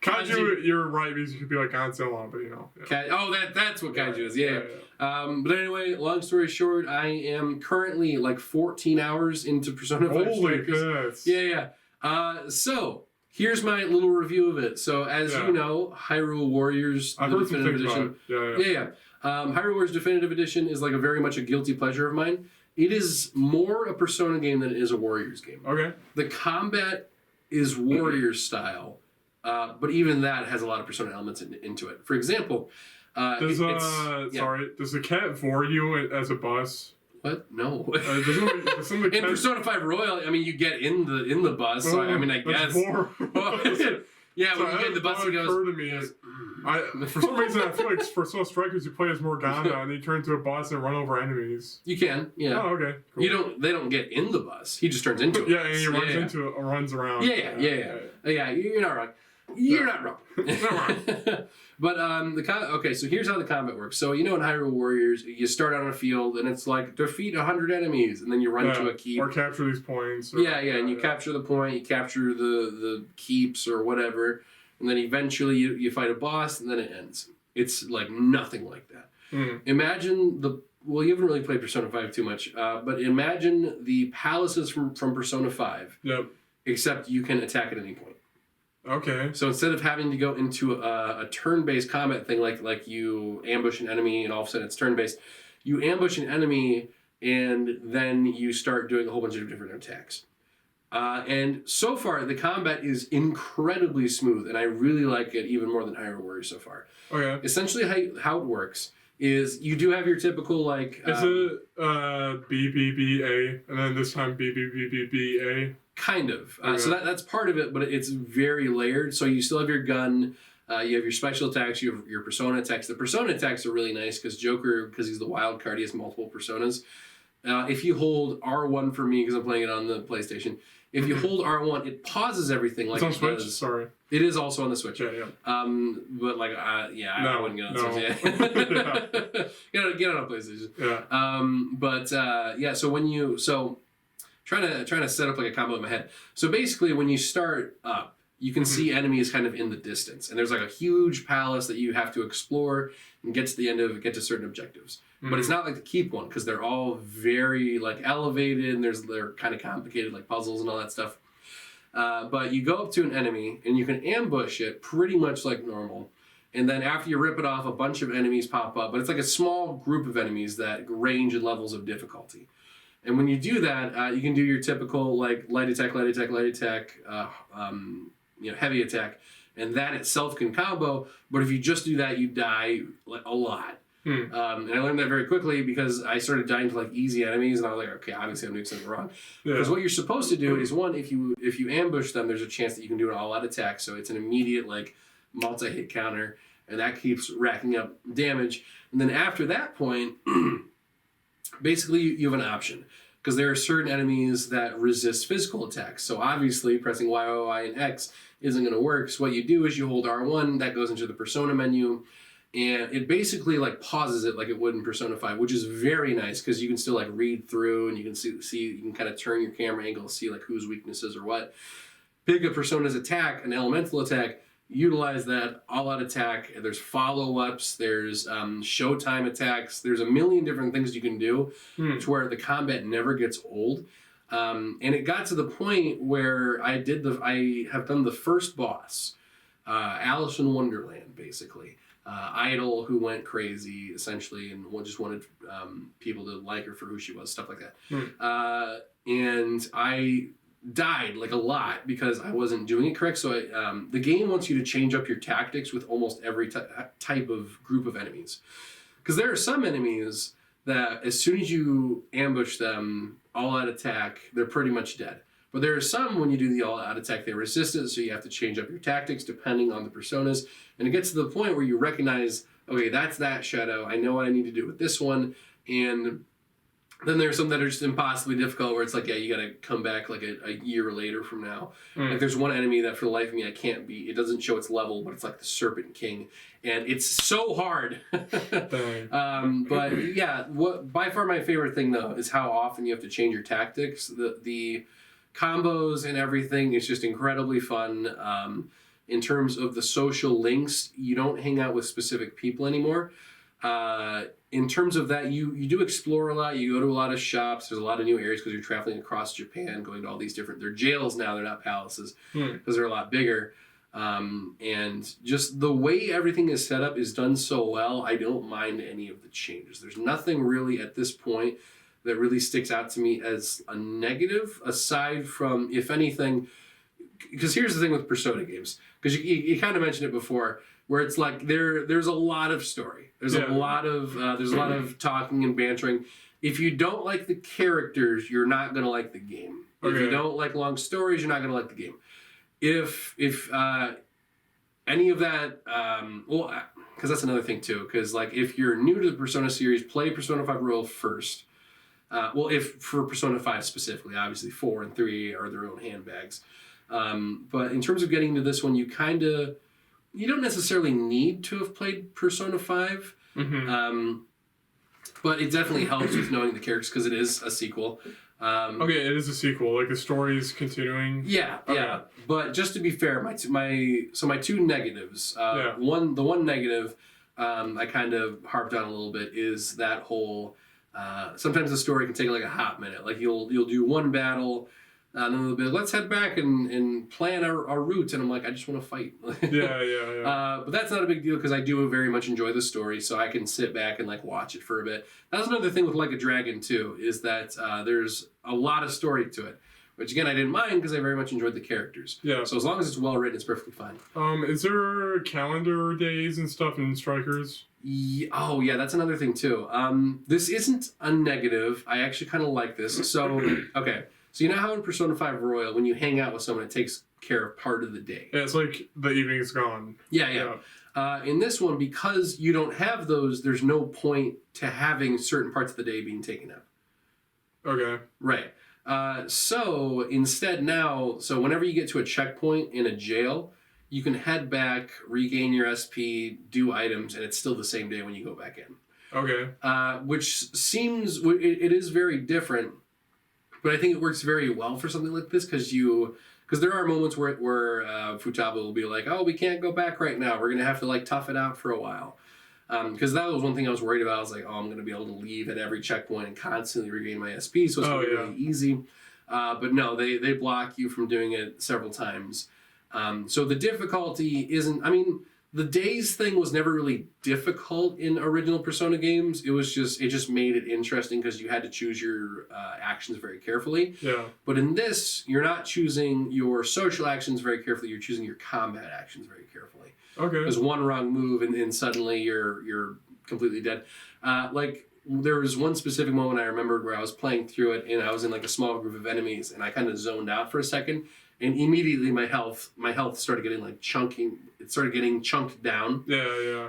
Kaiju, you're right because you could be like Godzilla, but you know. Yeah. That's what kaiju is. Yeah. But anyway, long story short, I am currently like 14 hours into Persona 5 Holy Strikers. goodness. Yeah. So here's my little review of it. So as you know, Hyrule Warriors I've the heard some Definitive things about Edition. it. Yeah. Hyrule Warriors Definitive Edition is like a very much a guilty pleasure of mine. It is more a Persona game than it is a Warriors game. Okay. The combat is Warriors style, but even that has a lot of Persona elements into it. For example, Does the cat vor you as a bus? What? No. Doesn't the In Persona 5 Royal, I mean, you get in the bus. So I mean, I guess. Yeah, when you get in the bus, it goes. To me is, for some reason, I feel like Persona Strikers, you play as Morgana, and you turn into a bus and run over enemies. You can, yeah. Oh, okay. Cool. They don't get in the bus. He just turns into it. Yeah, and he runs into it, or runs around. Yeah. You're not wrong. You're not wrong. But so here's how the combat works. So you know in Hyrule Warriors, you start on a field and it's like defeat 100 enemies, and then you run to a keep or capture these points. And you capture the point, you capture the keeps or whatever, and then eventually you fight a boss, and then it ends. It's like nothing like that. Imagine you haven't really played Persona 5 too much, but imagine the palaces from Persona 5. Yep. Except you can attack at any point. Okay. So instead of having to go into a turn-based combat thing, like you ambush an enemy and all of a sudden it's turn-based, you ambush an enemy and then you start doing a whole bunch of different attacks. And so far, the combat is incredibly smooth, and I really like it even more than Hyrule Warriors so far. Okay. Essentially, how it works is you do have your typical, like... Is it B, B, B, A, and then this time B, B, B, B, B, A? Kind of. Okay. So that's part of it, but it's very layered. So you still have your gun, you have your special attacks, you have your persona attacks. The persona attacks are really nice because Joker, because he's the wild card, he has multiple personas. If you hold R1 for me, because I'm playing it on the PlayStation, if you hold R1, it pauses everything like it's on Switch? does. Sorry. It is also on the Switch. Yeah. But like, I wouldn't get on Switch. Yeah. Get it on PlayStation. Yeah. So when you trying to set up like a combo in my head. So basically, when you start up, you can see enemies kind of in the distance, and there's like a huge palace that you have to explore and get to the end of, get to certain objectives. But it's not like the keep one because they're all very like elevated and they're kind of complicated like puzzles and all that stuff. But you go up to an enemy and you can ambush it pretty much like normal. And then after you rip it off, a bunch of enemies pop up. But it's like a small group of enemies that range in levels of difficulty. And when you do that, you can do your typical like light attack, heavy attack, and that itself can combo. But if you just do that, you die like a lot. And I learned that very quickly because I started dying to like easy enemies, and I was like, okay, obviously I'm doing something wrong. Because what you're supposed to do is one, if you ambush them, there's a chance that you can do an all-out attack, so it's an immediate like multi-hit counter, and that keeps racking up damage. And then after that point, basically you have an option. Because there are certain enemies that resist physical attacks. So obviously pressing Y, Y, Y, and X isn't going to work. So what you do is you hold R1, that goes into the Persona menu, and it basically like pauses it like it would in Persona 5, which is very nice because you can still like read through and you can see you can kind of turn your camera angle to see like whose weaknesses or what. Pick a Persona's attack, an elemental attack, utilize that all-out attack. There's follow-ups, there's showtime attacks, there's a million different things you can do to where the combat never gets old. And it got to the point where I have done the first boss, Alice in Wonderland, basically. Idol who went crazy, essentially, and just wanted people to like her for who she was, stuff like that. And I died like a lot because I wasn't doing it correct. So the game wants you to change up your tactics with almost every type of group of enemies. Because there are some enemies that as soon as you ambush them, all-out attack, they're pretty much dead. But there are some, when you do the all-out attack, they resist it, so you have to change up your tactics depending on the personas. And it gets to the point where you recognize, okay, that's that shadow. I know what I need to do with this one. And then there's some that are just impossibly difficult where it's like, yeah, you got to come back like a year later from now. Like there's one enemy that for the life of me I can't beat. It doesn't show its level, but it's like the Serpent King. And it's so hard. But yeah, by far my favorite thing, though, is how often you have to change your tactics. The combos and everything is just incredibly fun. In terms of the social links, you don't hang out with specific people anymore. In terms of that, you do explore a lot. You go to a lot of shops. There's a lot of new areas because you're traveling across Japan, going to all these different... They're jails now. They're not palaces because they're a lot bigger. And just the way everything is set up is done so well, I don't mind any of the changes. There's nothing really at this point that really sticks out to me as a negative, aside from, if anything... Because here's the thing with Persona games. Because you kind of mentioned it before, where it's like there's a lot of story. There's a lot of talking and bantering. If you don't like the characters, you're not gonna like the game. If you don't like long stories, you're not gonna like the game. If any of that, because that's another thing too. Because like if you're new to the Persona series, play Persona 5 Royal first. If for Persona 5 specifically, obviously 4 and 3 are their own handbags. But in terms of getting into this one, you don't necessarily need to have played Persona 5. But it definitely helps with knowing the characters because it is a sequel. It is a sequel. Like the story's continuing. Yeah. But just to be fair, my two negatives. The one negative I kind of harped on a little bit is that whole. Sometimes the story can take like a hot minute. Like you'll do one battle. And then they'll be like, let's head back and plan our route. And I'm like, I just want to fight. Yeah. But that's not a big deal because I do very much enjoy the story, so I can sit back and like watch it for a bit. That's another thing with Like a Dragon too, is that there's a lot of story to it, which again I didn't mind because I very much enjoyed the characters. Yeah. So as long as it's well written, it's perfectly fine. Is there calendar days and stuff in Strikers? Oh yeah, that's another thing too. This isn't a negative. I actually kind of like this. So okay. So you know how in Persona 5 Royal, when you hang out with someone, it takes care of part of the day. Yeah, it's like the evening's gone. Yeah. In this one, because you don't have those, there's no point to having certain parts of the day being taken up. Okay. Right. So instead now, so whenever you get to a checkpoint in a jail, you can head back, regain your SP, do items, and it's still the same day when you go back in. Okay. Which seems, it is very different. But I think it works very well for something like this because there are moments where Futaba will be like, oh, we can't go back right now. We're going to have to like tough it out for a while. Because that was one thing I was worried about. I was like, oh, I'm going to be able to leave at every checkpoint and constantly regain my SP. So it's going to be really easy. But no, they block you from doing it several times. So the difficulty isn't, I mean, the days thing was never really difficult in original Persona games. It just made it interesting because you had to choose your actions very carefully. Yeah. But in this, you're not choosing your social actions very carefully. You're choosing your combat actions very carefully. Okay. There's one wrong move and suddenly you're completely dead. Like there was one specific moment I remembered where I was playing through it and I was in like a small group of enemies and I kind of zoned out for a second. And immediately my health started getting like chunking. It started getting chunked down. Yeah.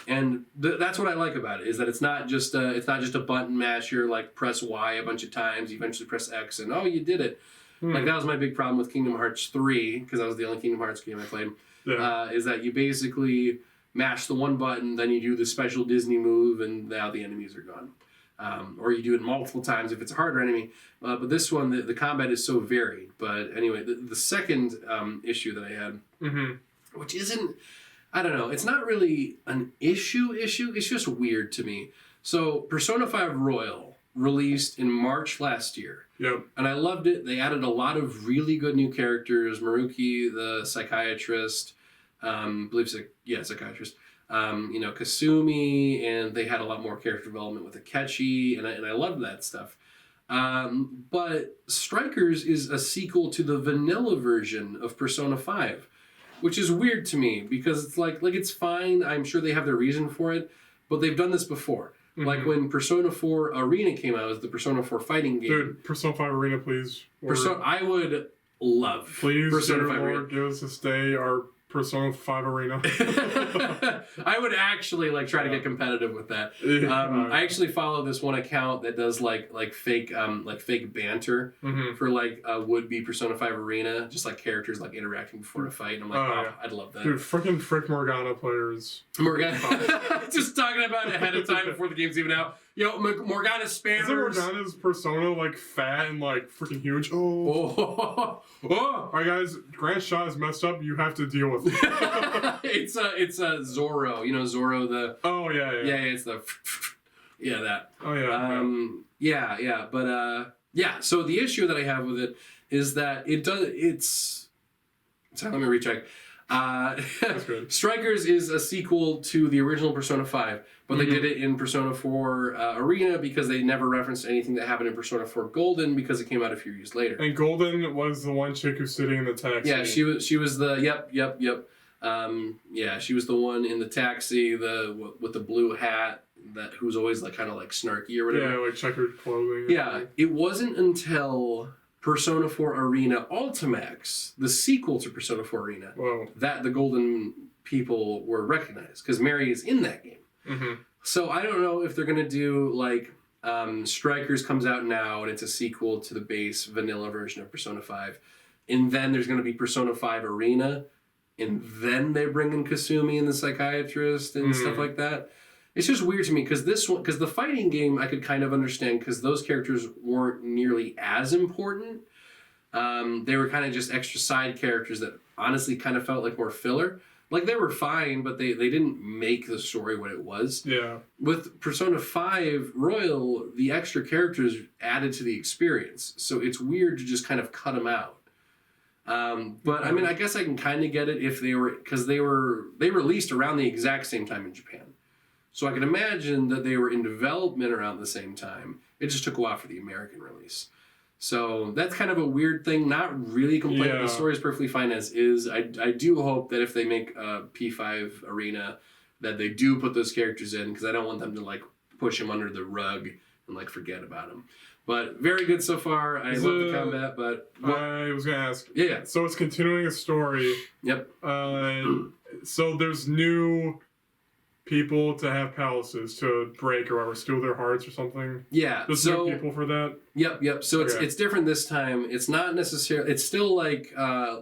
And that's what I like about it is that it's not just a button masher like press Y a bunch of times, eventually press X, and oh you did it. Like that was my big problem with Kingdom Hearts 3 because that was the only Kingdom Hearts game I played. Yeah. Is that you basically mash the one button, then you do the special Disney move, and now the enemies are gone. Or you do it multiple times if it's a harder enemy. But this one, the combat is so varied. But anyway, the second issue that I had, which isn't, I don't know, it's not really an issue. It's just weird to me. So Persona 5 Royal released in March last year. Yep. And I loved it. They added a lot of really good new characters. Maruki, the psychiatrist, psychiatrist. Kasumi, and they had a lot more character development with Akechi, and I loved that stuff. But Strikers is a sequel to the vanilla version of Persona 5, which is weird to me because it's like it's fine. I'm sure they have their reason for it, but they've done this before. Like when Persona 4 Arena came out, it was the Persona 4 fighting game. Dude, Persona 5 Arena, please. I would love Persona 5 Arena. Give us a stay, our Persona 5 Arena. I would actually try to get competitive with that. I actually follow this one account that does like fake banter for a would-be Persona 5 Arena, just like characters interacting before a fight. And I'm like, I'd love that. Dude, freaking Frick Morgana players. Morgana, just talking about it ahead of time before the game's even out. Yo, Morgana spammers. Isn't Morgana's persona fat and freaking huge? Oh. Alright guys, Grant Shaw is messed up, you have to deal with it. It's Zoro. You know Zoro the Oh yeah. Yeah, it's the that. Oh yeah. But so the issue that I have with it is that let me recheck. That's good. Strikers is a sequel to the original Persona 5, but they did it in Persona 4 Arena because they never referenced anything that happened in Persona 4 Golden because it came out a few years later. And Golden was the one chick who's sitting in the taxi. Yeah, she was the yep. She was the one in the taxi, with the blue hat, who's always kind of snarky or whatever. Yeah, checkered clothing. Yeah, it wasn't until Persona 4 Arena Ultimax, the sequel to Persona 4 Arena, that the Golden people were recognized because Mary is in that game. So I don't know if they're gonna do Strikers comes out now and it's a sequel to the base vanilla version of Persona 5, and then there's gonna be Persona 5 Arena, and then they bring in Kasumi and the psychiatrist and stuff like that. It's just weird to me because the fighting game I could kind of understand because those characters weren't nearly as important. They were kind of just extra side characters that honestly kind of felt like more filler. Like, they were fine, but they didn't make the story what it was. Yeah. With Persona 5 Royal, the extra characters added to the experience. So it's weird to just kind of cut them out. But I mean, I guess I can kind of get it if they were, because they released around the exact same time in Japan. So I can imagine that they were in development around the same time. It just took a while for the American release. So that's kind of a weird thing. Not really complaining. Yeah. The story is perfectly fine as is. I do hope that if they make a P5 arena, that they do put those characters in, because I don't want them to like push them under the rug and like forget about them. But very good so far. I love the combat, but I was gonna ask. Yeah. So it's continuing a story. Yep. So there's new people to have palaces to break or whatever, steal their hearts or something. Yeah. There's so new people for that. Yep. So Okay. it's different this time. It's not necessarily. It's still like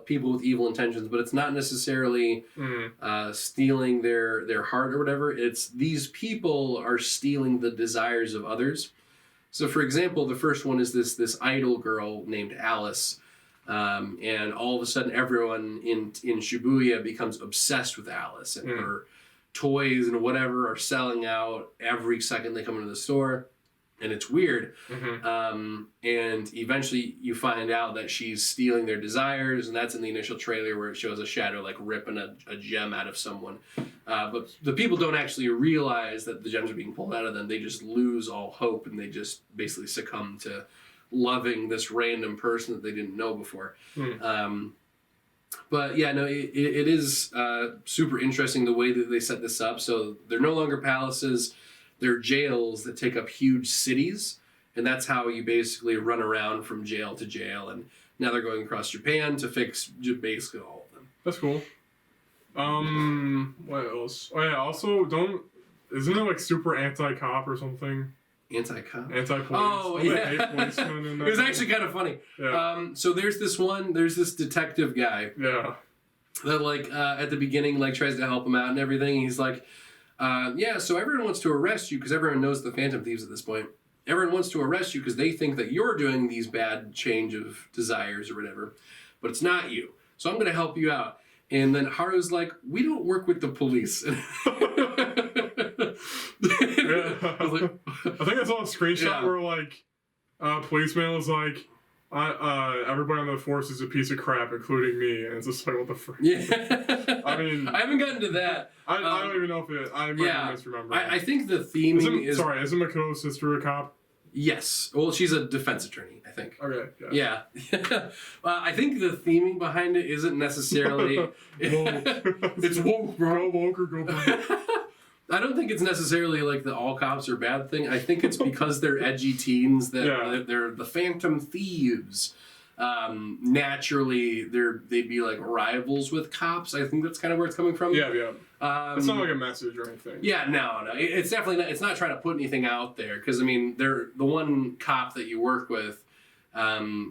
people with evil intentions, but it's not necessarily stealing their heart or whatever. It's these people are stealing the desires of others. So, for example, the first one is this idol girl named Alice, and all of a sudden, everyone in Shibuya becomes obsessed with Alice, and her toys and whatever are selling out every second they come into the store. And it's weird. And eventually you find out that she's stealing their desires, and that's in the initial trailer where it shows a shadow like ripping a gem out of someone. But the people don't actually realize that the gems are being pulled out of them. They just lose all hope, and they just basically succumb to loving this random person that they didn't know before. But yeah, no, it is super interesting the way that they set this up. So they're no longer palaces. They're jails that take up huge cities, and that's how you basically run around from jail to jail. And now they're going across Japan to fix basically all of them. That's cool. What else? Oh yeah, also isn't it like super anti-cop or something? Anti-cop? Anti-police. Oh, Don't they yeah. hate policemen in that It was game? actually kind of funny. Yeah. So there's this detective guy Yeah. that like at the beginning like tries to help him out and everything. He's like, yeah, so everyone wants to arrest you because everyone knows the Phantom Thieves at this point. Everyone wants to arrest you because they think that you're doing these bad change of desires or whatever, but it's not you. So I'm going to help you out. And then Haru's like, we don't work with the police. Yeah. I was like, I think I saw a screenshot Yeah. where like policeman was like, everybody on the force is a piece of crap, including me, and it's just like, what the frick? yeah. I mean, I haven't gotten to that. I don't even know if it. I might Yeah. misremember. I think the theming is... Isn't Makoto's sister a cop? Yes. Well, she's a defense attorney, I think. Okay. Yeah. Yeah. I think the theming behind it isn't necessarily... It's woke, bro. Go woke or go broke. I don't think it's necessarily like the all cops are bad thing. I think it's because they're edgy teens that they're the Phantom Thieves. Naturally, they'd be like rivals with cops. I think that's kind of where it's coming from. Yeah. It's not like a message or anything. Yeah, no. It's definitely not. It's not trying to put anything out there because I mean, they're the one cop that you work with.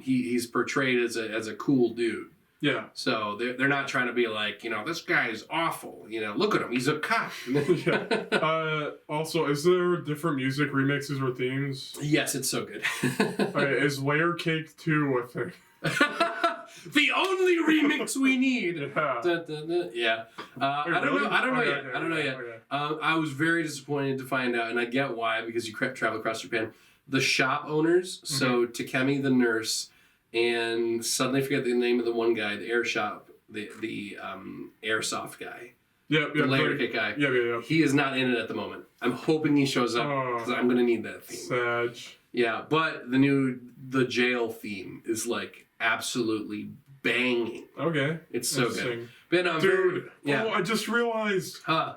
He's portrayed as a cool dude. Yeah. So they're not trying to be like, this guy is awful. Look at him, he's a cop. Yeah. Also, is there different music remixes or themes? Yes, it's so good. Okay, is Layer Cake 2 a thing? The only remix we need. Yeah. Dun, dun, dun. Yeah. I don't know yet. I don't know yet. Okay. I was very disappointed to find out, and I get why, because you travel across Japan. The shop owners, so Takemi the nurse, and suddenly forget the name of the one guy, the air shop, the airsoft guy. Yep. The layer cake guy. Yeah. He is not in it at the moment. I'm hoping he shows up because I'm going to need that theme. Sag. Yeah, but the jail theme is like absolutely banging. Okay. It's so good. Interesting. But no, Dude, yeah. I just realized Huh.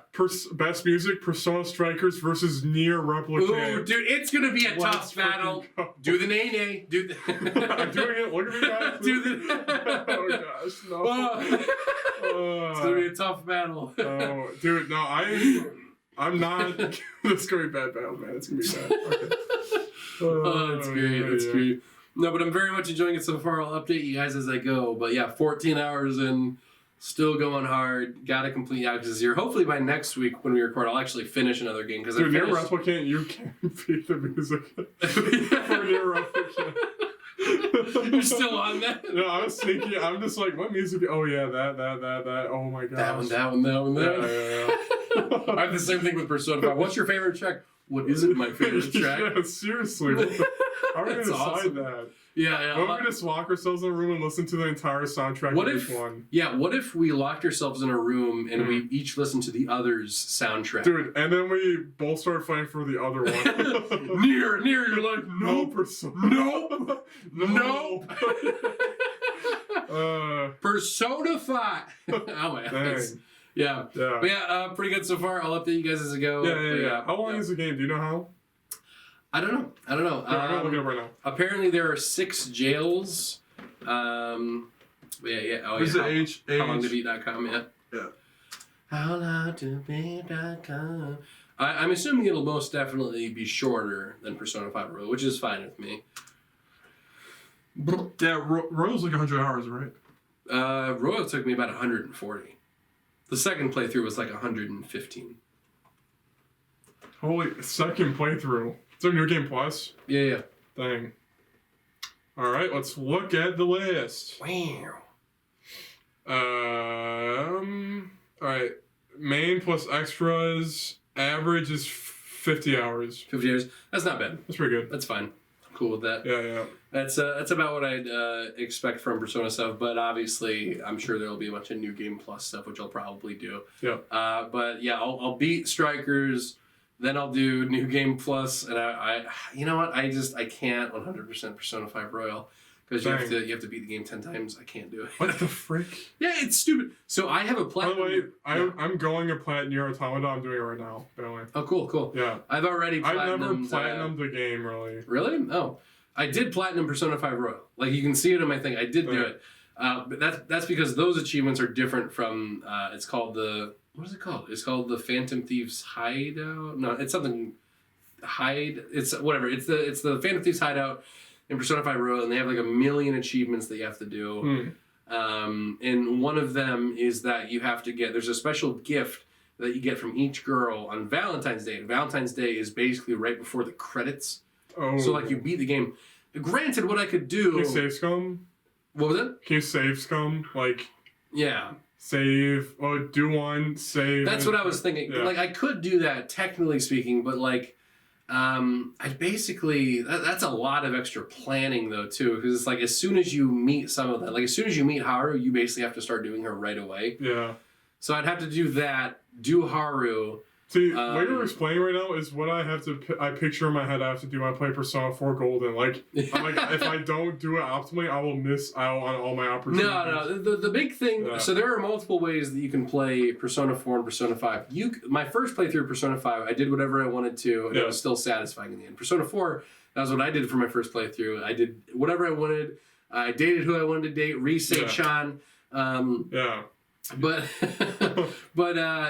best music, Persona Strikers versus Nier Replicant. Ooh, dude, it's going to be a Let's tough battle. freaking go. Do the nay-nay. Do the... I'm doing it. Look at me, guys. Do the... Oh gosh, no. It's going to be a tough battle. Oh, dude, no, I'm not. This is gonna be a bad battle, man. It's gonna be bad. Okay. Oh, that's great. That's yeah. great. No, but I'm very much enjoying it so far. I'll update you guys as I go. But yeah, 14 hours in, still going hard. Got to complete Yakuza 0. Hopefully by next week when we record, I'll actually finish another game because Dude, Nier Replicant, you can't beat the music for Nier Replicant. You're still on that? No, I was thinking. I'm just like, what music? Oh yeah, that. Oh my gosh. That one. Yeah. I have the same thing with Persona 5. What's your favorite track? What isn't my favorite track? Yeah, seriously. How are we gonna decide awesome. that? Yeah. What if we just lock ourselves in a room and listen to the entire soundtrack What of if- each one? Yeah, what if we locked ourselves in a room and we each listened to the other's soundtrack? Dude, and then we both start fighting for the other one. Near, you're like, No, nope, Persona. nope. Persona 5. Oh my goodness. Dang. Yeah. Yeah. But yeah, pretty good so far. I'll update you guys as I go. Yeah. How long is the game? Do you know how? I don't know. I'm gonna look it up right now. Apparently there are 6 jails. Yeah. Oh, This yeah. is HowLongToBeat.com, yeah. Yeah. HowLongToBeat.com. I'm assuming it'll most definitely be shorter than Persona 5 Royal, which is fine with me. Yeah, Royal's like 100 hours, right? Royal took me about 140. The second playthrough was like 115. Holy, second playthrough. Is there New Game Plus? Yeah. Dang. Alright, let's look at the list. Wow. Alright. Main plus extras. Average is 50 hours. 50 years. That's not bad. That's pretty good. That's fine. I'm cool with that. Yeah. That's about what I'd expect from Persona stuff, but obviously I'm sure there'll be a bunch of New Game Plus stuff, which I'll probably do. Yeah. But yeah, I'll beat Strikers, then I'll do New Game Plus, and I you know what? I can't 100% Persona 5 Royal because you have to beat the game 10 times. I can't do it. What the frick? Yeah, it's stupid. So I have a By platinum. the way, I'm going a Plat Near Automata. I'm doing it right now, by the way. Oh, cool. Yeah. I've already I've never platinumed. platinumed the game, really. Really? Oh, I did platinum Persona 5 Royal. Like you can see it in my thing. I did do Right. it. But that's because those achievements are different from. It's called the. What is it called? It's called the Phantom Thieves Hideout. No, it's something. It's whatever. It's the Phantom Thieves Hideout in Persona 5 Royal, and they have like a million achievements that you have to do. And one of them is that you have to get. There's a special gift that you get from each girl on Valentine's Day. And Valentine's Day is basically right before the credits. Oh. So like you beat the game. Granted, what I could do. Can you save scum? What was it? Can you save scum? Like, Yeah. save. Oh, do one, save. That's what I was thinking. Yeah. Like I could do that technically speaking, but like I basically that's a lot of extra planning though too, because it's like as soon as you meet some of that, like as soon as you meet Haru, you basically have to start doing her right away. Yeah. So I'd have to do that, do Haru. See, what you're explaining right now is what I have to. I picture in my head. I have to do when I play Persona 4 Golden. Like, I'm like, if I don't do it optimally, I will miss out on all my opportunities. No. The big thing. Yeah. So there are multiple ways that you can play Persona 4 and Persona 5. My first playthrough of Persona 5, I did whatever I wanted to, and it was still satisfying in the end. Persona 4, that was what I did for my first playthrough. I did whatever I wanted. I dated who I wanted to date. Rise-Chan. Yeah. But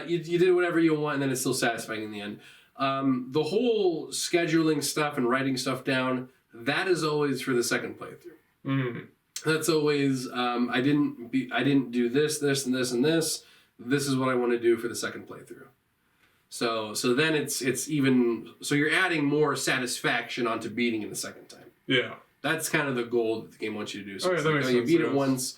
you did whatever you want, and then it's still satisfying in the end. The whole scheduling stuff and writing stuff down, that is always for the second playthrough. That's always I didn't do this, and this, and this. This is what I want to do for the second playthrough. So then it's even so you're adding more satisfaction onto beating it the second time. Yeah. That's kind of the goal that the game wants you to do. So Okay, it's that like, makes you sense, beat it yes. once.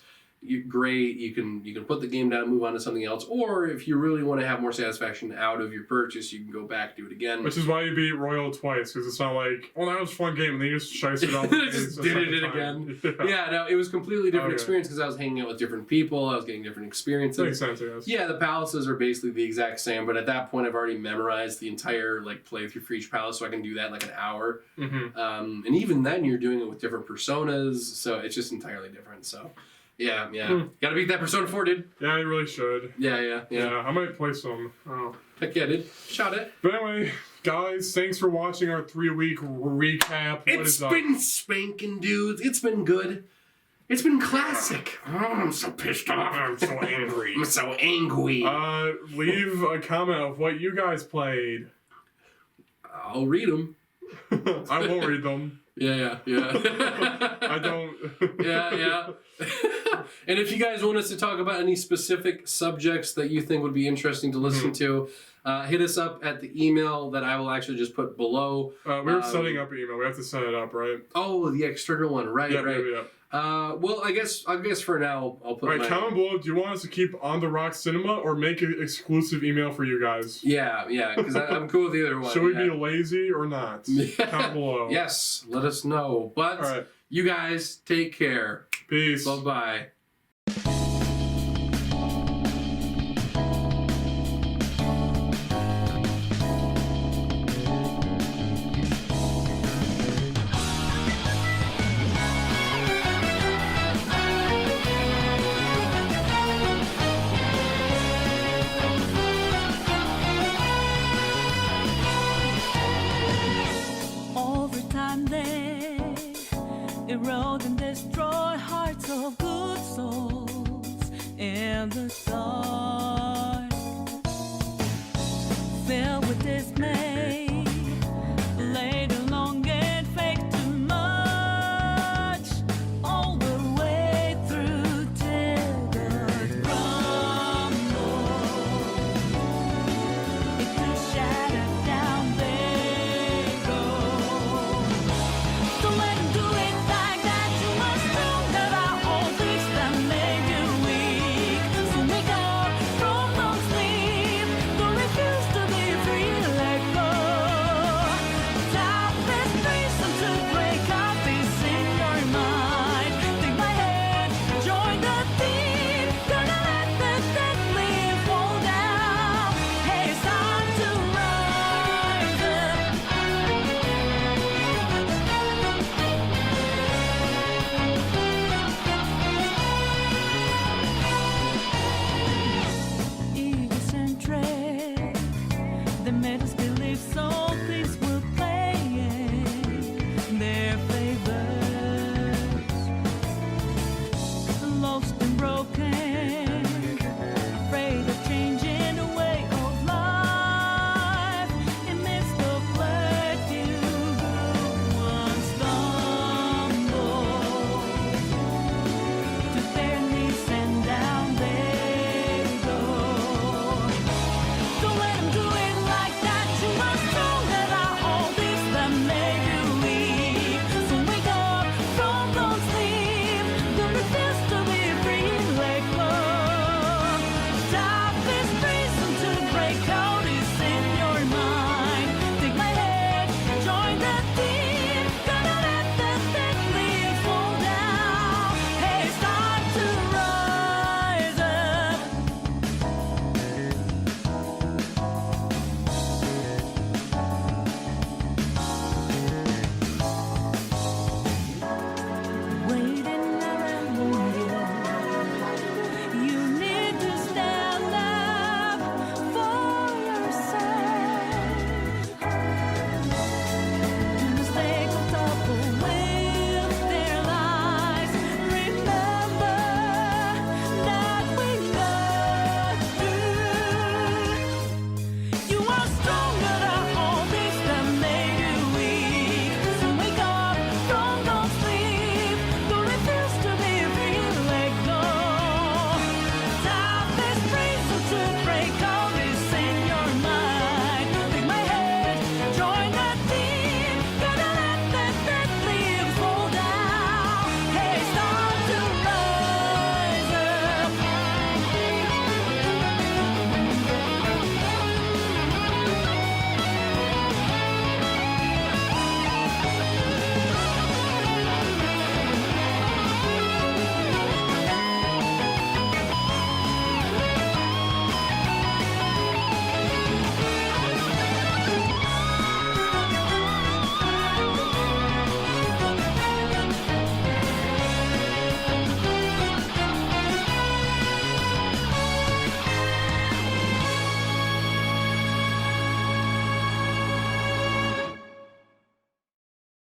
Great, you can put the game down, move on to something else, or if you really want to have more satisfaction out of your purchase, you can go back, do it again. Which is why you beat Royal twice, because it's not like, oh, that was a fun game, and then you just shiced it off. Just did it again. Yeah, no, it was a completely different Okay. experience because I was hanging out with different people, I was getting different experiences. Makes sense, I guess. Yeah, the palaces are basically the exact same, but at that point, I've already memorized the entire like playthrough for each palace, so I can do that in like an hour. And even then, you're doing it with different personas, so it's just entirely different. So. Yeah. Gotta beat that Persona 4, dude. Yeah, you really should. Yeah. I might play some. Oh. Heck yeah, dude. Shot it. But anyway, guys, thanks for watching our 3-week recap. It's been spanking, dudes. It's been good. It's been classic. Oh, I'm so pissed off. I'm so angry. I'm so angry. Leave a comment of what you guys played. I'll read them. I won't read them. Yeah. I don't. Yeah. And if you guys want us to talk about any specific subjects that you think would be interesting to listen to, hit us up at the email that I will actually just put below. We're setting up an email. We have to set it up, right? Oh, the external one, right? Yep, right. yep, yep. Well, I guess for now I'll put. All right, comment below. Do you want us to keep On the Rock Cinema or make an exclusive email for you guys? Yeah, because I'm cool with either one. Should we be lazy or not? Comment below. Yes, let us know. But All right. you guys take care. Peace. Bye-bye. Overtime they erode and destroy hearts of good souls in the dark. Farewell.